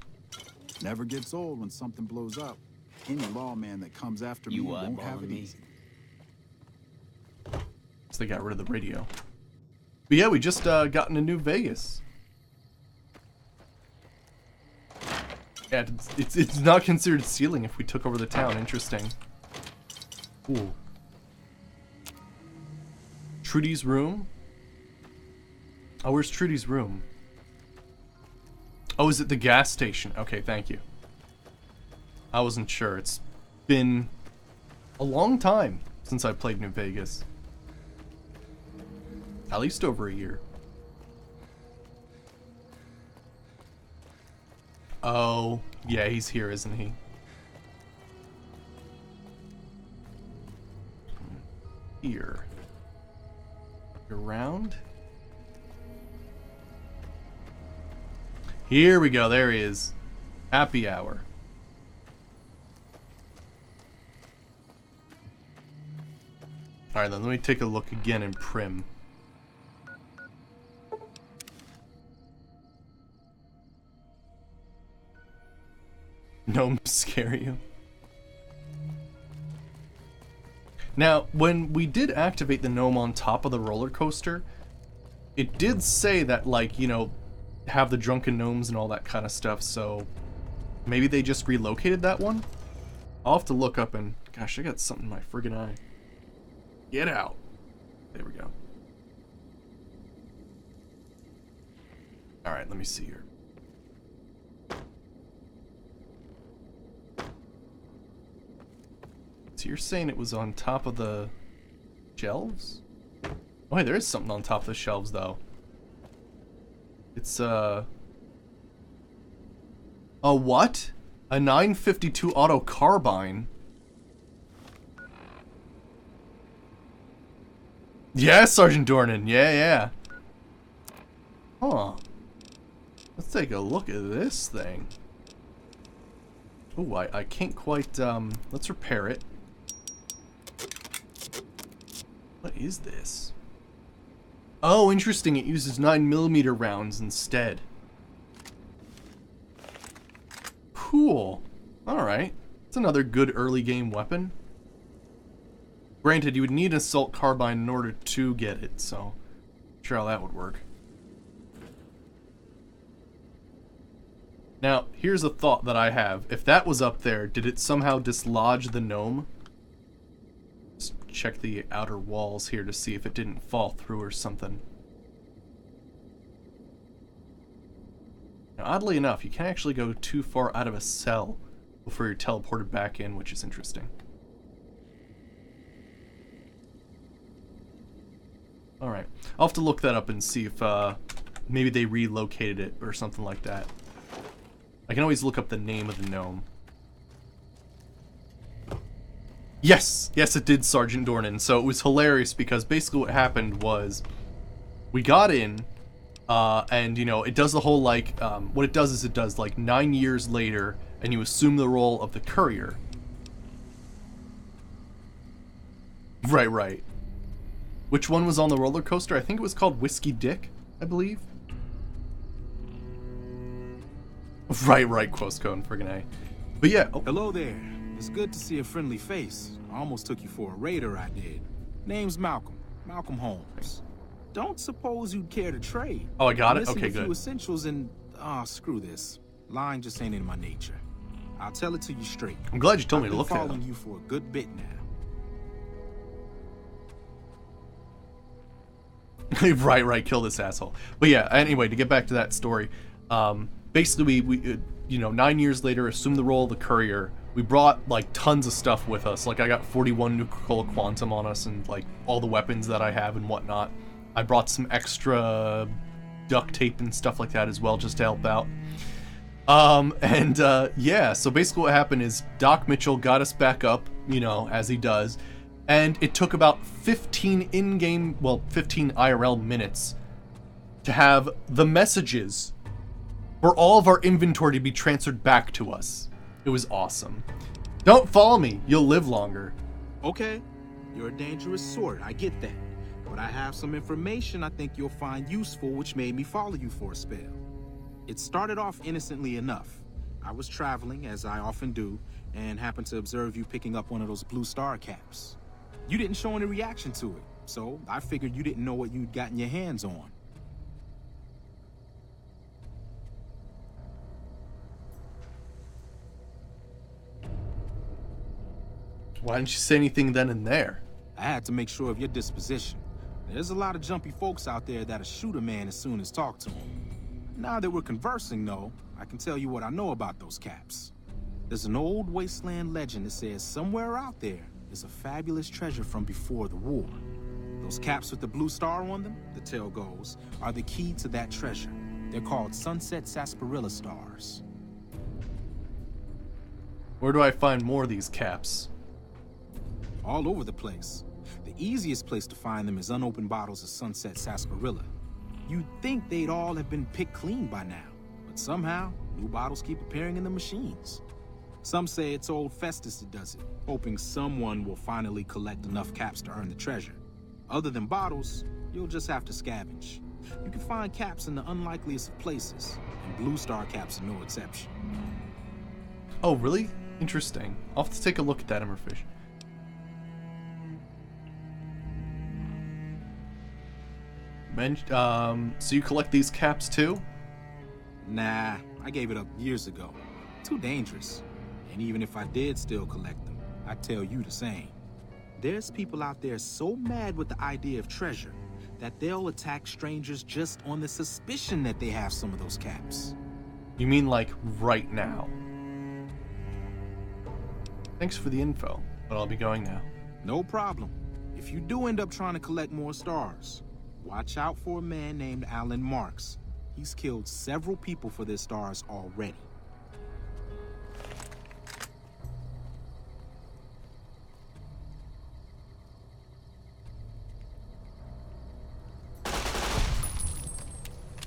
E: Never gets old when something blows up. Any lawman that comes after me won't have it easy.
B: So they got rid of the radio. But yeah, we just got into New Vegas. Yeah, it's not considered stealing if we took over the town. Interesting. Ooh. Trudy's room? Oh, where's Trudy's room? Oh, is it the gas station? Okay, thank you. I wasn't sure. It's been a long time since I played New Vegas. At least over a year. Oh, yeah, he's here, isn't he? Here. Around? Here we go, there he is. Happy hour. Alright then, let me take a look again in Prim. Gnomes scare you. Now, when we did activate the gnome on top of the roller coaster, it did say that, like, you know, have the drunken gnomes and all that kind of stuff, so maybe they just relocated that one? I'll have to look up and... Gosh, I got something in my friggin' eye. Get out. There we go. Alright, let me see here. So you're saying it was on top of the shelves? Oh, hey, there is something on top of the shelves, though. It's, a what? A 952 auto carbine? Yeah, Sergeant Dornan. Yeah. Huh. Let's take a look at this thing. Oh, I can't quite, let's repair it. What is this? Oh, interesting. It uses 9mm rounds instead. Cool. Alright. It's another good early game weapon. Granted, you would need an assault carbine in order to get it, so I'm sure how that would work. Now, here's a thought that I have. If that was up there, did it somehow dislodge the gnome? Just check the outer walls here to see if it didn't fall through or something. Now, oddly enough, you can't actually go too far out of a cell before you're teleported back in, which is interesting. Alright, I'll have to look that up and see if maybe they relocated it or something like that. I can always look up the name of the gnome. Yes, it did, Sergeant Dornan. So it was hilarious because basically what happened was we got in, and you know, it does the whole like, what it does is it does like 9 years later, and you assume the role of the courier. Right. Which one was on the roller coaster? I think it was called Whiskey Dick, I believe. Right, Quoscone, friggin' A. But yeah. Oh.
E: Hello there. It's good to see a friendly face. I almost took you for a raider, I did. Name's Malcolm. Malcolm Holmes. Don't suppose you'd care to trade.
B: Oh, I got it?
E: Missing
B: Okay,
E: a few
B: good.
E: essentials and... screw this. Lying just ain't in my nature. I'll tell it to you straight.
B: I'm glad you told me to look at
E: I've been
B: them.
E: following you for a good bit now.
B: Right, kill this asshole. But yeah, anyway, to get back to that story, basically we you know, 9 years later, assumed the role of the courier. We brought like tons of stuff with us. Like I got 41 nuclear quantum on us and like all the weapons that I have and whatnot. I brought some extra duct tape and stuff like that as well just to help out. Yeah, so basically what happened is Doc Mitchell got us back up, you know, as he does, and it took about 15 in-game, well, 15 IRL minutes to have the messages for all of our inventory to be transferred back to us. It was awesome. Don't follow me, you'll live longer.
E: Okay, you're a dangerous sort, I get that. But I have some information I think you'll find useful, which made me follow you for a spell. It started off innocently enough. I was traveling, as I often do, and happened to observe you picking up one of those blue star caps. You didn't show any reaction to it, so I figured you didn't know what you'd gotten your hands on.
B: Why didn't you say anything then and there?
E: I had to make sure of your disposition. There's a lot of jumpy folks out there that'll shoot a man as soon as talk to him. Now that we're conversing, though, I can tell you what I know about those caps. There's an old wasteland legend that says somewhere out there is a fabulous treasure from before the war. Those caps with the blue star on them, the tale goes, are the key to that treasure. They're called Sunset Sarsaparilla Stars.
B: Where do I find more of these caps?
E: All over the place. The easiest place to find them is unopened bottles of Sunset Sarsaparilla. You'd think they'd all have been picked clean by now, but somehow, new bottles keep appearing in the machines. Some say it's old Festus that does it, hoping someone will finally collect enough caps to earn the treasure. Other than bottles, you'll just have to scavenge. You can find caps in the unlikeliest of places, and Blue Star caps are no exception.
B: Oh, really? Interesting. I'll have to take a look at that, Emmerfish. So you collect these caps too?
E: Nah, I gave it up years ago. Too dangerous. And even if I did still collect them, I'd tell you the same. There's people out there so mad with the idea of treasure that they'll attack strangers just on the suspicion that they have some of those caps.
B: You mean like right now? Thanks for the info, but I'll be going now.
E: No problem. If you do end up trying to collect more stars, watch out for a man named Alan Marks. He's killed several people for their stars already.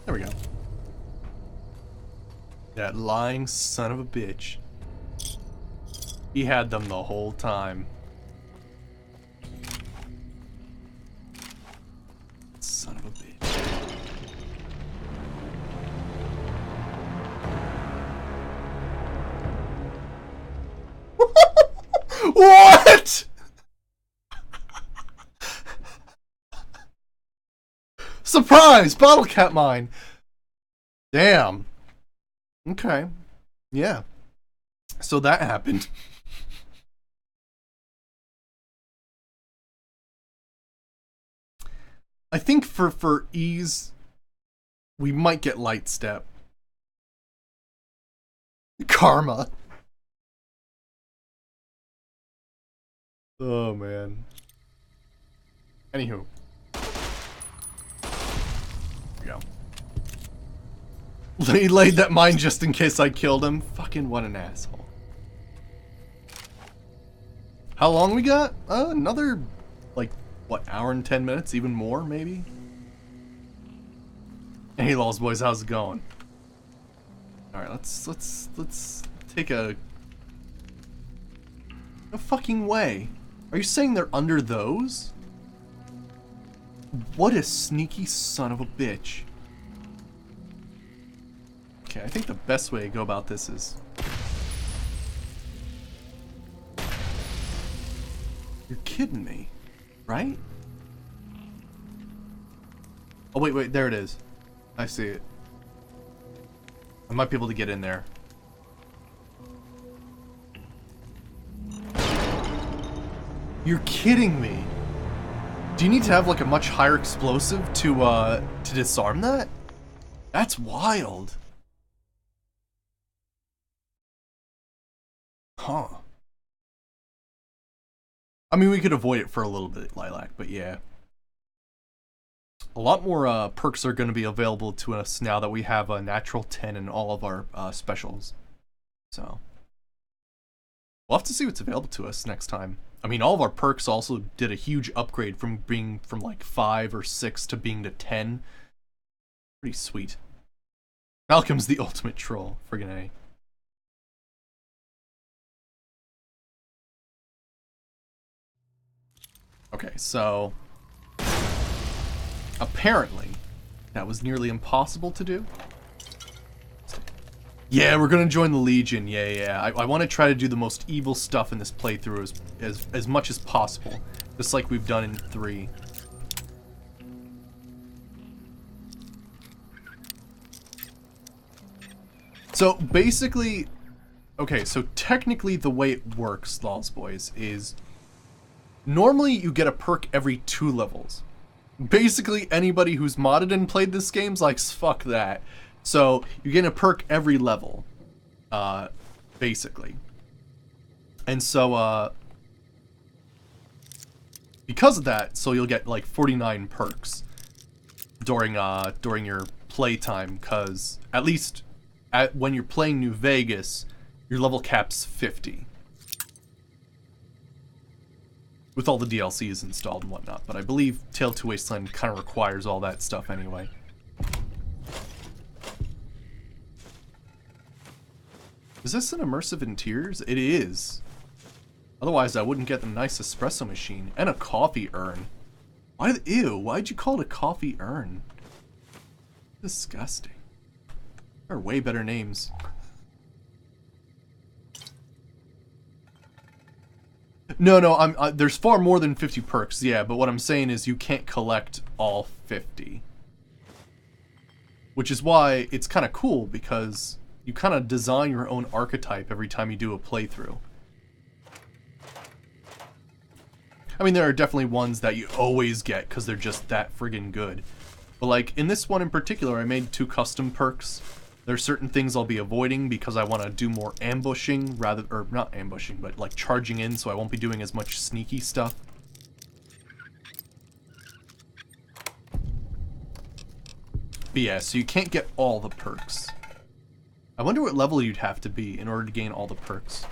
B: There we go. That lying son of a bitch. He had them the whole time. Son of a bitch. What? Surprise! Bottle cap mine. Damn. Okay. Yeah. So that happened. I think for ease, we might get light step. Karma. Oh man. Anywho. There we go. He laid that mine just in case I killed him. Fucking what an asshole. How long we got? Another, like, what, hour and 10 minutes? Even more, maybe? Hey, Lols boys, how's it going? Alright, let's take a... No fucking way. Are you saying they're under those? What a sneaky son of a bitch. Okay, I think the best way to go about this is... You're kidding me, right? Oh, wait, there it is. I see it. I might be able to get in there. You're kidding me. Do you need to have like a much higher explosive to disarm that? That's wild. Huh. I mean, we could avoid it for a little bit, Lilac, but yeah. a lot more perks are going to be available to us now that we have a natural 10 in all of our specials. So we'll have to see what's available to us next time. I mean, all of our perks also did a huge upgrade from being from like 5 or 6 to being to 10. Pretty sweet. Malcolm's the ultimate troll. Friggin' A. Okay, so apparently that was nearly impossible to do. Yeah, we're gonna join the Legion. Yeah. I want to try to do the most evil stuff in this playthrough as much as possible, just like we've done in 3. So basically, okay, so technically the way it works, Lost Boys, is normally you get a perk every 2 levels. Basically anybody who's modded and played this game's like, fuck that. So you get a perk every level, basically. And so, because of that, so you'll get like 49 perks during your playtime, because at least when you're playing New Vegas, your level cap's 50. With all the DLCs installed and whatnot, but I believe Tale 2 Wasteland kind of requires all that stuff anyway. Is this an immersive interiors? It is. Otherwise, I wouldn't get the nice espresso machine and a coffee urn. Ew, why'd you call it a coffee urn? Disgusting. There are way better names. No, there's far more than 50 perks, yeah, but what I'm saying is you can't collect all 50. Which is why it's kind of cool, because you kind of design your own archetype every time you do a playthrough. I mean, there are definitely ones that you always get because they're just that friggin' good. But like, in this one in particular, I made 2 custom perks. There are certain things I'll be avoiding because I want to do more ambushing or not ambushing, but like charging in, so I won't be doing as much sneaky stuff. But yeah, so you can't get all the perks. I wonder what level you'd have to be in order to gain all the perks.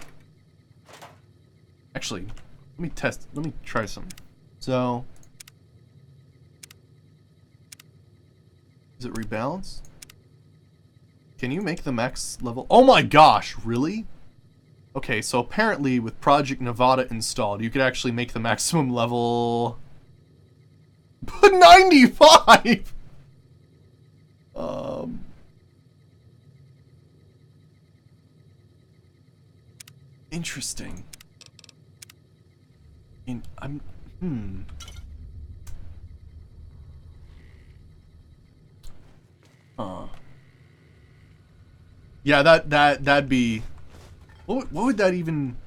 B: Actually, let me try something. So, is it rebalance? Can you make the max level? Oh my gosh, really? Okay, so apparently with Project Nevada installed, you could actually make the maximum level 95. Interesting. Yeah, that'd be... What would that even...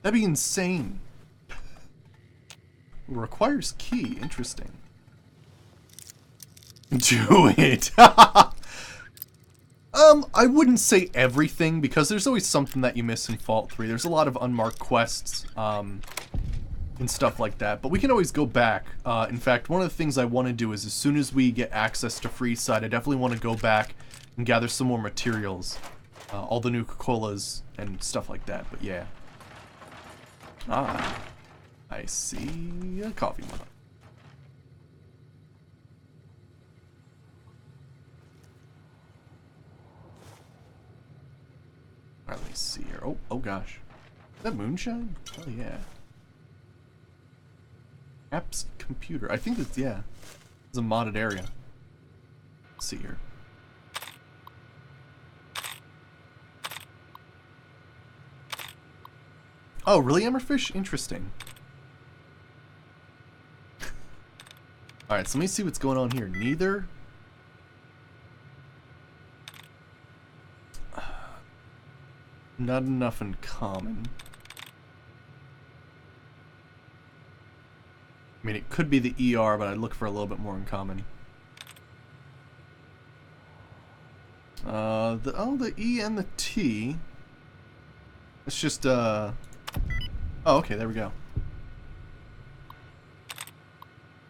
B: That'd be insane. Requires key. Interesting. Do it. I wouldn't say everything, because there's always something that you miss in Fallout 3. There's a lot of unmarked quests, and stuff like that. But we can always go back. In fact, one of the things I want to do is as soon as we get access to Freeside, I definitely want to go back and gather some more materials. All the Nuka-Colas and stuff like that, but yeah. Ah, I see a coffee mug. Alright, let me see here. Oh gosh. Is that moonshine? Oh yeah. Apps computer. I think that's, yeah. It's a modded area. Let's see here. Oh, really, Emmerfish? Interesting. Alright, so let me see what's going on here. Neither. Not enough in common. I mean, it could be the ER, but I'd look for a little bit more in common. The E and the T. It's just, Oh, okay, there we go.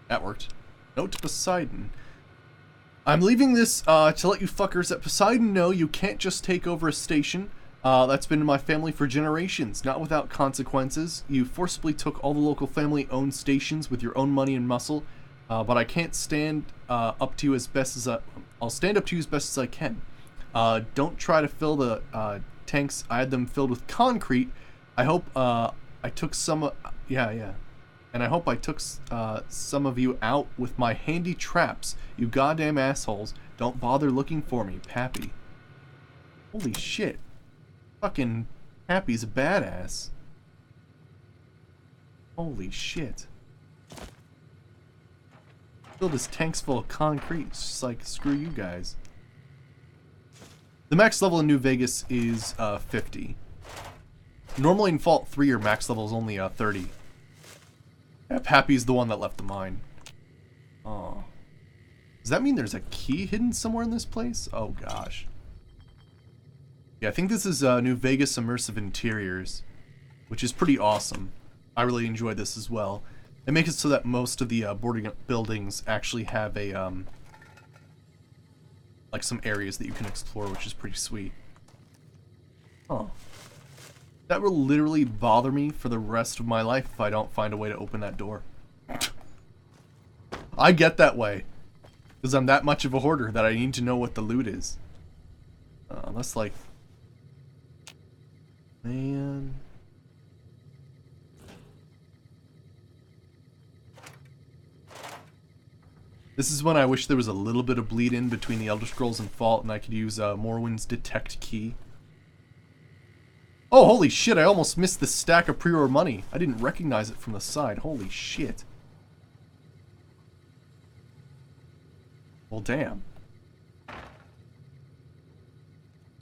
B: That worked. Note to Poseidon. I'm leaving this to let you fuckers at Poseidon know you can't just take over a station. That's been in my family for generations, not without consequences. You forcibly took all the local family-owned stations with your own money and muscle, but I can't stand up to you as best as I'll stand up to you as best as I can. Don't try to fill the tanks. I had them filled with concrete. I hope I took some. Yeah. And I hope I took some of you out with my handy traps. You goddamn assholes! Don't bother looking for me, Pappy. Holy shit! Fucking Pappy's a badass. Holy shit! Filled his tanks full of concrete. It's just like, screw you guys. The max level in New Vegas is 50. Normally in Fallout 3 your max level is only 30. Yeah, Pappy's the one that left the mine. Oh. Does that mean there's a key hidden somewhere in this place? Oh gosh. Yeah, I think this is New Vegas Immersive Interiors, which is pretty awesome. I really enjoyed this as well. They make it so that most of the boarding buildings actually have a like some areas that you can explore, which is pretty sweet. Oh. That will literally bother me for the rest of my life if I don't find a way to open that door. I get that way. Because I'm that much of a hoarder that I need to know what the loot is. That's like... Man... This is when I wish there was a little bit of bleed in between the Elder Scrolls and Fallout and I could use Morwyn's Detect Key. Oh, holy shit, I almost missed the stack of pre-order money. I didn't recognize it from the side. Holy shit. Well, damn. It's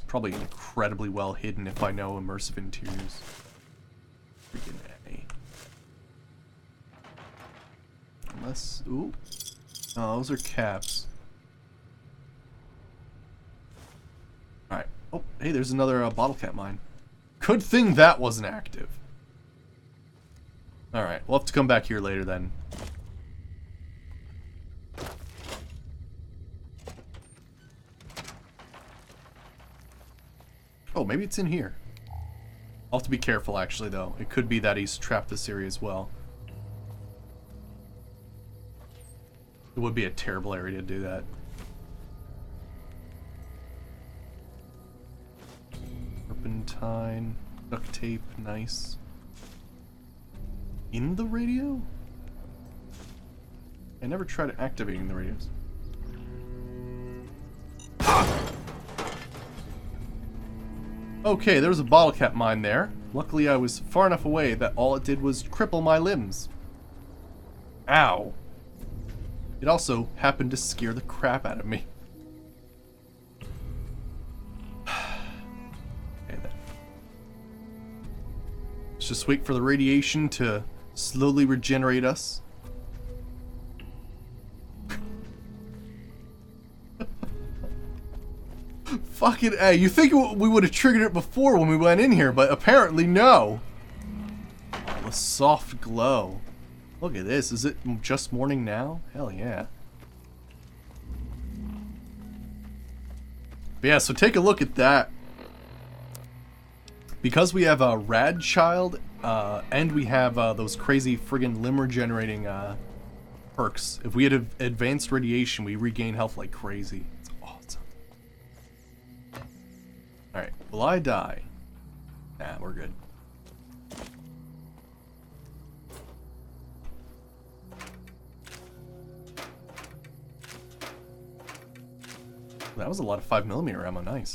B: probably incredibly well hidden if I know immersive interiors. Freaking A. Unless... Ooh. Oh, those are caps. Alright. Oh, hey, there's another bottle cap mine. Good thing that wasn't active. Alright, we'll have to come back here later then. Oh, maybe it's in here. I'll have to be careful actually though. It could be that he's trapped this area as well. It would be a terrible area to do that. Turpentine, duct tape, nice. In the radio? I never tried activating the radios. Okay, there was a bottle cap mine there. Luckily I was far enough away that all it did was cripple my limbs. Ow. It also happened to scare the crap out of me. Okay then. Let's just wait for the radiation to slowly regenerate us. Fucking A, you think we would have triggered it before when we went in here, but apparently no. Oh, the soft glow. Look at this, is it just morning now? Hell yeah. But yeah, so take a look at that. Because we have a rad child, and we have those crazy friggin' limb regenerating perks. If we had advanced radiation, we regain health like crazy. It's awesome. Alright, will I die? Nah, we're good. That was a lot of 5mm ammo, nice.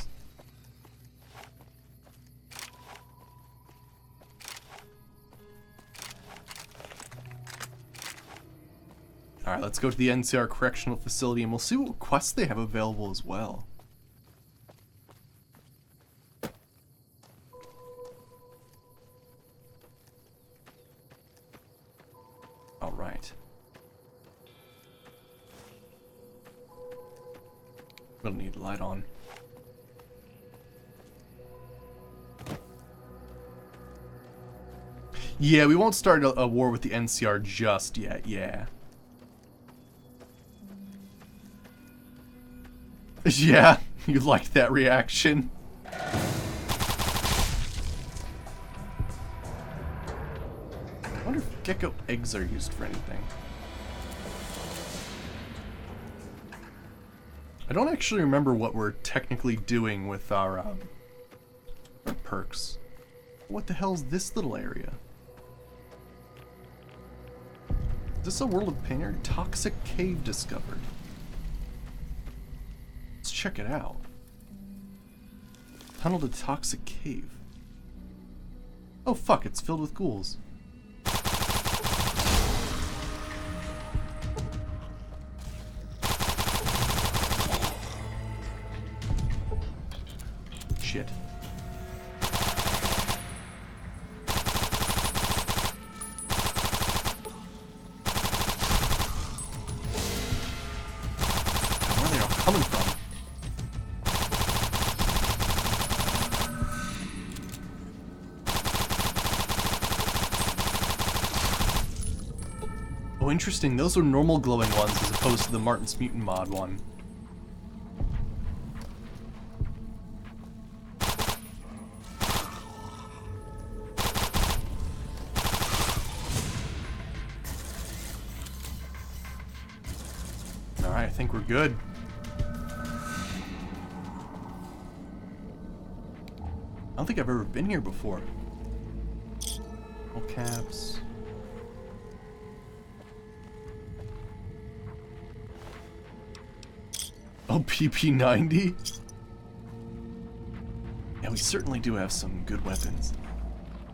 B: Alright, let's go to the NCR Correctional Facility and we'll see what quests they have available as well. Alright. We'll need light on. Yeah, we won't start a war with the NCR just yet, yeah. Yeah, you liked that reaction. I wonder if gecko eggs are used for anything. I don't actually remember what we're technically doing with our perks. What the hell's this little area? Is this a World of Pain? Toxic cave discovered. Let's check it out. Tunnel to toxic cave. Oh fuck, it's filled with ghouls. Shit. Where are they all coming from? Oh, interesting. Those are normal glowing ones as opposed to the Martin's Mutant mod one. Alright, I think we're good. I don't think I've ever been here before. All caps. Oh, PP90? Yeah, we certainly do have some good weapons.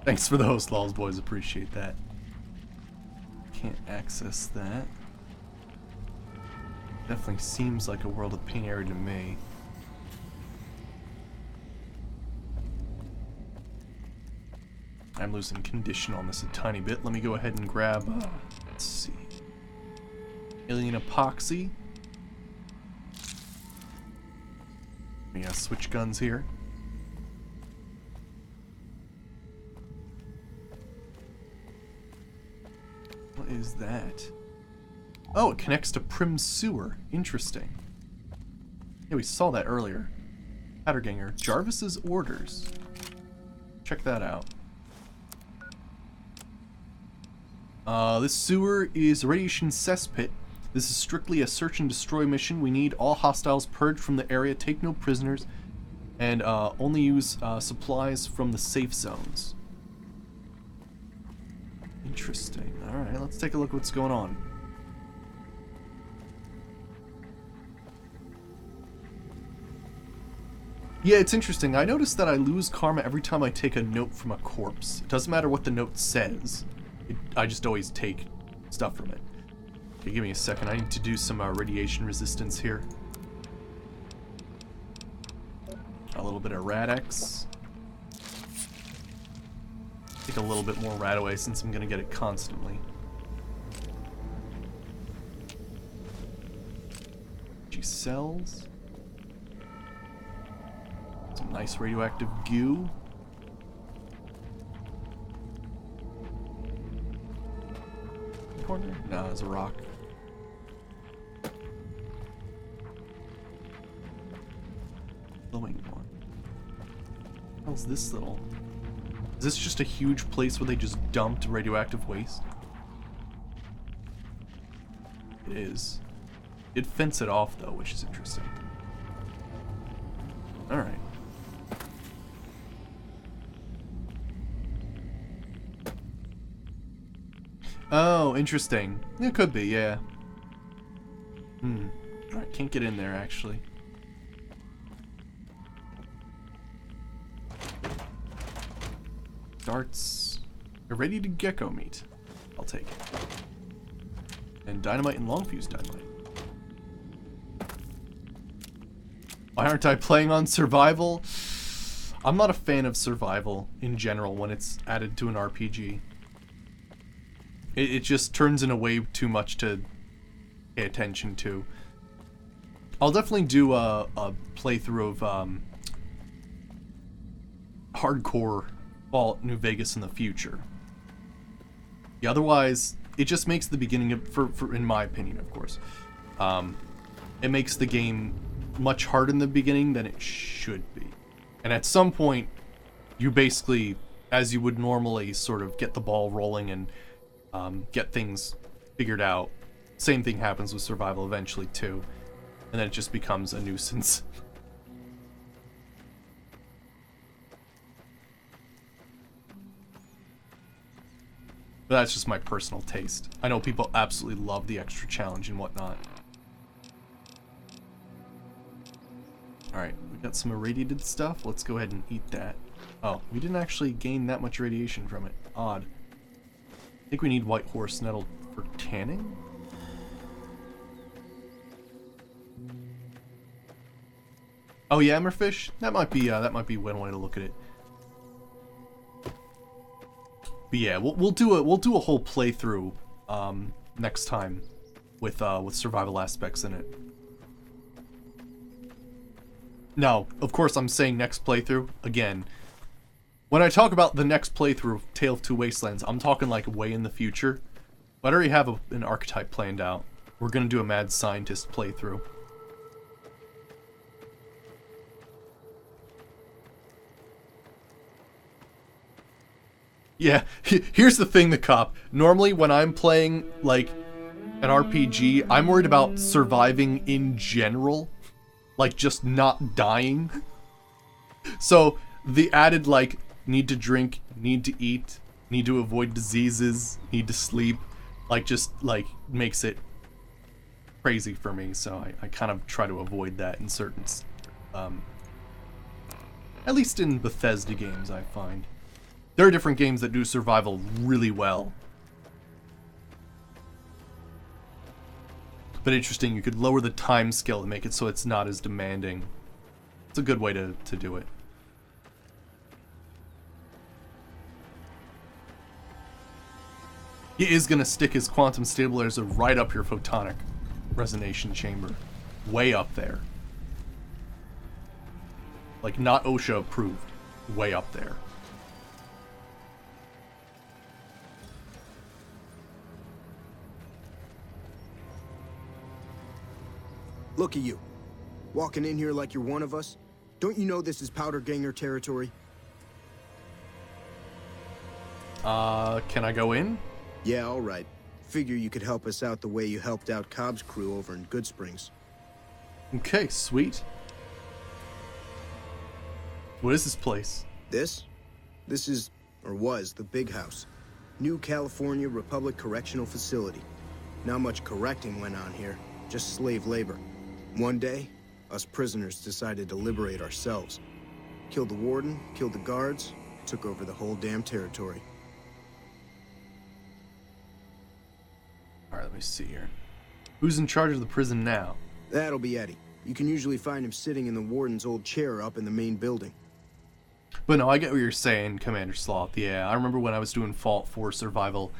B: Thanks for the host, lols, boys. Appreciate that. Can't access that. Definitely seems like a World of Pain area to me. I'm losing condition on this a tiny bit. Let me go ahead and grab, let's see. Alien Epoxy. We got switch guns here. What is that? Oh, it connects to Prim Sewer. Interesting. Yeah, we saw that earlier. Hatterganger. Jarvis's orders. Check that out. This sewer is a radiation cesspit. This is strictly a search and destroy mission. We need all hostiles purged from the area, take no prisoners, and only use supplies from the safe zones. Interesting. Alright, let's take a look at what's going on. Yeah, it's interesting. I noticed that I lose karma every time I take a note from a corpse. It doesn't matter what the note says. I just always take stuff from it. Okay, give me a second. I need to do some radiation resistance here. A little bit of Rad-X. Take a little bit more Rad-Away since I'm going to get it constantly. Cells. Some nice radioactive goo. Corner? No, it's a rock. Glowing one. What hell's this little? Is this just a huge place where they just dumped radioactive waste? It is. It fence it off though, which is interesting. Alright. Oh, interesting. It could be, yeah. Alright, can't get in there actually. Darts. Irradiated gecko meat. I'll take it. And dynamite and long fuse dynamite. Why aren't I playing on survival? I'm not a fan of survival in general when it's added to an RPG. It just turns in a way too much to pay attention to. I'll definitely do a playthrough of hardcore Fallout New Vegas in the future. Yeah, otherwise, it just makes the beginning of, for in my opinion, of course, it makes the game much harder in the beginning than it should be. And at some point, you basically, as you would normally, sort of get the ball rolling and get things figured out. Same thing happens with survival eventually too. And then it just becomes a nuisance. But that's just my personal taste. I know people absolutely love the extra challenge and whatnot. Alright, we got some irradiated stuff. Let's go ahead and eat that. Oh, we didn't actually gain that much radiation from it. Odd. I think we need white horse nettle for tanning? Oh, yeah, Emberfish? That might be one way to look at it. But yeah, we'll do a whole playthrough next time with survival aspects in it. Now, of course, I'm saying next playthrough again. When I talk about the next playthrough of Tale of Two Wastelands, I'm talking like way in the future. But I already have an archetype planned out. We're gonna do a mad scientist playthrough. Yeah, here's the thing, the cop. Normally when I'm playing, like, an RPG, I'm worried about surviving in general. Like, just not dying. So, the added, like, need to drink, need to eat, need to avoid diseases, need to sleep, like, just, like, makes it crazy for me. So I kind of try to avoid that in certain, at least in Bethesda games, I find. There are different games that do survival really well. But interesting, you could lower the time scale to make it so it's not as demanding. It's a good way to do it. He is going to stick his quantum stabilizer right up your photonic resonation chamber. Way up there. Like, not OSHA approved. Way up there.
I: Look at you. Walking in here like you're one of us. Don't you know this is Powder Ganger territory?
B: Can I go in?
I: Yeah, all right. Figure you could help us out the way you helped out Cobb's crew over in Good Springs.
B: Okay, sweet. What is this place?
I: This? This is, or was, the Big House. New California Republic Correctional Facility. Not much correcting went on here, just slave labor. One day, us prisoners decided to liberate ourselves. Killed the warden, killed the guards, took over the whole damn territory.
B: Alright, let me see here. Who's in charge of the prison now?
I: That'll be Eddie. You can usually find him sitting in the warden's old chair up in the main building.
B: But no, I get what you're saying, Commander Sloth. Yeah, I remember when I was doing Fallout 4 Survival,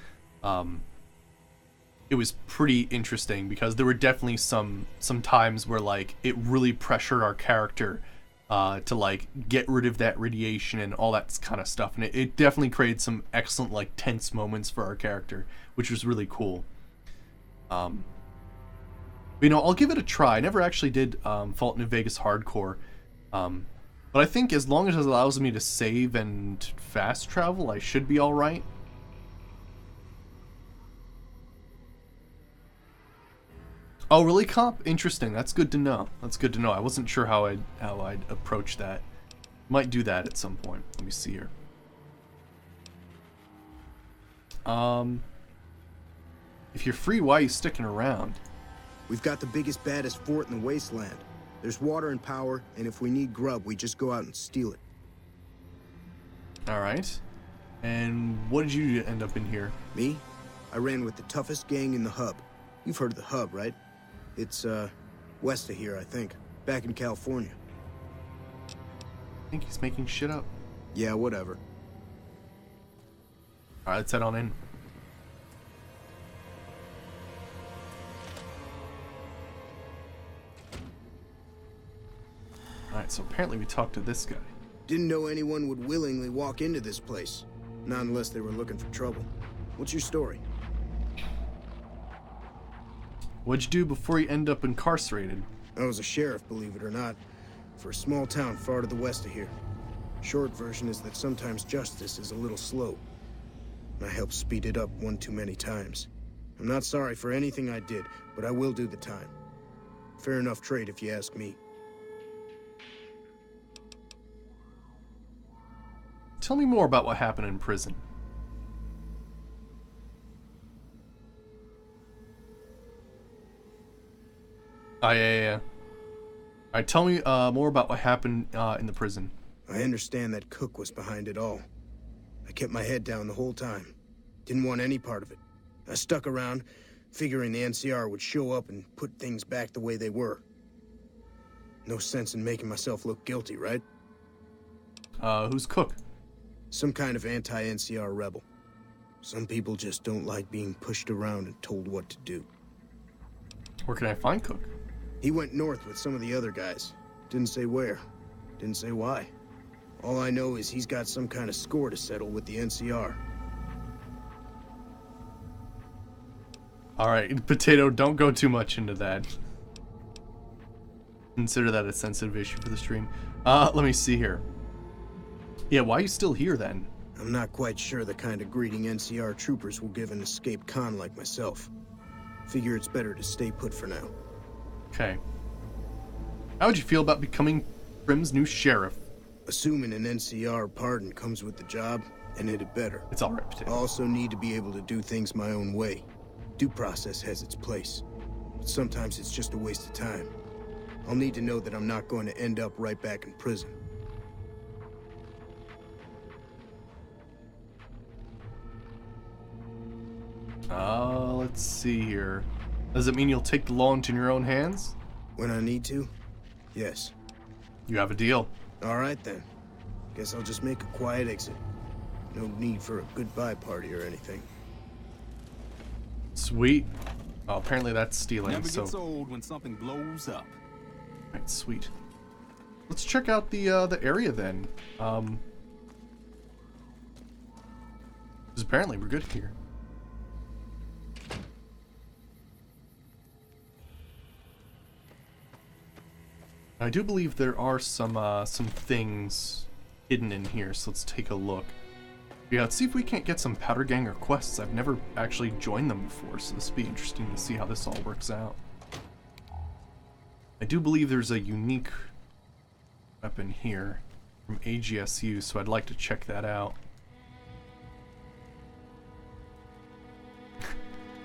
B: it was pretty interesting because there were definitely some times where, like, it really pressured our character to, like, get rid of that radiation and all that kind of stuff. And it definitely created some excellent, like, tense moments for our character, which was really cool. You know, I'll give it a try. I never actually did Fallout New Vegas Hardcore. But I think as long as it allows me to save and fast travel, I should be alright. Oh, really, Cop? Interesting. That's good to know. That's good to know. I wasn't sure how I'd approach that. Might do that at some point. Let me see here. If you're free, why are you sticking around?
I: We've got the biggest, baddest fort in the wasteland. There's water and power, and if we need grub, we just go out and steal it.
B: Alright. And what did you end up in here?
I: Me? I ran with the toughest gang in the hub. You've heard of the hub, right? It's, west of here, I think. Back in California.
B: I think he's making shit up.
I: Yeah, whatever.
B: Alright, let's head on in. Alright, so apparently we talked to this guy.
I: Didn't know anyone would willingly walk into this place. Not unless they were looking for trouble. What's your story?
B: What'd you do before you end up incarcerated?
I: I was a sheriff, believe it or not, for a small town far to the west of here. Short version is that sometimes justice is a little slow. And I helped speed it up one too many times. I'm not sorry for anything I did, but I will do the time. Fair enough trade if you ask me.
B: Tell me more about what happened in prison. Yeah. Alright, tell me more about what happened in the prison.
I: I understand that Cook was behind it all. I kept my head down the whole time. Didn't want any part of it. I stuck around, figuring the NCR would show up and put things back the way they were. No sense in making myself look guilty, right?
B: Who's Cook?
I: Some kind of anti-NCR rebel. Some people just don't like being pushed around and told what to do.
B: Where can I find Cook?
I: He went north with some of the other guys. Didn't say where. Didn't say why. All I know is he's got some kind of score to settle with the NCR.
B: Alright, Potato, don't go too much into that. Consider that a sensitive issue for the stream. Let me see here. Yeah, why are you still here then?
I: I'm not quite sure the kind of greeting NCR troopers will give an escaped con like myself. Figure it's better to stay put for now.
B: Okay. How would you feel about becoming Prim's new sheriff?
I: Assuming an NCR pardon comes with the job, and it had better.
B: It's alright, Potato.
I: I also need to be able to do things my own way. Due process has its place, but sometimes it's just a waste of time. I'll need to know that I'm not going to end up right back in prison.
B: Let's see here. Does it mean you'll take the law into your own hands?
I: When I need to, yes.
B: You have a deal.
I: Alright then. Guess I'll just make a quiet exit. No need for a goodbye party or anything.
B: Sweet. Oh, apparently that's stealing.
E: Never gets old when something blows up.
B: Right, sweet. Let's check out the area then. Because apparently we're good here. I do believe there are some things hidden in here, so let's take a look. Yeah, let's see if we can't get some Powder Ganger quests. I've never actually joined them before, so this will be interesting to see how this all works out. I do believe there's a unique weapon here from AGSU, so I'd like to check that out.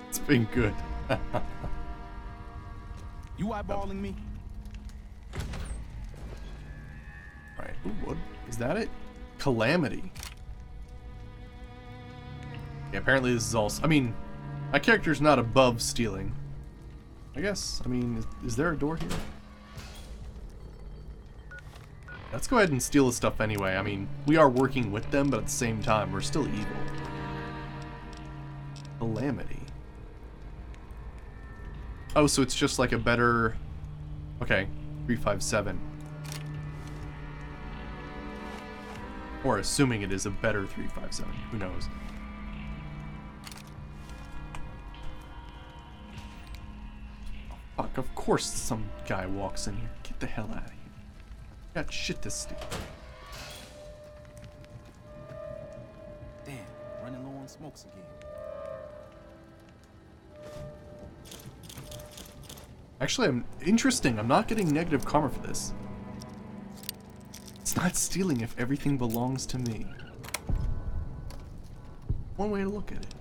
B: It's been good.
E: You eyeballing me?
B: Right. Ooh, what is that? It Calamity. Yeah, apparently this is also. I mean, my character's not above stealing. I guess. I mean, is there a door here? Let's go ahead and steal the stuff anyway. I mean, we are working with them, but at the same time, we're still evil. Calamity. Oh, so it's just like a better. Okay, 357. Or assuming it is a better 357. Who knows? Oh, fuck, of course some guy walks in here. Get the hell out of here. Got shit to steal.
E: Damn, running low on smokes again.
B: Actually, interesting. I'm not getting negative karma for this. It's not stealing if everything belongs to me. One way to look at it.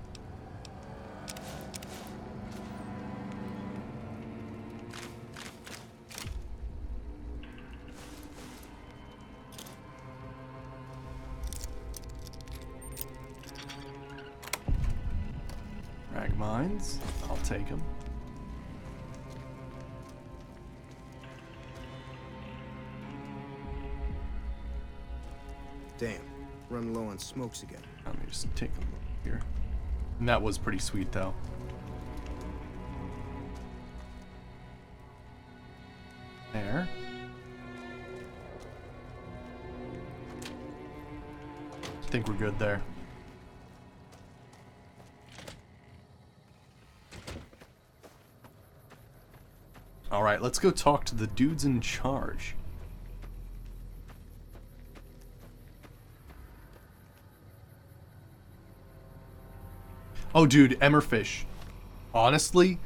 B: Rag mines. I'll take them.
I: Damn, run low on smokes again.
B: Let me just take a look here. And that was pretty sweet, though. There. I think we're good there. Alright, let's go talk to the dudes in charge. Oh, dude, Emmerfish. Honestly,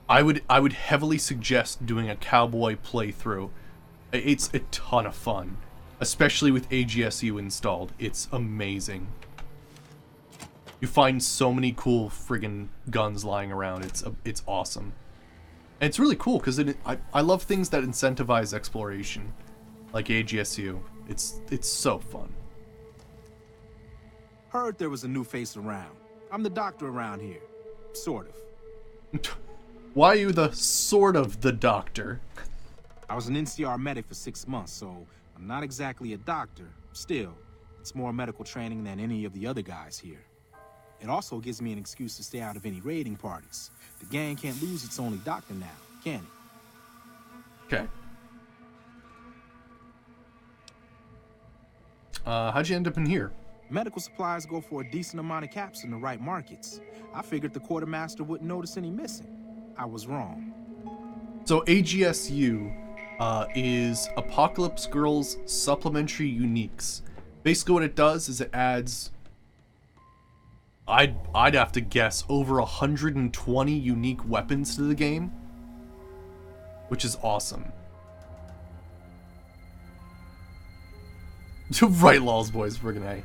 B: I would heavily suggest doing a cowboy playthrough. It's a ton of fun, especially with AGSU installed. It's amazing. You find so many cool friggin' guns lying around. It's awesome. And it's really cool because I love things that incentivize exploration, like AGSU. It's so fun.
E: Heard there was a new face around. I'm the doctor around here. Sort of.
B: Why are you the sort of the doctor?
E: I was an NCR medic for 6 months, so I'm not exactly a doctor. Still, it's more medical training than any of the other guys here. It also gives me an excuse to stay out of any raiding parties. The gang can't lose its only doctor now, can it?
B: Okay. How'd you end up in here?
E: Medical supplies go for a decent amount of caps in the right markets. I figured the quartermaster wouldn't notice any missing. I was wrong.
B: So AGSU is Apocalypse Girls Supplementary Uniques. Basically what it does is it adds, I'd have to guess, over 120 unique weapons to the game, which is awesome. Right, lols boys, friggin' A.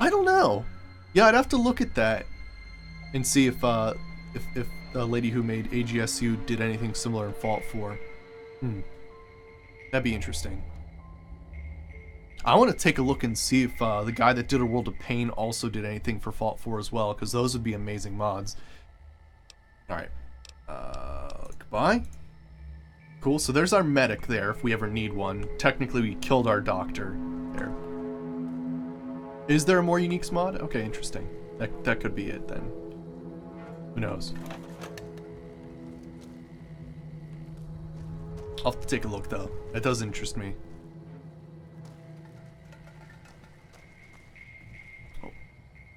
B: I don't know. Yeah, I'd have to look at that and see if the lady who made AGSU did anything similar in Fallout 4. That'd be interesting. I want to take a look and see if the guy that did A World of Pain also did anything for Fallout 4 as well, because those would be amazing mods. Alright. Goodbye. Cool, so there's our medic there, if we ever need one. Technically, we killed our doctor there. Is there a more uniques mod? Okay, interesting. That could be it, then. Who knows? I'll have to take a look, though. That does interest me.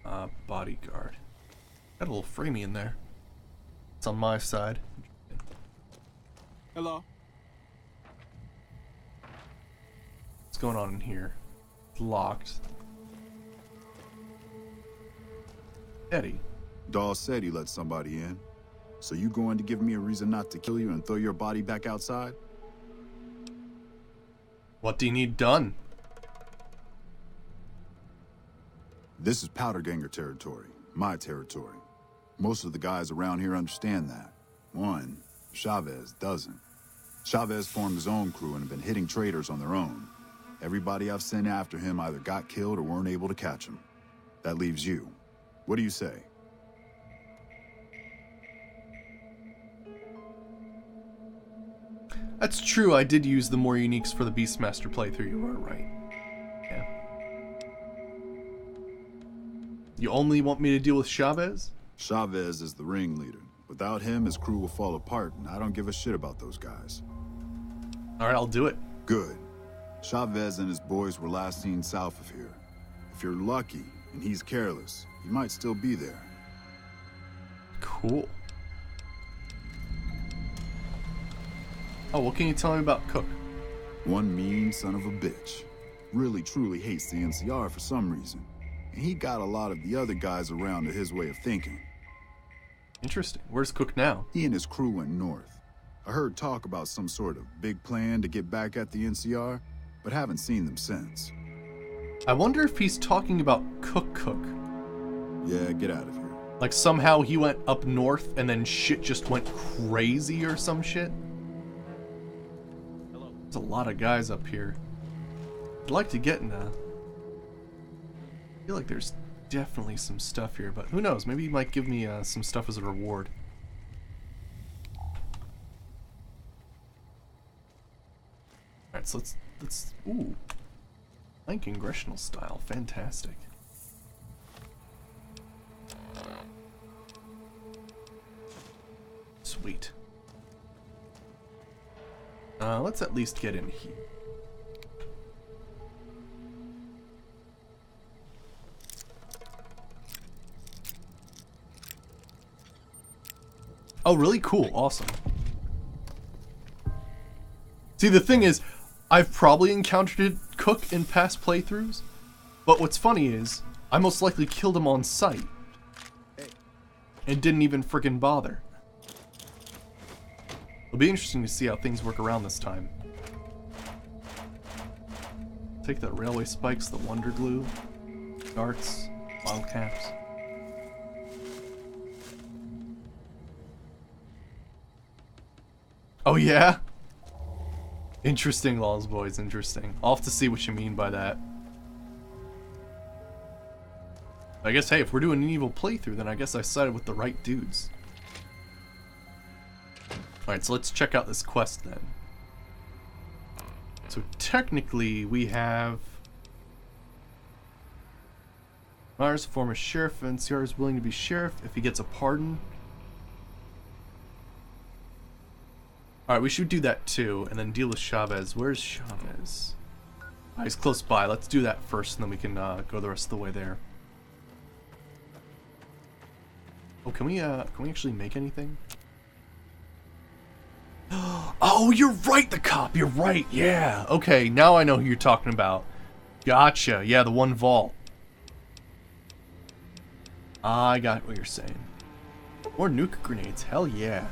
B: Oh. Bodyguard. Got a little framey in there. It's on my side.
E: Hello?
B: What's going on in here? It's locked. Eddie.
N: Dawes said he let somebody in. So you going to give me a reason not to kill you and throw your body back outside?
B: What do you need done?
N: This is Powder Ganger territory, my territory. Most of the guys around here understand that. One, Chavez doesn't. Chavez formed his own crew and have been hitting traitors on their own. Everybody I've sent after him either got killed or weren't able to catch him. That leaves you. What do you say?
B: That's true, I did use the more uniques for the Beastmaster playthrough, you were right. Yeah. You only want me to deal with Chavez?
N: Chavez is the ringleader. Without him, his crew will fall apart, and I don't give a shit about those guys.
B: Alright, I'll do it.
N: Good. Chavez and his boys were last seen south of here. If you're lucky, and he's careless, he might still be there.
B: Cool. Oh, what can you tell me about Cook?
N: One mean son of a bitch. Really, truly hates the NCR for some reason. And he got a lot of the other guys around to his way of thinking.
B: Interesting. Where's Cook now?
N: He and his crew went north. I heard talk about some sort of big plan to get back at the NCR, but haven't seen them since.
B: I wonder if he's talking about Cook.
N: Yeah, get out of here.
B: Like somehow he went up north and then shit just went crazy or some shit? There's a lot of guys up here. I'd like to get in a... I feel like there's definitely some stuff here, but who knows? Maybe he might give me some stuff as a reward. Alright, so let's... Ooh. Like congressional style. Fantastic. Sweet. Let's at least get in here. Oh, really? Cool. Awesome. See, the thing is, I've probably encountered Cook in past playthroughs, but what's funny is, I most likely killed him on sight. And didn't even friggin' bother. It'll be interesting to see how things work around this time. Take the railway spikes, the wonder glue, darts, bottle caps. Oh yeah? Interesting, Laws Boys, interesting. I'll have to see what you mean by that. I guess, hey, if we're doing an evil playthrough, then I guess I sided with the right dudes. Alright, so let's check out this quest then. So technically, we have... Myers, former sheriff, and NCR is willing to be sheriff if he gets a pardon. Alright, we should do that too, and then deal with Chavez. Where's Chavez? He's close by. Let's do that first, and then we can go the rest of the way there. Oh, can we actually make anything? Oh, you're right, the cop. You're right. Yeah. Okay, now I know who you're talking about. Gotcha. Yeah, the one vault. I got what you're saying. More nuke grenades. Hell yeah.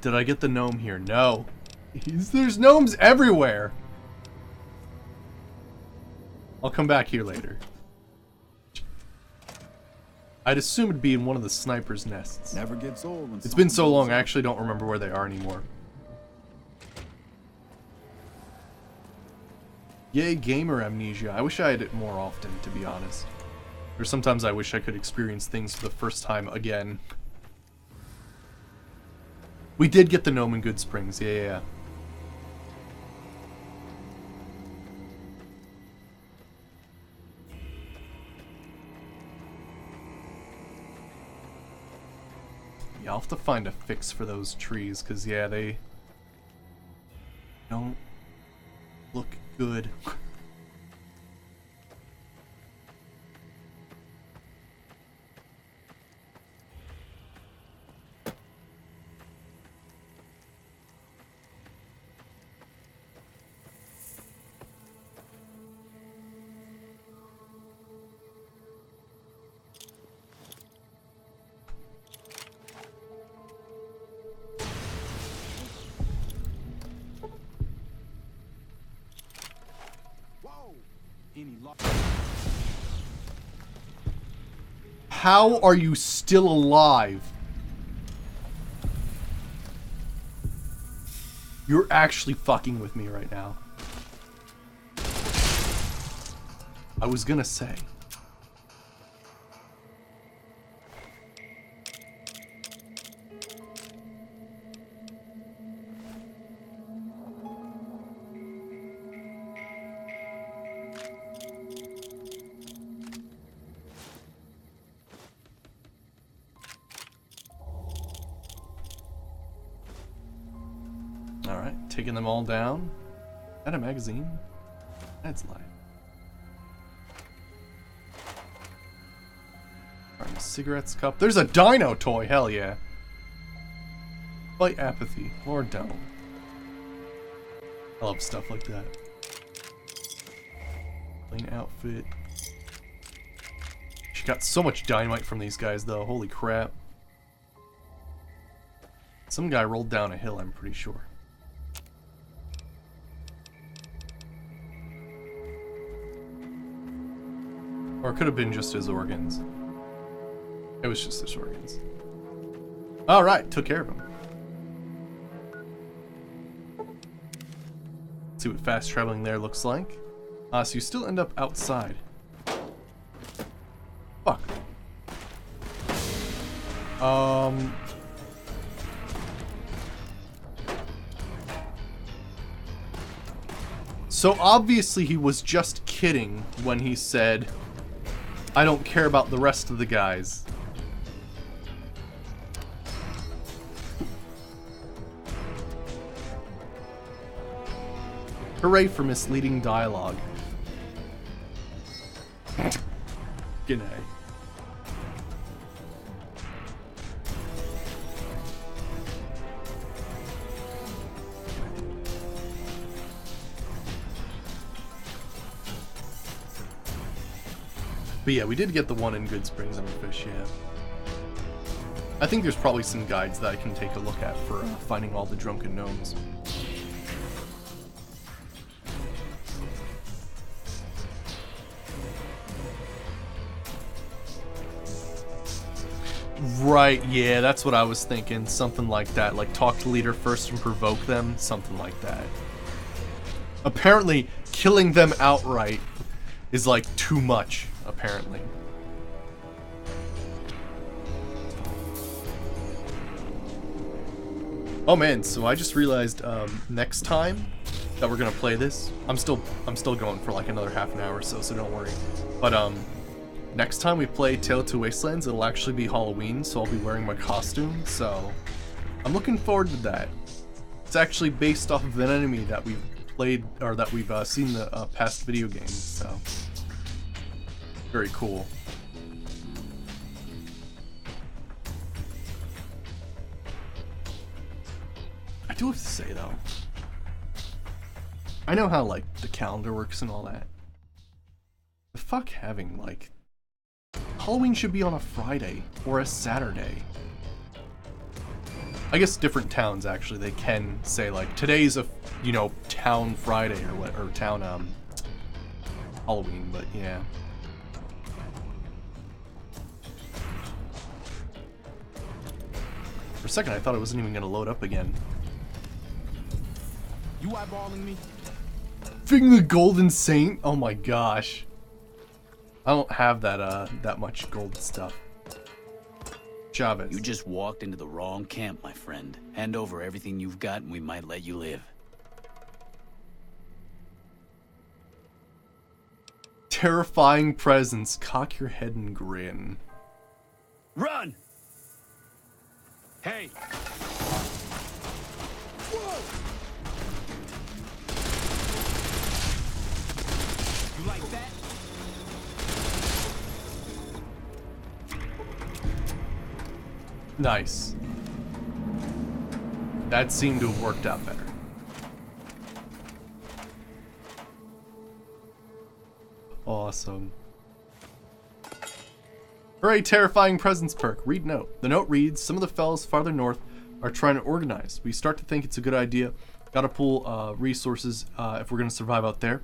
B: Did I get the gnome here? No. There's gnomes everywhere. I'll come back here later. I'd assume it'd be in one of the sniper's nests.
N: Never gets old when
B: it's been so long, I actually don't remember where they are anymore. Yay, gamer amnesia. I wish I had it more often, to be honest. Or sometimes I wish I could experience things for the first time again. We did get the gnome in Good Springs, yeah. Yeah, I'll have to find a fix for those trees, because, yeah, they don't look good. How are you still alive? You're actually fucking with me right now. I was gonna say. Alright, taking them all down. Is that a magazine? That's light. Alright, a cigarettes cup. There's a dino toy, hell yeah. Fight apathy. More demo. I love stuff like that. Plain outfit. She got so much dynamite from these guys though, holy crap. Some guy rolled down a hill, I'm pretty sure. Or it could have been just his organs. It was just his organs. Alright, took care of him. Let's see what fast traveling there looks like. So you still end up outside. Fuck. So obviously he was just kidding when he said, I don't care about the rest of the guys. Hooray for misleading dialogue. But yeah, we did get the one in Good Springs on the fish, yeah. I think there's probably some guides that I can take a look at for finding all the drunken gnomes. Right, yeah, that's what I was thinking. Something like that. Like, talk to leader first and provoke them. Something like that. Apparently, killing them outright is, like, too much, apparently. Oh man, so I just realized next time that we're gonna play this, I'm still going for like another half an hour or so don't worry. But next time we play Tale of Two Wastelands, it'll actually be Halloween, so I'll be wearing my costume, so I'm looking forward to that. It's actually based off of an enemy that we've played, or that we've seen in the past video games, so very cool. I do have to say though, I know how like the calendar works and all that. The fuck having like Halloween should be on a Friday or a Saturday. I guess different towns actually, they can say like today's a, you know, town Friday or what, or town Halloween, but yeah. For a second I thought it wasn't even gonna load up again.
E: You eyeballing me?
B: Fing the Golden Saint? Oh my gosh. I don't have that that much gold stuff. Chavez.
O: You just walked into the wrong camp, my friend. Hand over everything you've got and we might let you live.
B: Terrifying presence. Cock your head and grin.
O: Run! Hey! You like that?
B: Nice. That seemed to have worked out better. Awesome. Hooray, terrifying presence perk. Read note. The note reads, some of the fellows farther north are trying to organize. We start to think it's a good idea. Gotta pool resources if we're gonna survive out there.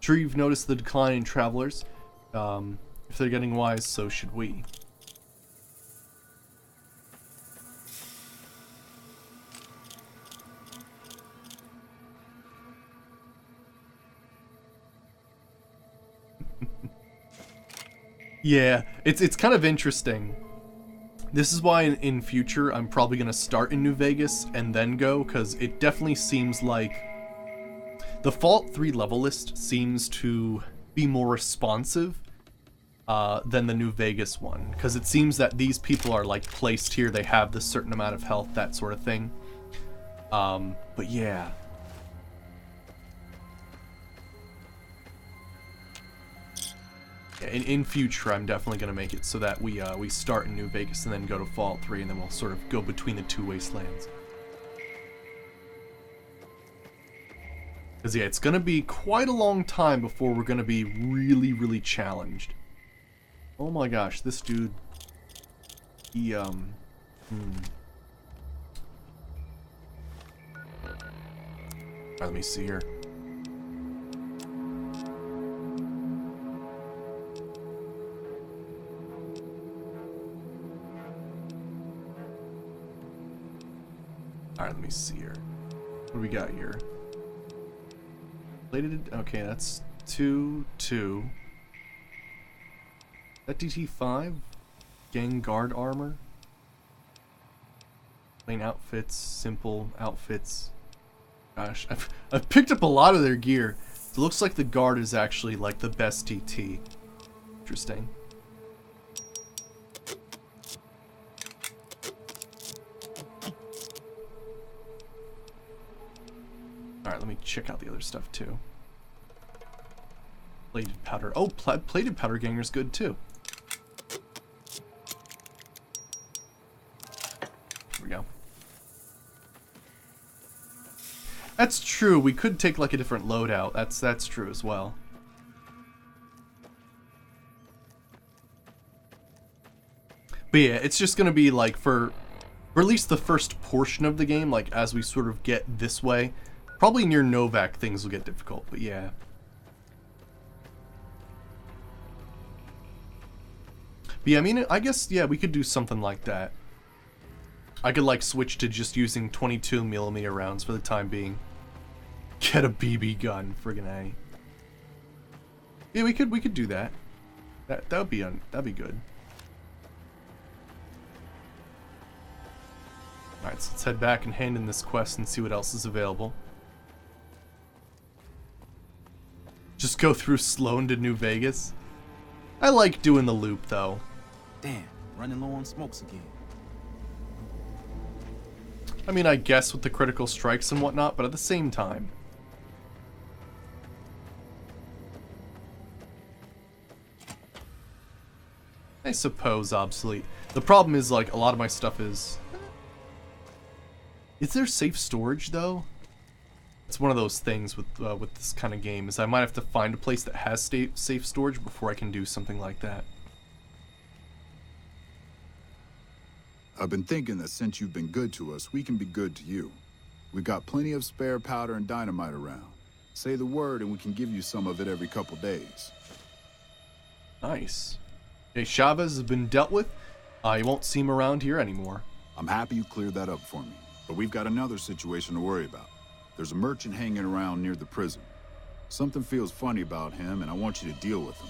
B: Sure you've noticed the decline in travelers. If they're getting wise, so should we. Yeah, it's kind of interesting. This is why in future I'm probably gonna start in New Vegas and then go, because it definitely seems like the Fallout 3 level list seems to be more responsive than the New Vegas one, because it seems that these people are like placed here, they have this certain amount of health, that sort of thing. But yeah. In future, I'm definitely going to make it so that we start in New Vegas and then go to Fallout 3, and then we'll sort of go between the two wastelands. Because yeah, it's going to be quite a long time before we're going to be really, really challenged. Oh my gosh, this dude, he, Alright, let me see here. Alright, let me see here. What do we got here? Plated, okay, that's 2. That DT5? Gang guard armor? Plain outfits, simple outfits. Gosh, I've picked up a lot of their gear. It looks like the guard is actually like the best DT. Interesting. Alright, let me check out the other stuff too. Plated powder. Oh, plated powder ganger's good too. Here we go. That's true. We could take like a different loadout. That's true as well. But yeah, it's just gonna be like for at least the first portion of the game, like as we sort of get this way, probably near Novak things will get difficult, but yeah. But yeah, I mean, I guess, yeah, we could do something like that. I could like switch to just using 22mm rounds for the time being. Get a BB gun, friggin' A. Yeah, we could do that. That'd be good. Alright, so let's head back and hand in this quest and see what else is available. Just go through Sloan to New Vegas. I like doing the loop though.
E: Damn, running low on smokes again.
B: I mean, I guess with the critical strikes and whatnot, but at the same time. I suppose obsolete. The problem is, like, a lot of my stuff is... Is there safe storage, though? It's one of those things with this kind of game, is I might have to find a place that has safe storage before I can do something like that.
N: I've been thinking that since you've been good to us, we can be good to you. We've got plenty of spare powder and dynamite around. Say the word and we can give you some of it every couple days.
B: Nice. Okay, Chavez has been dealt with. You won't see him around here anymore.
N: I'm happy you cleared that up for me. But we've got another situation to worry about. There's a merchant hanging around near the prison. Something feels funny about him, and I want you to deal with him.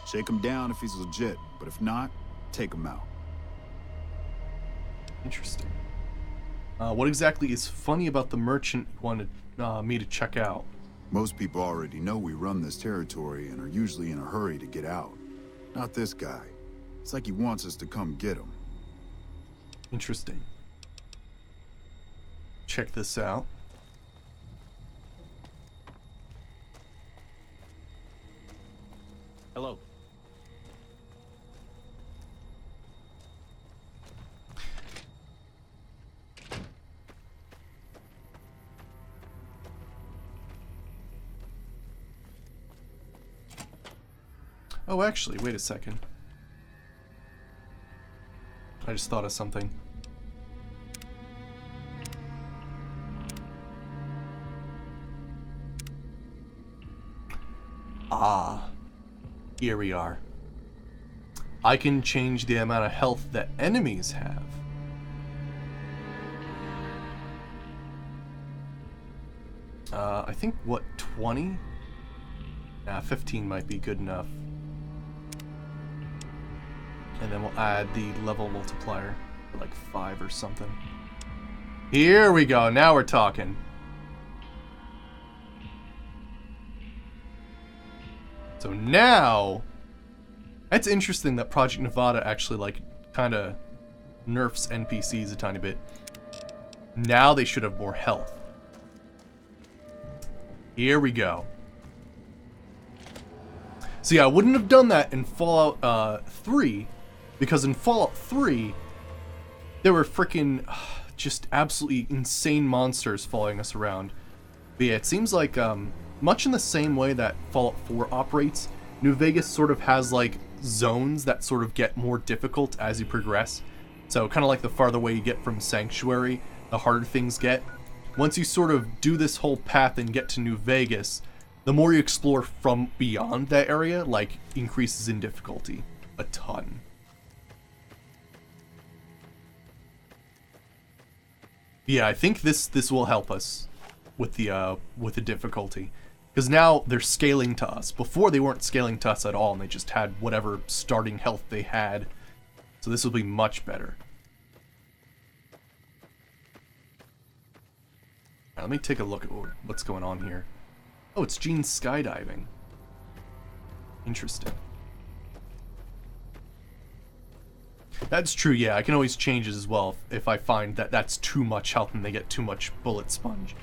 N: Shake him down if he's legit, but if not, take him out.
B: Interesting. What exactly is funny about the merchant you wanted me to check out?
N: Most people already know we run this territory and are usually in a hurry to get out. Not this guy. It's like he wants us to come get him.
B: Interesting. Check this out.
E: Hello.
B: Oh, actually, wait a second. I just thought of something. Ah, here we are. I can change the amount of health that enemies have. I think, what, 20? Nah, 15 might be good enough. And then we'll add the level multiplier, like 5 or something. Here we go, now we're talking. So now, it's interesting that Project Nevada actually, like, kind of nerfs NPCs a tiny bit. Now they should have more health. Here we go. See, I wouldn't have done that in Fallout 3, because in Fallout 3, there were freaking just absolutely insane monsters following us around. But yeah, it seems like, much in the same way that Fallout 4 operates, New Vegas sort of has, like, zones that sort of get more difficult as you progress. So, kind of like the farther away you get from Sanctuary, the harder things get. Once you sort of do this whole path and get to New Vegas, the more you explore from beyond that area, like, increases in difficulty a ton. Yeah, I think this will help us with the difficulty, because now they're scaling to us. Before they weren't scaling to us at all, and they just had whatever starting health they had. So this will be much better. Right, let me take a look at what's going on here. Oh, it's Gene's skydiving. Interesting. That's true, yeah. I can always change it as well if I find that that's too much health and they get too much bullet sponge.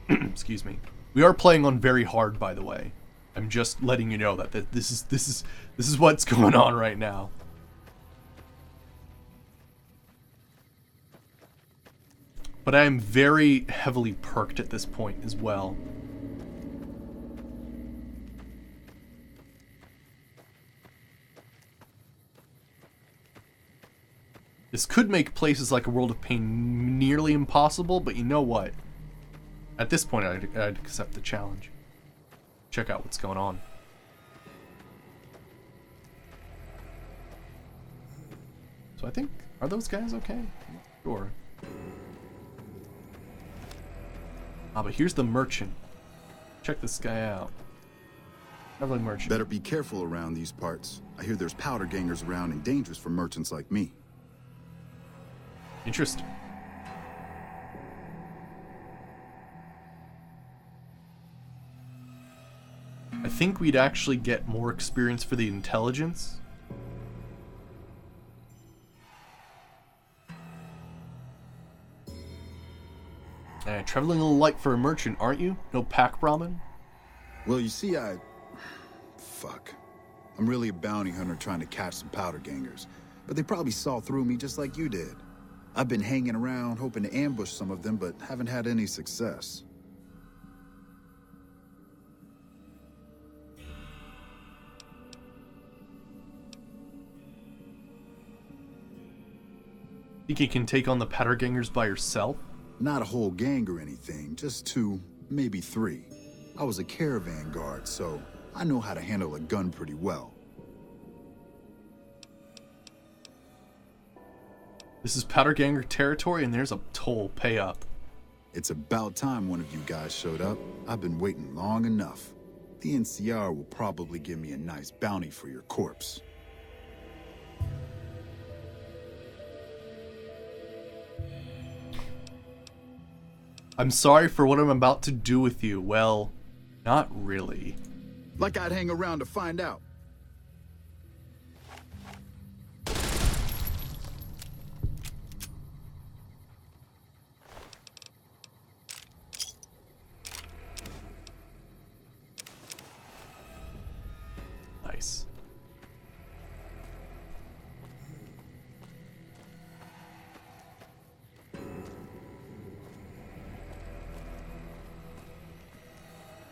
B: Excuse me. We are playing on very hard, by the way. I'm just letting you know that this is what's going on right now. But I am very heavily perked at this point as well. This could make places like a World of Pain nearly impossible, but you know what? At this point, I'd accept the challenge. Check out what's going on. So I think, are those guys okay? I'm not sure. But here's the merchant. Check this guy out. Traveling merchant.
N: Better be careful around these parts. I hear there's powder gangers around and dangerous for merchants like me.
B: Interesting. I think we'd actually get more experience for the intelligence. Traveling a little light for a merchant, aren't you? No pack Brahmin?
N: Well, you see, Fuck. I'm really a bounty hunter trying to catch some powder gangers. But they probably saw through me just like you did. I've been hanging around hoping to ambush some of them, but haven't had any success.
B: Think you can take on the powder gangers by yourself?
N: Not a whole gang or anything, just 2, maybe 3. I was a caravan guard, so I know how to handle a gun pretty well.
B: This is powder ganger territory, and there's a toll pay up.
N: It's about time one of you guys showed up. I've been waiting long enough. The NCR will probably give me a nice bounty for your corpse.
B: I'm sorry for what I'm about to do with you. Well, not really.
N: Like I'd hang around to find out.
B: Nice.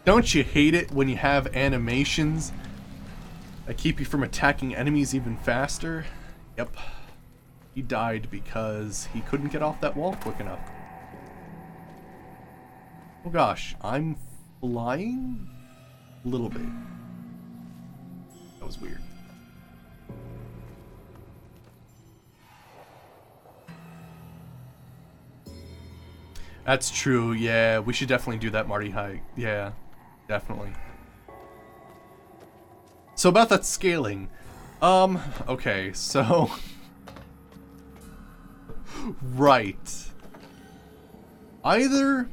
B: Don't you hate it when you have animations that keep you from attacking enemies even faster? Yep. He died because he couldn't get off that wall quick enough. Oh gosh, I'm flying? A little bit. That was weird. That's true, yeah. We should definitely do that Marty hike. Yeah, definitely. So about that scaling. Okay, so... right. Either...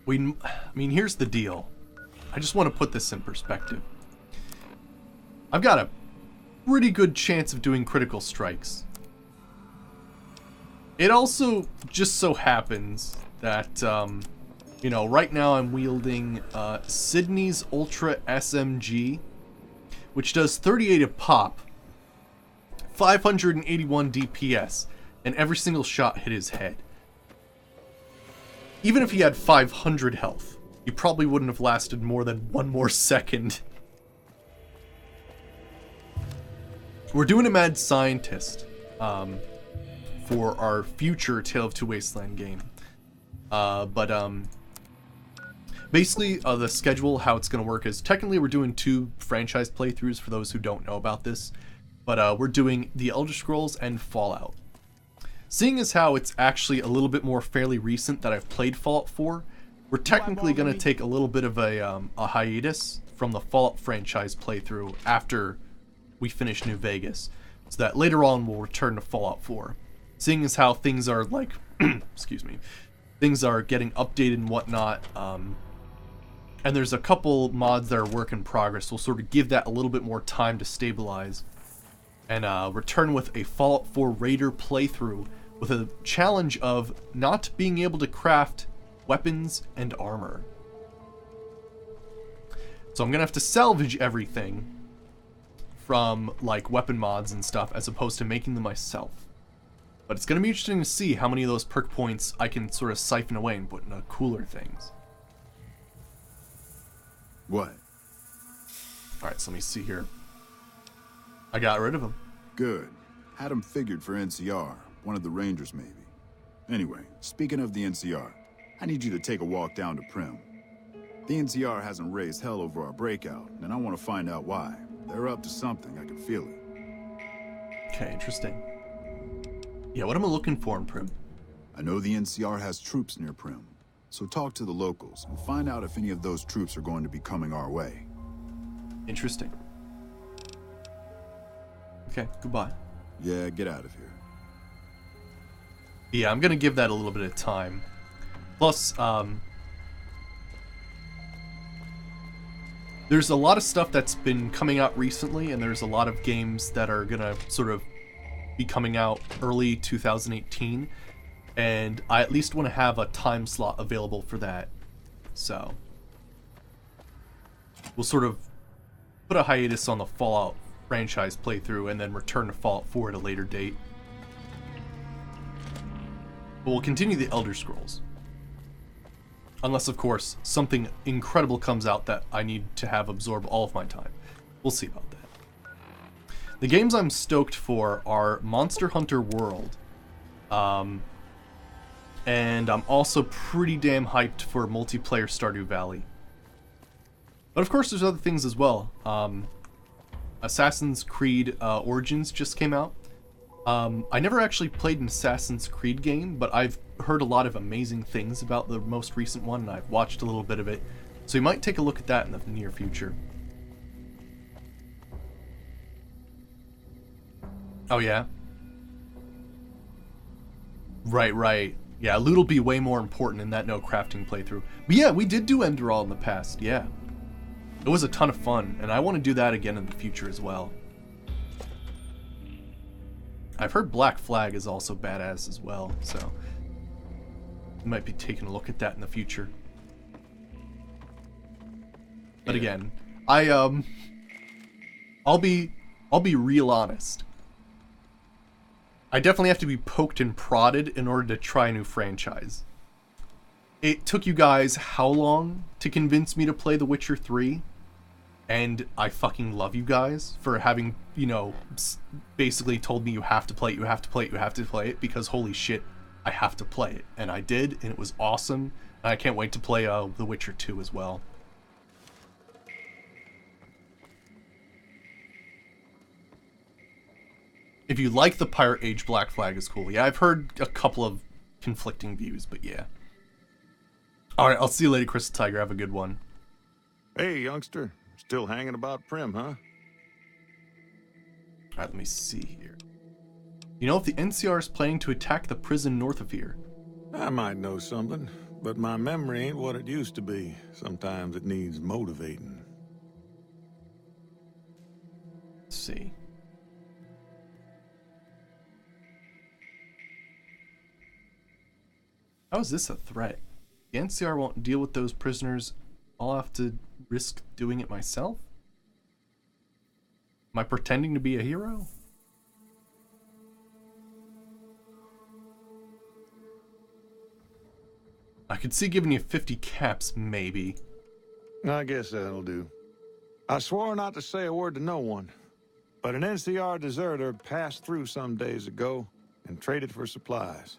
B: I mean, here's the deal. I just want to put this in perspective. I've got a pretty good chance of doing critical strikes. It also just so happens that, you know, right now I'm wielding Sydney's Ultra SMG, which does 38 a pop, 581 DPS, and every single shot hit his head. Even if he had 500 health, he probably wouldn't have lasted more than 1 more second. We're doing a mad scientist for our future Tale of Two Wasteland game. Basically, the schedule, how it's going to work is, technically we're doing 2 franchise playthroughs for those who don't know about this, but we're doing The Elder Scrolls and Fallout. Seeing as how it's actually a little bit more fairly recent that I've played Fallout 4, we're technically going to take a little bit of a hiatus from the Fallout franchise playthrough after we finish New Vegas, so that later on we'll return to Fallout 4. Seeing as how things are like, excuse me, things are getting updated and whatnot, and there's a couple mods that are work in progress, we'll sort of give that a little bit more time to stabilize, and return with a Fallout 4 Raider playthrough with a challenge of not being able to craft weapons and armor. So I'm gonna have to salvage everything from like weapon mods and stuff as opposed to making them myself. But it's gonna be interesting to see how many of those perk points I can sort of siphon away and put into cooler things.
N: What?
B: Alright, so let me see here. I got rid of him.
N: Good. Had him figured for NCR, one of the Rangers maybe. Anyway, speaking of the NCR, I need you to take a walk down to Prim. The NCR hasn't raised hell over our breakout, and I want to find out why. They're up to something, I can feel it.
B: Okay, interesting. Yeah, what am I looking for in Prim?
N: I know the NCR has troops near Prim, so talk to the locals and find out if any of those troops are going to be coming our way.
B: Interesting. Okay, goodbye.
N: Yeah, get out of here.
B: Yeah, I'm gonna give that a little bit of time. Plus, there's a lot of stuff that's been coming out recently, and there's a lot of games that are gonna sort of be coming out early 2018, and I at least want to have a time slot available for that. So, we'll sort of put a hiatus on the Fallout franchise playthrough and then return to Fallout 4 at a later date. But we'll continue the Elder Scrolls. Unless, of course, something incredible comes out that I need to have absorb all of my time. We'll see about that. The games I'm stoked for are Monster Hunter World. And I'm also pretty damn hyped for multiplayer Stardew Valley. But of course there's other things as well. Assassin's Creed Origins just came out. I never actually played an Assassin's Creed game, but I've heard a lot of amazing things about the most recent one, and I've watched a little bit of it. So you might take a look at that in the near future. Oh yeah? Right. Yeah, loot will be way more important in that no crafting playthrough. But yeah, we did do Enderal in the past, yeah. It was a ton of fun, and I want to do that again in the future as well. I've heard Black Flag is also badass as well, so we might be taking a look at that in the future. But again, I'll be real honest. I definitely have to be poked and prodded in order to try a new franchise. It took you guys how long to convince me to play The Witcher 3? And I fucking love you guys for having, you know, basically told me you have to play it, because holy shit, I have to play it. And I did, and it was awesome. And I can't wait to play The Witcher 2 as well. If you like the Pirate Age, Black Flag is cool. Yeah, I've heard a couple of conflicting views, but yeah. Alright, I'll see you later, Crystal Tiger. Have a good one.
K: Hey, youngster. Still hanging about Prim, huh?
B: Alright, let me see here. You know if the NCR is planning to attack the prison north of here?
K: I might know something, but my memory ain't what it used to be. Sometimes it needs motivating.
B: Let's see. How is this a threat? The NCR won't deal with those prisoners. I'll have to risk doing it myself? Am I pretending to be a hero? I could see giving you 50 caps, maybe.
K: I guess that'll do. I swore not to say a word to no one, but an NCR deserter passed through some days ago and traded for supplies.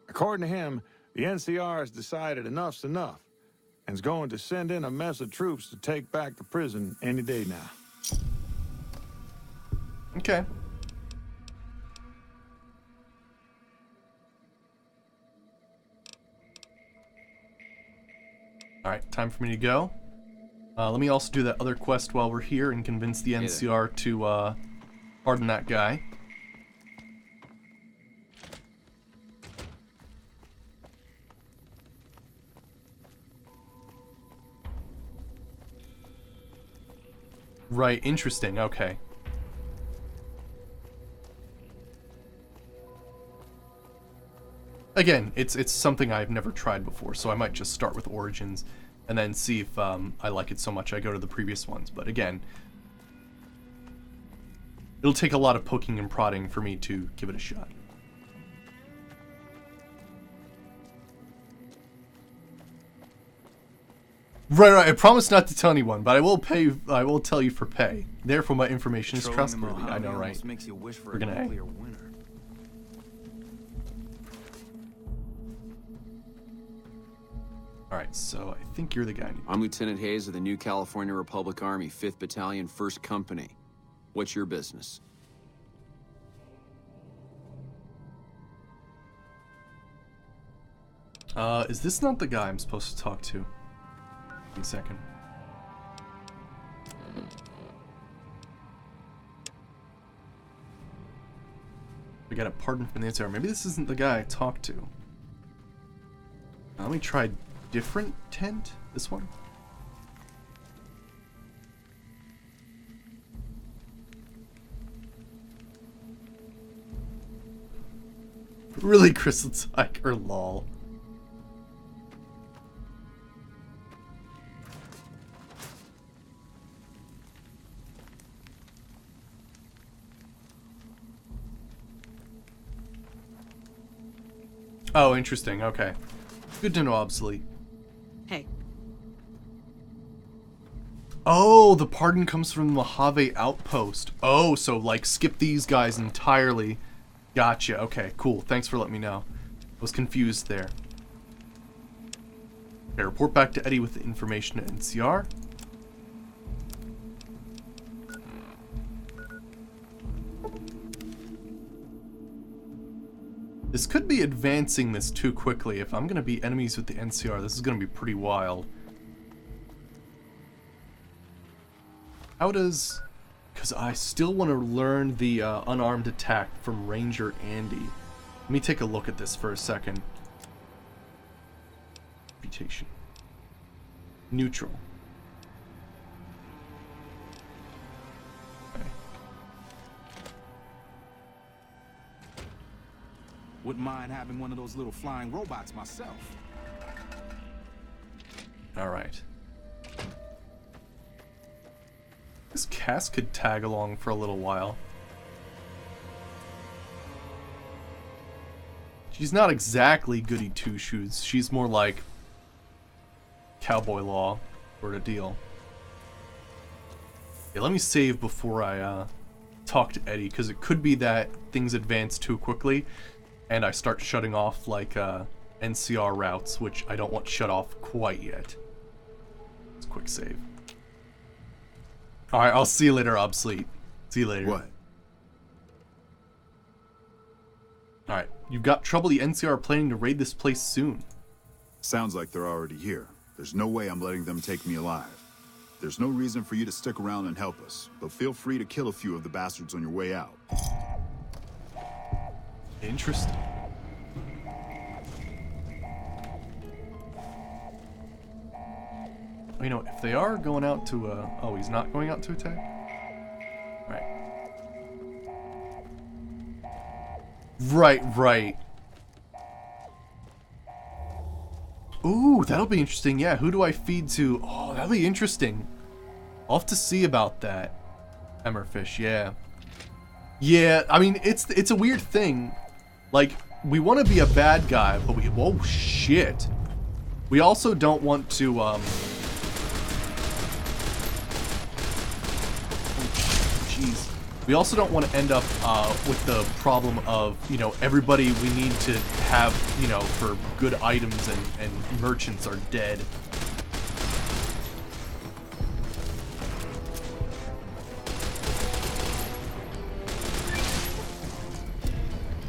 K: According to him, the NCR has decided enough's enough and is going to send in a mess of troops to take back the prison any day now.
B: Okay. Alright, time for me to go. Let me also do that other quest while we're here and convince the NCR to pardon that guy. Right, interesting, okay. Again, it's something I've never tried before, so I might just start with Origins and then see if I like it so much I go to the previous ones. But again, it'll take a lot of poking and prodding for me to give it a shot. Right. I promise not to tell anyone, but I will pay. I will tell you for pay. Therefore, my information is trustworthy. I know, right? We're gonna. All right, so I think you're the guy.
P: I'm Lieutenant Hayes of the New California Republic Army, 5th Battalion, 1st Company. What's your business?
B: Is this not the guy I'm supposed to talk to? Give me a second. We got a pardon from the answer. Maybe this isn't the guy I talked to. Let me try different tent. This one. Really, Chris looks like or lol. Oh, interesting. Okay. Good to know, obsolete.
Q: Hey.
B: Oh, the pardon comes from the Mojave outpost. Oh, so like skip these guys entirely. Gotcha. Okay, cool. Thanks for letting me know. I was confused there. Okay, report back to Eddie with the information at NCR. This could be advancing this too quickly. If I'm going to be enemies with the NCR, this is going to be pretty wild. How does... Because I still want to learn the unarmed attack from Ranger Andy. Let me take a look at this for a second. Reputation. Neutral.
E: Wouldn't mind having one of those little flying robots myself.
B: Alright. This Cass could tag along for a little while. She's not exactly goody two-shoes. She's more like cowboy law sort of deal. Yeah, let me save before I talk to Eddie, because it could be that things advance too quickly and I start shutting off like NCR routes, which I don't want shut off quite yet. Let's quick save. Alright, I'll see you later, obsolete. See you later.
N: What?
B: Alright, you've got trouble. The NCR are planning to raid this place soon.
N: Sounds like they're already here. There's no way I'm letting them take me alive. There's no reason for you to stick around and help us, but feel free to kill a few of the bastards on your way out.
B: Interesting. You know, if they are going out to, oh, he's not going out to attack? Right. Ooh, that'll be interesting. Yeah, who do I feed to? Oh, that'll be interesting. I'll have to see about that. Hammerfish, yeah. Yeah, I mean, it's a weird thing. Like, we want to be a bad guy, but we... Whoa, shit. We also don't want to, jeez. We also don't want to end up with the problem of, you know, everybody we need to have, you know, for good items and merchants are dead.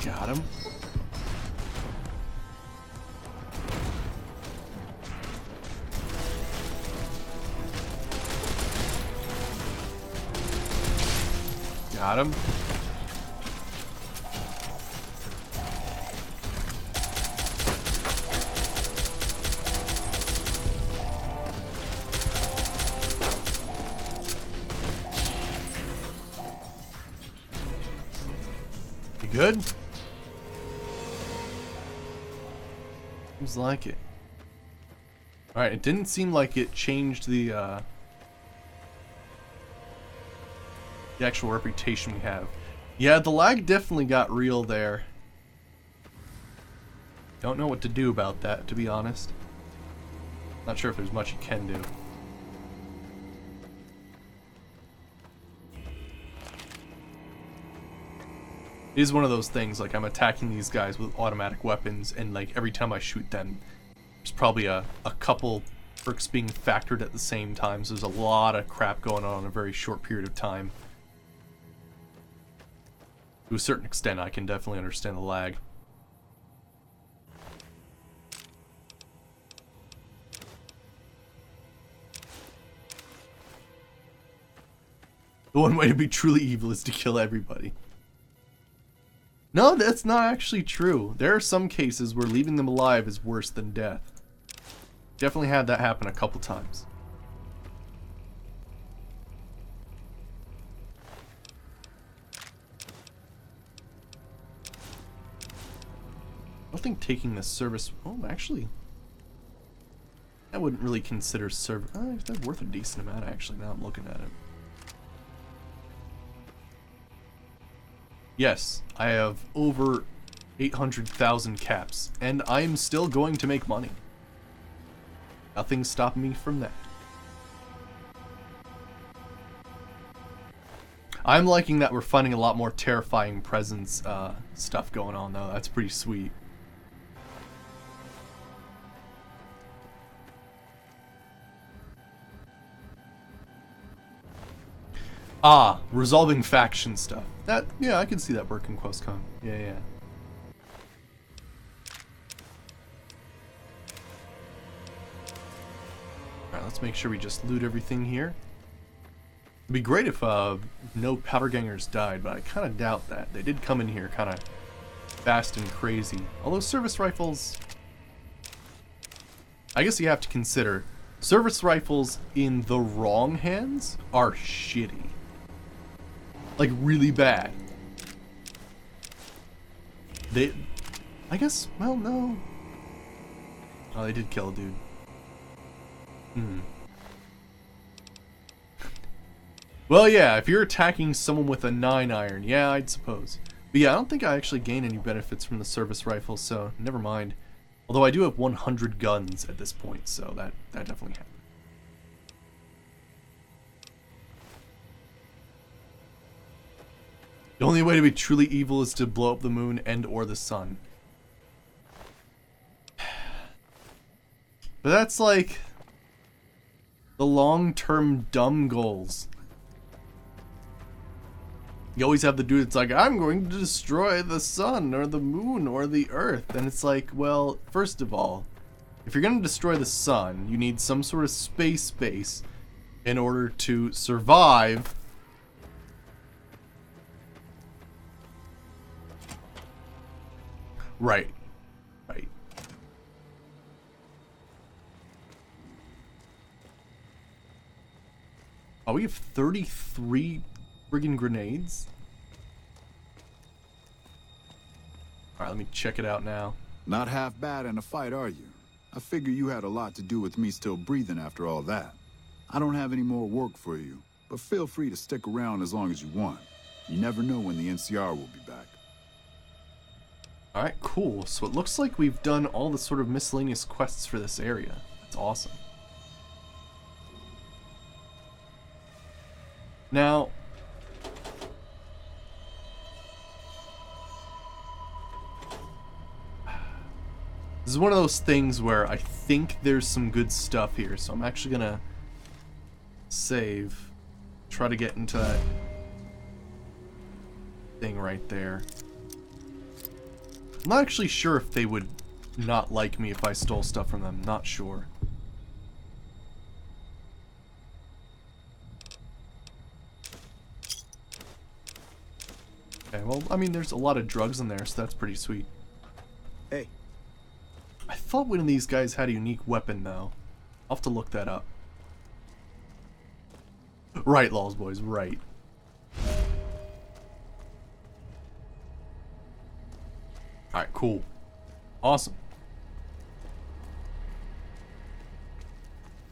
B: Got him. Got him. You good? Seems like it. Alright, it didn't seem like it changed the actual reputation we have. Yeah, the lag definitely got real there. Don't know what to do about that, to be honest. Not sure if there's much you can do. It is one of those things, like I'm attacking these guys with automatic weapons, and like every time I shoot them, there's probably a couple perks being factored at the same time, so there's a lot of crap going on in a very short period of time. To a certain extent, I can definitely understand the lag. The one way to be truly evil is to kill everybody. No, that's not actually true. There are some cases where leaving them alive is worse than death. Definitely had that happen a couple times. I don't think taking the service... Oh, actually... I wouldn't really consider service... that's worth a decent amount, actually, now I'm looking at it. Yes, I have over 800,000 caps, and I am still going to make money. Nothing's stopping me from that. I'm liking that we're finding a lot more terrifying presence stuff going on, though. That's pretty sweet. Ah, resolving faction stuff. That, yeah, I can see that working, QuestCon. Yeah. Alright, let's make sure we just loot everything here. It'd be great if no powder gangers died, but I kind of doubt that. They did come in here kind of fast and crazy. Although service rifles... I guess you have to consider, service rifles in the wrong hands are shitty. Like, really bad. I guess, well, no. Oh, they did kill a dude. Well, yeah, if you're attacking someone with a 9-iron, yeah, I'd suppose. But yeah, I don't think I actually gain any benefits from the service rifle, so never mind. Although I do have 100 guns at this point, so that definitely happens. The only way to be truly evil is to blow up the moon and or the sun. But that's like the long-term dumb goals. You always have the dude that's like, I'm going to destroy the sun or the moon or the earth. And it's like, well, first of all, if you're going to destroy the sun, you need some sort of space base in order to survive. Right. Oh, we have 33 friggin' grenades? Alright, let me check it out now.
N: Not half bad in a fight, are you? I figure you had a lot to do with me still breathing after all that. I don't have any more work for you, but feel free to stick around as long as you want. You never know when the NCR will be back.
B: Alright, cool. So it looks like we've done all the sort of miscellaneous quests for this area. That's awesome. Now, this is one of those things where I think there's some good stuff here, so I'm actually gonna save, try to get into that thing right there. I'm not actually sure if they would not like me if I stole stuff from them. Not sure. Okay, well, I mean, there's a lot of drugs in there, so that's pretty sweet.
I: Hey.
B: I thought one of these guys had a unique weapon, though. I'll have to look that up. Right, Laws Boys, right. Alright, cool. Awesome.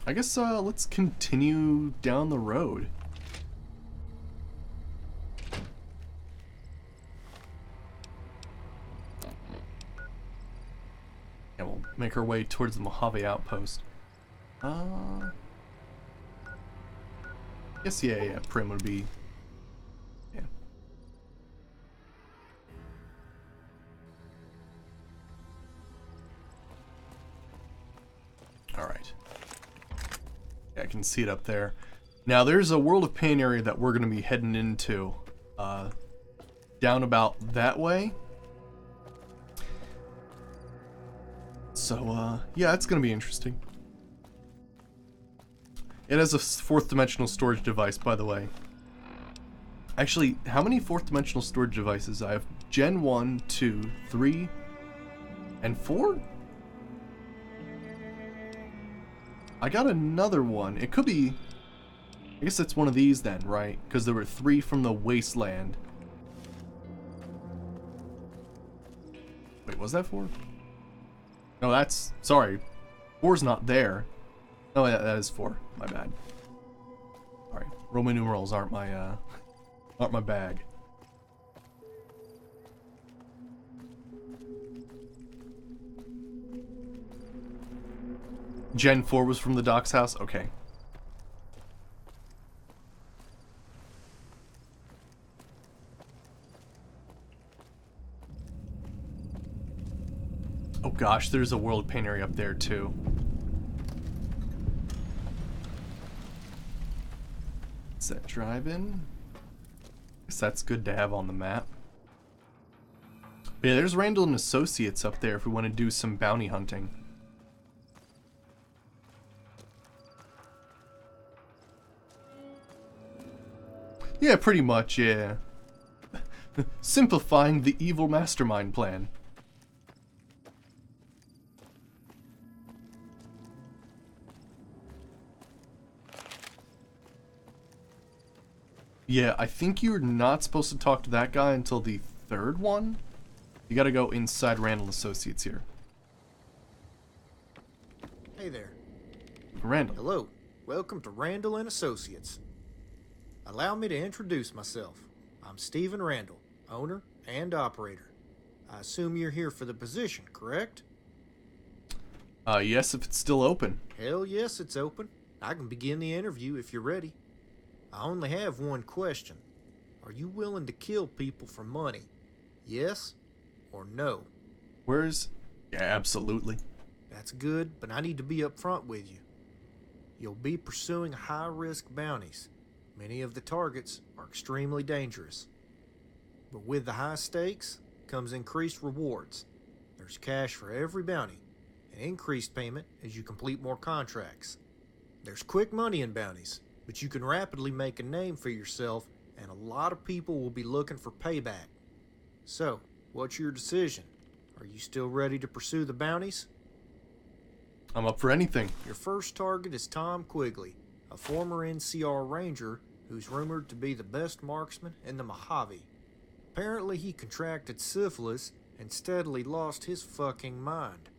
B: I guess, let's continue down the road. Yeah, we'll make our way towards the Mojave outpost. Guess yeah, Prim would be. Yeah. All right. Yeah, I can see it up there. Now there's a World of Pain area that we're gonna be heading into, down about that way. So yeah, it's gonna be interesting. It has a fourth dimensional storage device, by the way. Actually, how many fourth dimensional storage devices? I have Gen 1, 2, 3, and 4? I got another one. It could be... I guess it's one of these then, right? Because there were 3 from the Wasteland. Wait, was that 4? No, that's... Sorry. 4's not there. Oh, yeah, that is 4. My bad. Alright. Roman numerals aren't my bag. Gen 4 was from the Doc's house? Okay. Oh gosh, there's a World Pain area up there too. Set drive-in. Guess that's good to have on the map. But yeah, there's Randall and Associates up there if we want to do some bounty hunting. Yeah, pretty much, yeah. Simplifying the evil mastermind plan. Yeah, I think you're not supposed to talk to that guy until the 3rd one. You gotta go inside Randall Associates here.
Q: Hey there.
B: Randall.
Q: Hello. Welcome to Randall and Associates. Allow me to introduce myself. I'm Stephen Randall, owner and operator. I assume you're here for the position, correct?
B: Yes, if it's still open.
Q: Hell yes, it's open. I can begin the interview if you're ready. I only have one question. Are you willing to kill people for money? Yes or no?
B: Where's... Yeah, absolutely.
Q: That's good, but I need to be upfront with you. You'll be pursuing high-risk bounties. Many of the targets are extremely dangerous. But with the high stakes comes increased rewards. There's cash for every bounty, and increased payment as you complete more contracts. There's quick money in bounties, but you can rapidly make a name for yourself, and a lot of people will be looking for payback. So, what's your decision? Are you still ready to pursue the bounties?
B: I'm up for anything.
Q: Your first target is Tom Quigley, a former NCR Ranger who's rumored to be the best marksman in the Mojave. Apparently he contracted syphilis and steadily lost his fucking mind.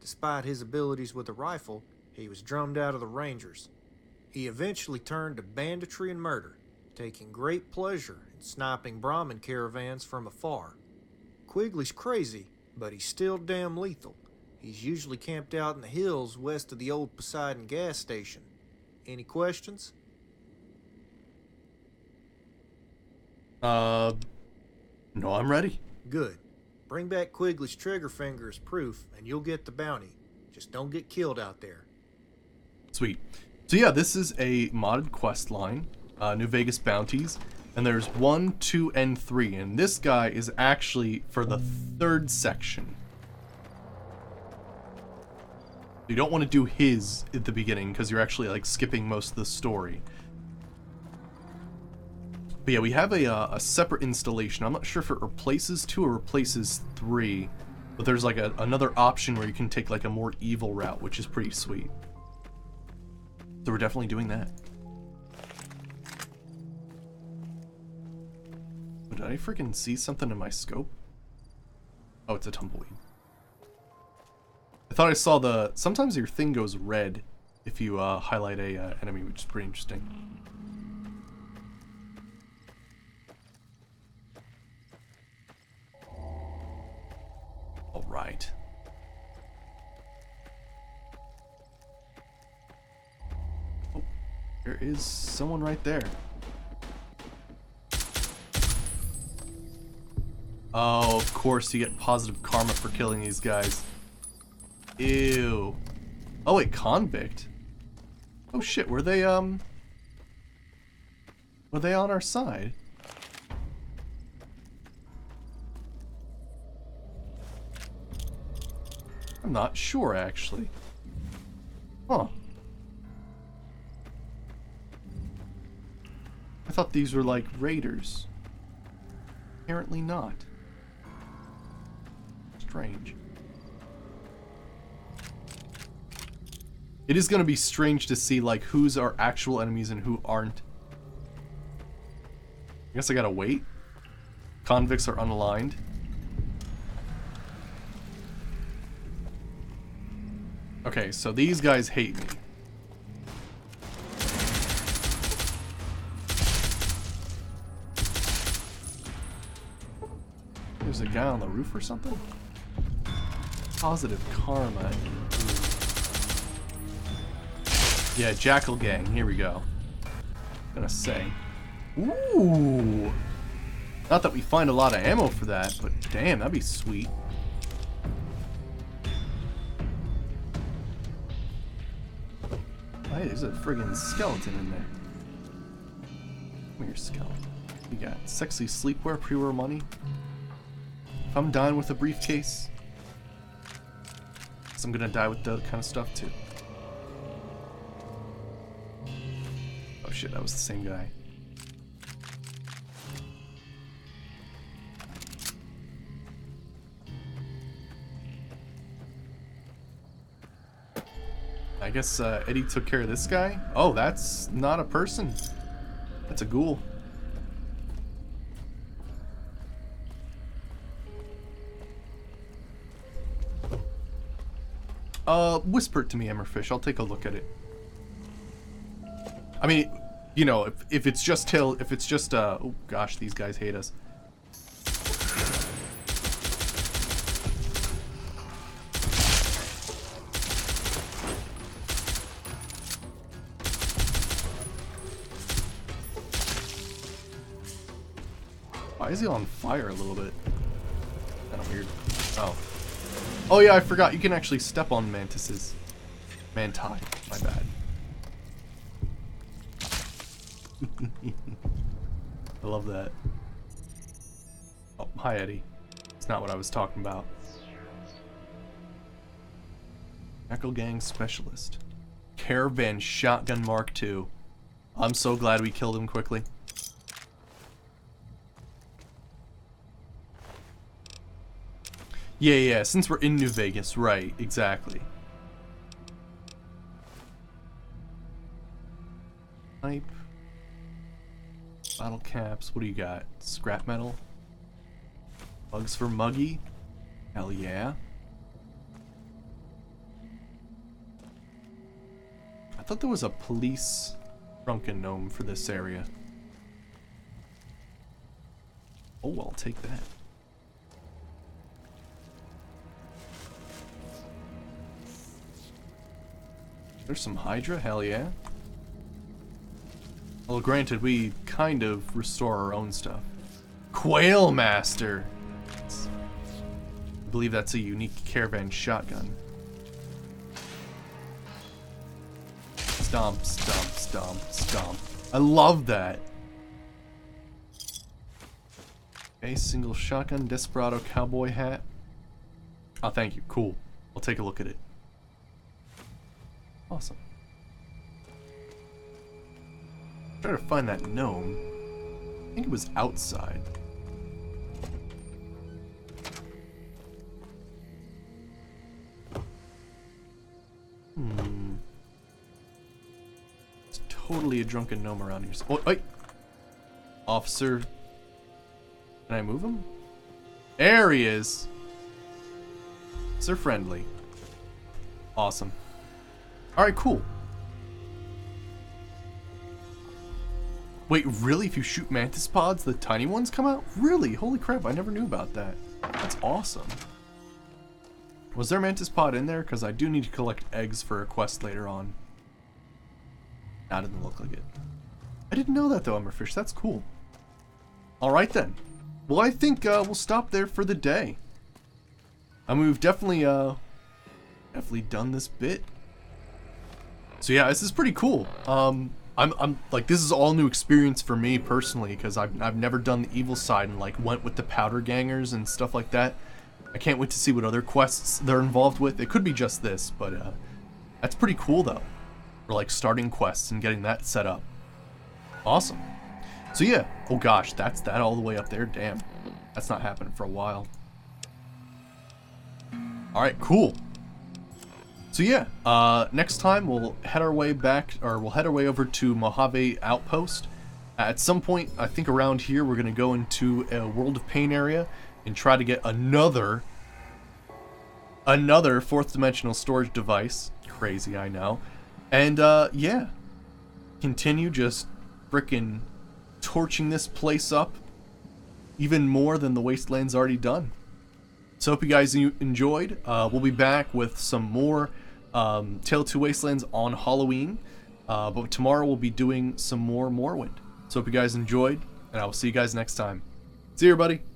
Q: Despite his abilities with a rifle, he was drummed out of the Rangers. He eventually turned to banditry and murder, taking great pleasure in sniping Brahmin caravans from afar. Quigley's crazy, but he's still damn lethal. He's usually camped out in the hills west of the old Poseidon gas station. Any questions?
B: No, I'm ready.
Q: Good. Bring back Quigley's trigger finger as proof, and you'll get the bounty. Just don't get killed out there.
B: Sweet. So yeah, this is a modded quest line, New Vegas bounties, and there's 1, 2, and 3, and this guy is actually for the 3rd section. You don't want to do his at the beginning because you're actually like skipping most of the story. But yeah, we have a separate installation. I'm not sure if it replaces 2 or replaces 3, but there's like another option where you can take like a more evil route, which is pretty sweet. So we're definitely doing that. Oh, did I freaking see something in my scope? Oh, it's a tumbleweed. I thought I saw the... Sometimes your thing goes red if you highlight a enemy, which is pretty interesting. All right. There is someone right there. Oh, of course you get positive karma for killing these guys. Ew. Oh wait, convict? Oh shit, were they on our side? I'm not sure, actually. Huh. I thought these were like raiders. Apparently not. Strange. It is gonna be strange to see like who's our actual enemies and who aren't. I guess I gotta wait. Convicts are unaligned. Okay, so these guys hate me. There's a guy on the roof or something? Positive karma. Yeah, Jackal Gang. Here we go. Gonna say. Ooh! Not that we find a lot of ammo for that, but damn, that'd be sweet. Hey, there's a friggin' skeleton in there. Come here, skeleton. We got sexy sleepwear, pre-war money. If I'm dying with a briefcase, so I'm gonna die with the other kind of stuff too. Oh shit, that was the same guy. I guess Eddie took care of this guy. Oh, that's not a person. That's a ghoul. Whisper it to me, Emmerfish. I'll take a look at it. I mean, you know, if it's just oh gosh, these guys hate us. Why is he on fire a little bit? Kind of weird. Oh. Oh yeah, I forgot. You can actually step on mantises. Manti. My bad. I love that. Oh, hi Eddie. It's not what I was talking about. Jackal Gang Specialist. Caravan Shotgun Mark II. I'm so glad we killed him quickly. Yeah, since we're in New Vegas, right, exactly. Pipe. Bottle caps, what do you got? Scrap metal? Bugs for Muggy? Hell yeah. I thought there was a police drunken gnome for this area. Oh, I'll take that. There's some Hydra, hell yeah. Well, granted, we kind of restore our own stuff. Quail Master! I believe that's a unique caravan shotgun. Stomp, stomp, stomp, stomp. I love that! Okay, single shotgun, Desperado cowboy hat. Oh, thank you. Cool. I'll take a look at it. Awesome. Try to find that gnome. I think it was outside. It's totally a drunken gnome around here. Oh, wait! Officer. Can I move him? There he is! Sir Friendly. Awesome. Alright, cool. Wait, really? If you shoot mantis pods, the tiny ones come out? Really? Holy crap, I never knew about that. That's awesome. Was there a mantis pod in there? Because I do need to collect eggs for a quest later on. Nah, doesn't look like it. I didn't know that though, Umberfish. That's cool. Alright then. Well, I think we'll stop there for the day. I mean, we've definitely done this bit. So yeah, this is pretty cool. I'm like, this is all new experience for me personally, because I've never done the evil side and like went with the powder gangers and stuff like that. I can't wait to see what other quests they're involved with. It could be just this, but that's pretty cool though. For like starting quests and getting that set up. Awesome. So yeah, oh gosh, that's that all the way up there. Damn, that's not happening for a while. All right, cool. So yeah, next time we'll head our way back, or we'll head our way over to Mojave Outpost. At some point, I think around here, we're gonna go into a World of Pain area and try to get another fourth dimensional storage device. Crazy, I know. And yeah, continue just frickin' torching this place up even more than the Wasteland's already done. So hope you guys enjoyed. We'll be back with some more Tale of Two Wastelands on Halloween. But tomorrow we'll be doing some more Morrowind. So hope you guys enjoyed, and I will see you guys next time. See you, everybody.